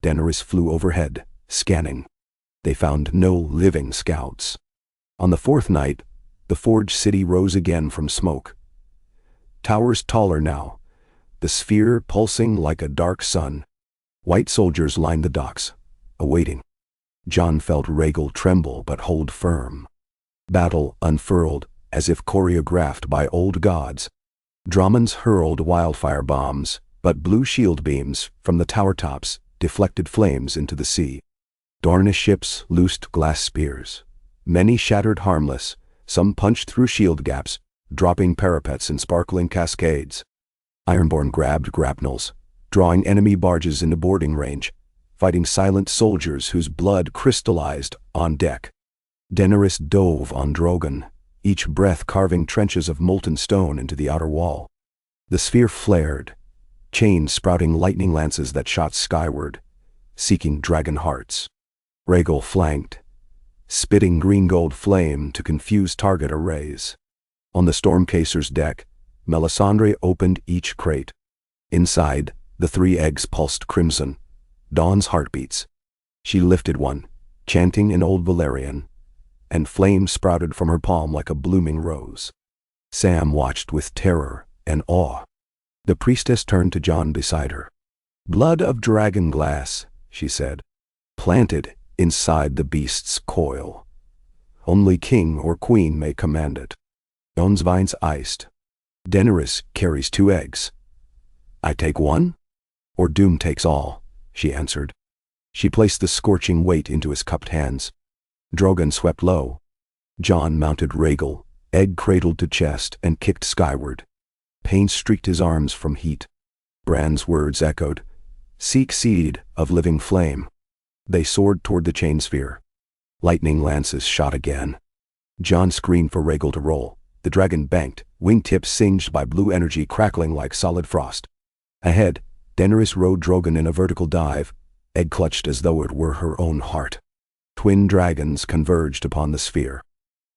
Daenerys flew overhead, scanning. They found no living scouts. On the fourth night, the Forge City rose again from smoke. Towers taller now, the sphere pulsing like a dark sun. White soldiers lined the docks, awaiting. Jon felt Rhaegal tremble but hold firm. Battle unfurled, as if choreographed by old gods. Dromons hurled wildfire bombs, but blue shield beams from the tower tops deflected flames into the sea. Dornish ships loosed glass spears. Many shattered harmless, some punched through shield gaps, dropping parapets in sparkling cascades. Ironborn grabbed grapnels, drawing enemy barges into boarding range, fighting silent soldiers whose blood crystallized on deck. Daenerys dove on Drogon, each breath carving trenches of molten stone into the outer wall. The sphere flared, chains sprouting lightning lances that shot skyward, seeking dragon hearts. Rhaegal flanked, spitting green-gold flame to confuse target arrays. On the Stormcaser's deck, Melisandre opened each crate. Inside, the 3 eggs pulsed crimson, dawn's heartbeats. She lifted one, chanting in Old Valyrian, and flame sprouted from her palm like a blooming rose. Sam watched with terror and awe. The priestess turned to Jon beside her. "Blood of dragon glass," she said, "planted inside the beast's coil. Only king or queen may command it." Jon's vines iced. "Daenerys carries 2 eggs. I take one? Or doom takes all," she answered. She placed the scorching weight into his cupped hands. Drogon swept low. Jon mounted Rhaegal, egg cradled to chest, and kicked skyward. Pain streaked his arms from heat. Bran's words echoed, "Seek seed of living flame." They soared toward the chain sphere. Lightning lances shot again. Jon screamed for Rhaegal to roll. The dragon banked, wingtips singed by blue energy crackling like solid frost. Ahead, Daenerys rode Drogon in a vertical dive, egg clutched as though it were her own heart. Twin dragons converged upon the sphere.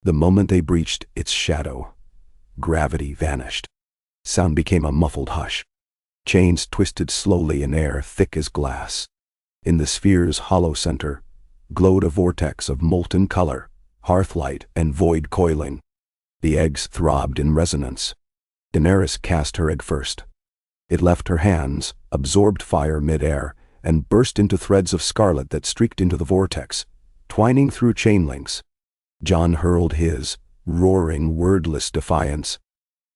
The moment they breached its shadow, gravity vanished. Sound became a muffled hush. Chains twisted slowly in air thick as glass. In the sphere's hollow center glowed a vortex of molten color, hearthlight, and void coiling. The eggs throbbed in resonance. Daenerys cast her egg first. It left her hands, absorbed fire mid-air, and burst into threads of scarlet that streaked into the vortex, twining through chain links. Jon hurled his, roaring wordless defiance.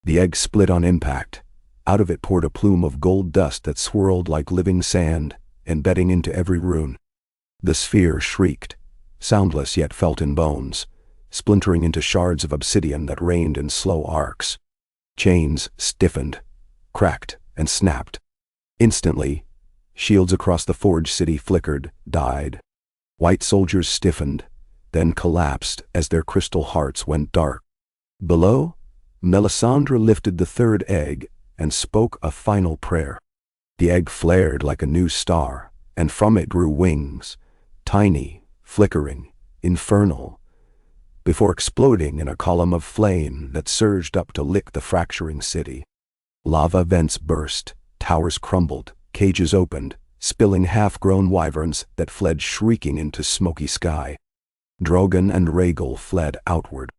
The egg split on impact. Out of it poured a plume of gold dust that swirled like living sand, embedding into every rune. The sphere shrieked, soundless yet felt in bones, splintering into shards of obsidian that rained in slow arcs. Chains stiffened, cracked, and snapped. Instantly, shields across the Forge City flickered, died. White soldiers stiffened, then collapsed as their crystal hearts went dark. Below, Melisandre lifted the 3rd egg and spoke a final prayer. The egg flared like a new star, and from it grew wings, tiny, flickering, infernal, before exploding in a column of flame that surged up to lick the fracturing city. Lava vents burst, towers crumbled, cages opened, spilling half-grown wyverns that fled shrieking into smoky sky. Drogon and Rhaegal fled outward.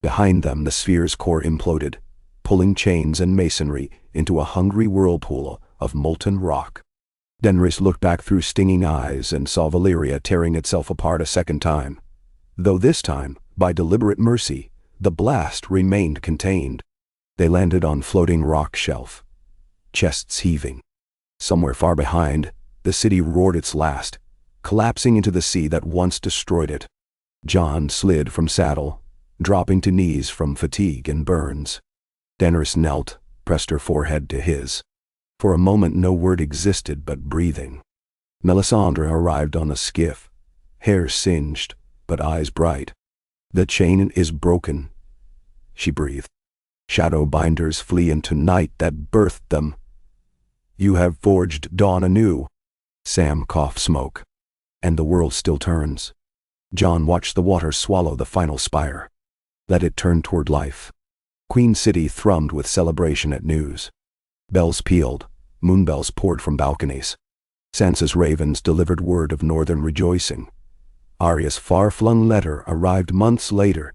Behind them the sphere's core imploded, pulling chains and masonry into a hungry whirlpool of molten rock. Daenerys looked back through stinging eyes and saw Valyria tearing itself apart a second time. Though this time, by deliberate mercy, the blast remained contained. They landed on floating rock shelf, chests heaving. Somewhere far behind, the city roared its last, collapsing into the sea that once destroyed it. Jon slid from saddle, dropping to knees from fatigue and burns. Daenerys knelt, pressed her forehead to his. For a moment no word existed but breathing. Melisandre arrived on a skiff, hair singed, but eyes bright. "The chain is broken," she breathed. "Shadow binders flee into night that birthed them. You have forged dawn anew." Sam coughed smoke. "And the world still turns." Jon watched the water swallow the final spire. Let it turn toward life. Queen City thrummed with celebration at news. Bells pealed, moonbells poured from balconies. Sansa's ravens delivered word of northern rejoicing. Arya's far-flung letter arrived months later,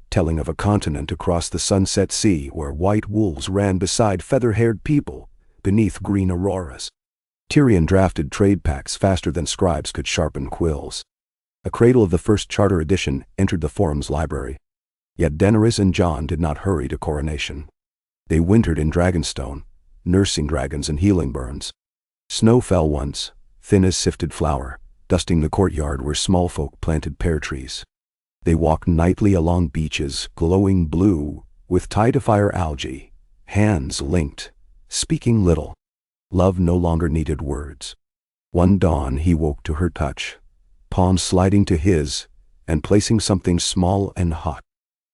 telling of a continent across the sunset sea where white wolves ran beside feather-haired people beneath green auroras. Tyrion drafted trade pacts faster than scribes could sharpen quills. A cradle of the first Charter edition entered the Forum's library. Yet Daenerys and Jon did not hurry to coronation. They wintered in Dragonstone, nursing dragons and healing burns. Snow fell once, thin as sifted flour, dusting the courtyard where small folk planted pear trees. They walked nightly along beaches, glowing blue, with tide-of-fire algae, hands linked, speaking little. Love no longer needed words. One dawn he woke to her touch, palm sliding to his, and placing something small and hot.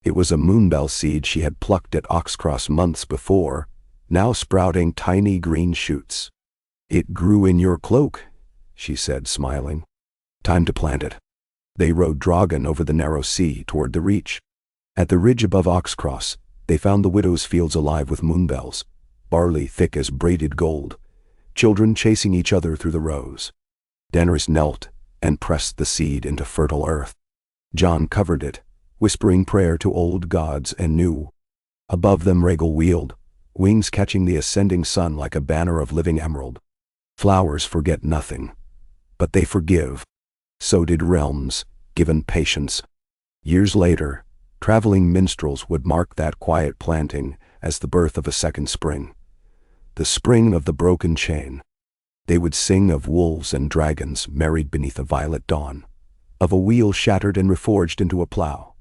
It was a moonbell seed she had plucked at Oxcross months before, now sprouting tiny green shoots. "It grew in your cloak," she said, smiling. "Time to plant it." They rode Dragon over the narrow sea toward the Reach. At the ridge above Oxcross, they found the widow's fields alive with moonbells, barley thick as braided gold, children chasing each other through the rows. Daenerys knelt and pressed the seed into fertile earth. Jon covered it, whispering prayer to old gods and new. Above them Rhaegal wheeled, wings catching the ascending sun like a banner of living emerald. Flowers forget nothing, but they forgive. So did realms, given patience. Years later, traveling minstrels would mark that quiet planting as the birth of a second spring. The spring of the broken chain. They would sing of wolves and dragons married beneath a violet dawn, of a wheel shattered and reforged into a plow,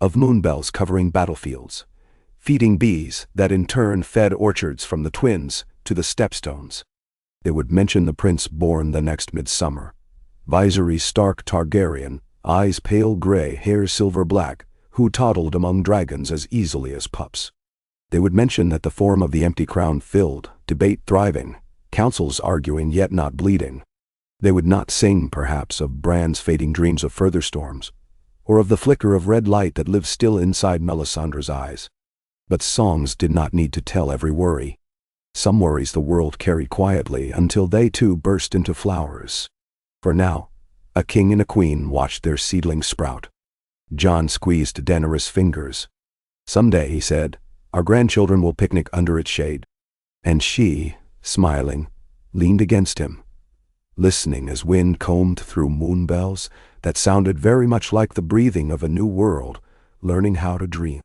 of moonbells covering battlefields, feeding bees that in turn fed orchards from the twins to the stepstones. They would mention the prince born the next midsummer, Viserys Stark Targaryen, eyes pale gray, hair silver black, who toddled among dragons as easily as pups. They would mention that the form of the empty crown filled, debate thriving, councils arguing yet not bleeding. They would not sing, perhaps, of Bran's fading dreams of further storms, or of the flicker of red light that lived still inside Melisandre's eyes. But songs did not need to tell every worry. Some worries the world carried quietly until they too burst into flowers. For now, a king and a queen watched their seedling sprout. Jon squeezed Daenerys' fingers. "Someday," he said, "our grandchildren will picnic under its shade." And she, smiling, leaned against him, listening as wind combed through moonbells that sounded very much like the breathing of a new world, learning how to dream.